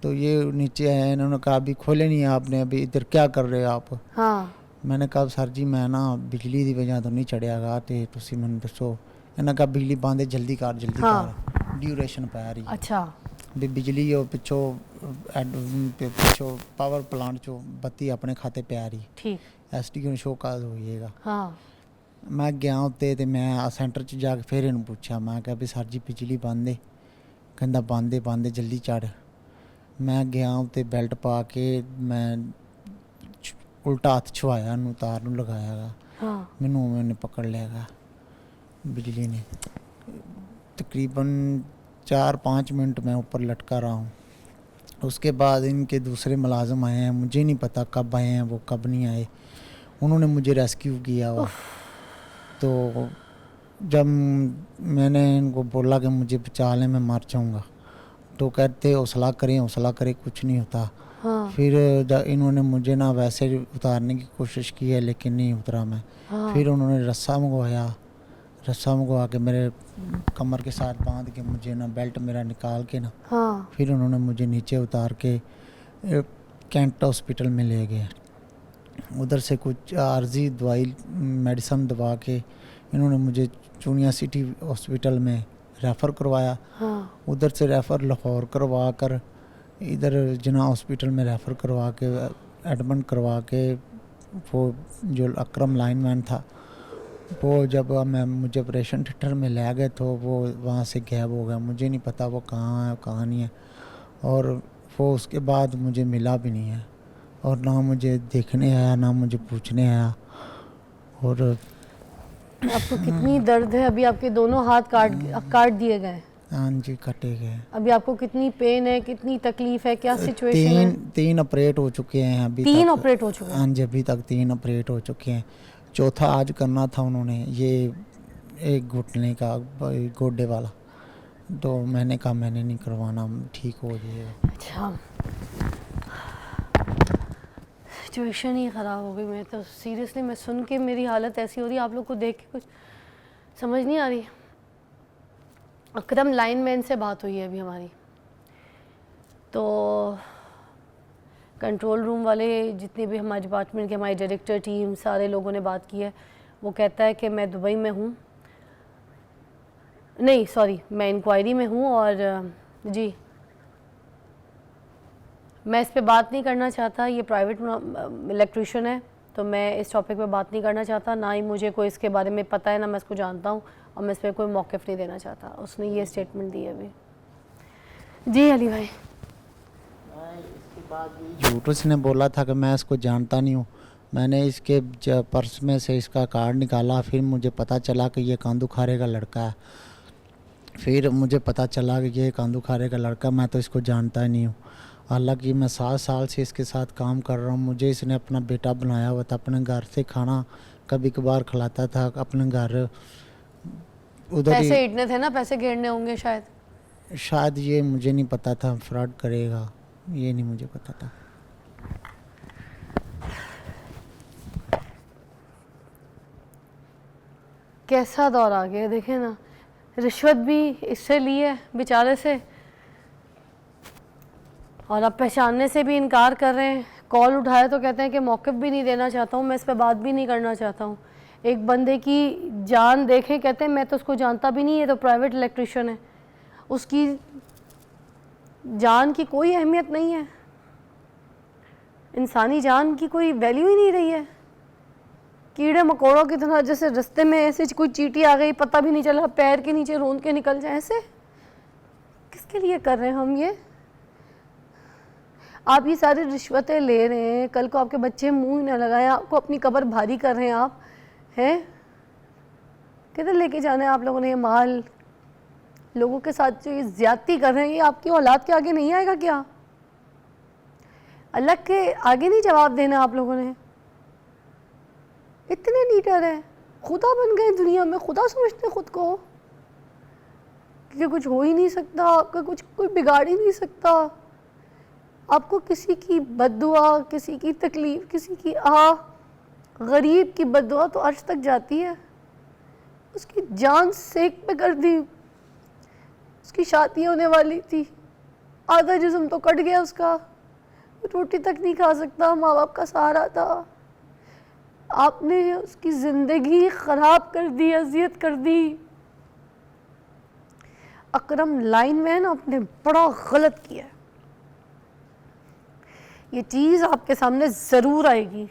Speaker 7: तो ये नीचे है। इन्होंने कहा अभी खोले नहीं है आपने, अभी इधर क्या कर रहे हो आप।
Speaker 1: हाँ
Speaker 7: मैंने कहा सर जी मैं ना बिजली की वजह तो नहीं चढ़ियागा, तो तुसी मैंने दसो। इन्हें कहा बिजली बंद है, जल्दी कर
Speaker 1: हाँ।
Speaker 7: ड्यूरेशन पै रही है
Speaker 1: अच्छा
Speaker 7: भी बिजली पिछों पावर प्लांट चो बत्ती अपने खाते पे आ रही।
Speaker 1: ठीक
Speaker 7: SDO शो का होइएगा।
Speaker 1: हाँ
Speaker 7: मैं गया उत्ते ते मैं सेंटर च जाके फिर इन्हूं पूछा। मैं कहा भी सर जी बिजली बंद है। कहंदा बंद है जल्दी चढ़। मैं गया उत्ते बेल्ट पा के मैं उल्टा हथ छुआया, नूं तार नूं लगाया,
Speaker 1: हाँ
Speaker 7: मैनू उन्हें पकड़ लिया बिजली ने। तकरीबन 4-5 मिनट मैं ऊपर लटका रहा हूँ। उसके बाद इनके दूसरे मुलाजिम आए हैं, मुझे नहीं पता कब आए हैं वो, कब नहीं आए। उन्होंने मुझे रेस्क्यू किया हुआ। तो जब मैंने इनको बोला कि मुझे बचा लें, मैं मर जाऊँगा, तो कहते हौसला करें कुछ नहीं होता।
Speaker 1: हाँ
Speaker 7: फिर इन्होंने मुझे ना वैसे उतारने की कोशिश की है लेकिन नहीं उतरा मैं।
Speaker 1: हाँ।
Speaker 7: फिर उन्होंने रस्सा मंगवा के मेरे कमर के साथ बांध के मुझे ना बेल्ट मेरा निकाल के ना,
Speaker 1: हाँ
Speaker 7: फिर उन्होंने मुझे नीचे उतार के कैंट हॉस्पिटल में ले गए। उधर से कुछ आर्जी दवाई मेडिसिन दवा के इन्होंने मुझे चूनिया सिटी हॉस्पिटल में रेफ़र करवाया।
Speaker 1: हाँ
Speaker 7: उधर से रेफ़र लाहौर करवा कर इधर जिना हॉस्पिटल में रेफ़र करवा के एडमिट करवा के, वो जो अकरम लाइनमैन था वो जब मुझे ऑपरेशन थिएटर में ले गए तो वो वहाँ से गायब हो गया। मुझे नहीं पता वो कहाँ है कहाँ नहीं है, और वो उसके बाद मुझे मिला भी नहीं है, और ना मुझे देखने आया ना मुझे पूछने आया। और
Speaker 1: आपको कितनी दर्द है? अभी आपके दोनों हाथ काट दिए गए?
Speaker 7: हाँ जी, कटे गए।
Speaker 1: अभी आपको कितनी पेन है, कितनी तकलीफ है, क्या सिचुएशन है?
Speaker 7: तीन ऑपरेट हो चुके हैं अभी
Speaker 1: 3
Speaker 7: तक।
Speaker 1: ऑपरेट हो चुके हैं?
Speaker 7: हाँ जी, अभी तक 3 ऑपरेट हो चुके हैं। चौथा आज करना था उन्होंने, ये एक घुटने का गोडे वाला, तो मैंने कहा मैंने नहीं करवाना, ठीक हो जाएगा।
Speaker 1: अच्छा सिचुएशन ही ख़राब हो गई। मैं तो सीरियसली, मैं सुन के मेरी हालत ऐसी हो रही है, आप लोग को देख के कुछ समझ नहीं आ रही। अकरम लाइनमैन से बात हुई है अभी हमारी, तो कंट्रोल रूम वाले जितने भी हमारे डिपार्टमेंट के, हमारे डायरेक्टर टीम, सारे लोगों ने बात की है। वो कहता है कि मैं दुबई में हूँ, नहीं सॉरी, मैं इंक्वायरी में हूँ, और जी मैं इस पे बात नहीं करना चाहता। ये प्राइवेट इलेक्ट्रिशियन है, तो मैं इस टॉपिक पे बात नहीं करना चाहता। ना ही मुझे कोई इसके बारे में पता है, ना मैं इसको जानता हूँ, और मैं इस पर कोई मौक़िफ़ नहीं देना चाहता। उसने ये स्टेटमेंट दी है अभी। जी अली भाई,
Speaker 7: झूठ उसने बोला था कि मैं इसको जानता नहीं हूँ। मैंने इसके पर्स में से इसका कार्ड निकाला, फिर मुझे पता चला कि ये कांदू खारे का लड़का है। फिर मुझे पता चला कि ये कांदू खारे का लड़का, मैं तो इसको जानता ही नहीं हूँ। हालांकि मैं 7 साल से इसके साथ काम कर रहा हूँ। मुझे इसने अपना बेटा बनाया हुआ था, अपने घर से खाना कभी कभार खिलाता था, अपने घर उधर
Speaker 1: पैसे
Speaker 7: ही।
Speaker 1: ईटने थे ना, पैसे घेरने होंगे शायद।
Speaker 7: शायद ये मुझे नहीं पता था फ्रॉड करेगा, ये नहीं मुझे पता था।
Speaker 1: कैसा दौर आ गया देखें ना, रिश्वत भी इससे ली है बेचारे से, और अब पहचानने से भी इनकार कर रहे हैं। कॉल उठाए तो कहते हैं कि मौक़िफ़ भी नहीं देना चाहता हूँ, मैं इस पर बात भी नहीं करना चाहता हूँ। एक बंदे की जान देखें, कहते हैं मैं तो उसको जानता भी नहीं, है तो प्राइवेट इलेक्ट्रिशियन है, उसकी जान की कोई अहमियत नहीं है, इंसानी जान की कोई वैल्यू ही नहीं रही है। कीड़े मकोड़ों की तरह जैसे रास्ते में ऐसे कोई चींटी आ गई, पता भी नहीं चला, पैर के नीचे रोंद के निकल जाए, ऐसे किसके लिए कर रहे हैं हम ये? आप ये सारी रिश्वतें ले रहे हैं, कल को आपके बच्चे मुंह न लगाएं, आपको अपनी कब्र भारी कर रहे हैं। आप हैं किधर लेके जाना है आप लोगों ने ये माल? लोगों के साथ जो ये ज्यादती कर रहे हैं, ये आपकी औलाद के आगे नहीं आएगा क्या? अल्लाह के आगे नहीं जवाब देना आप लोगों ने? इतने लीडर हैं, खुदा बन गए दुनिया में, खुदा समझते खुद को कि कुछ हो ही नहीं सकता, आपका कुछ कोई बिगाड़ ही नहीं सकता। आपको किसी की बद्दुआ, किसी की तकलीफ़, किसी की गरीब की बद्दुआ तो अर्श तक जाती है। उसकी जान सेक पे कर दी, उसकी शादी होने वाली थी, आधा जिस्म तो कट गया उसका, रोटी तक नहीं खा सकता, माँ बाप का सहारा था। आपने उसकी ज़िंदगी ख़राब कर दी, अजियत कर दी। अकरम लाइन में ना, आपने बड़ा गलत किया है। ये चीज़ आपके सामने ज़रूर आएगी,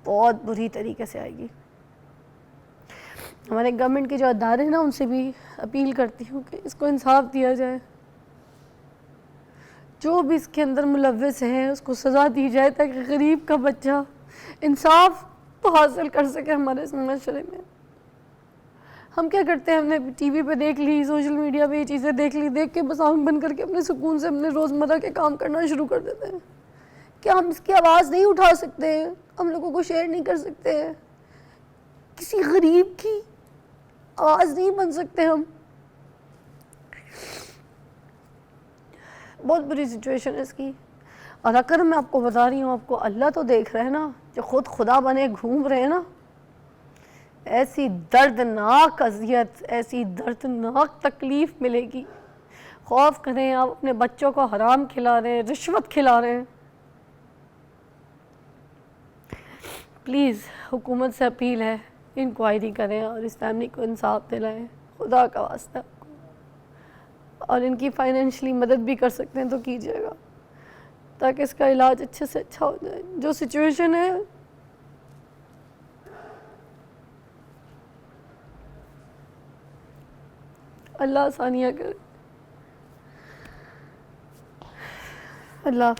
Speaker 1: बहुत बुरी तरीके से आएगी। हमारे गवर्नमेंट के जो अदारे हैं ना, उनसे भी अपील करती हूँ कि इसको इंसाफ दिया जाए, जो भी इसके अंदर मुलव्वस है उसको सज़ा दी जाए, ताकि गरीब का बच्चा इंसाफ तो हासिल कर सके हमारे इस माशरे में। हम क्या करते हैं, हमने टीवी पे देख ली, सोशल मीडिया पे ये चीज़ें देख ली, देख के बस आँख बंद करके अपने सुकून से अपने रोज़मर्रा के काम करना शुरू कर देते हैं। क्या हम इसकी आवाज़ नहीं उठा सकते? हम लोगों को शेयर नहीं कर सकते? किसी गरीब की आवाज़ नहीं बन सकते हम? बहुत बुरी सिचुएशन है इसकी। और अगर मैं आपको बता रही हूँ, आपको अल्लाह तो देख रहे हैं ना, जो खुद खुदा बने घूम रहे हैं ना, ऐसी दर्दनाक अजियत, ऐसी दर्दनाक तकलीफ़ मिलेगी। खौफ करें, आप अपने बच्चों को हराम खिला रहे हैं, रिश्वत खिला रहे हैं। प्लीज़ हुकूमत से अपील है, इंक्वायरी करें और इस फैमिली को इंसाफ दिलाएं, खुदा का वास्ता। और इनकी फाइनेंशियली मदद भी कर सकते हैं तो कीजिएगा, ताकि इसका इलाज अच्छे से अच्छा हो जाए। जो सिचुएशन है, अल्लाह आसानियाँ करे। अल्लाह।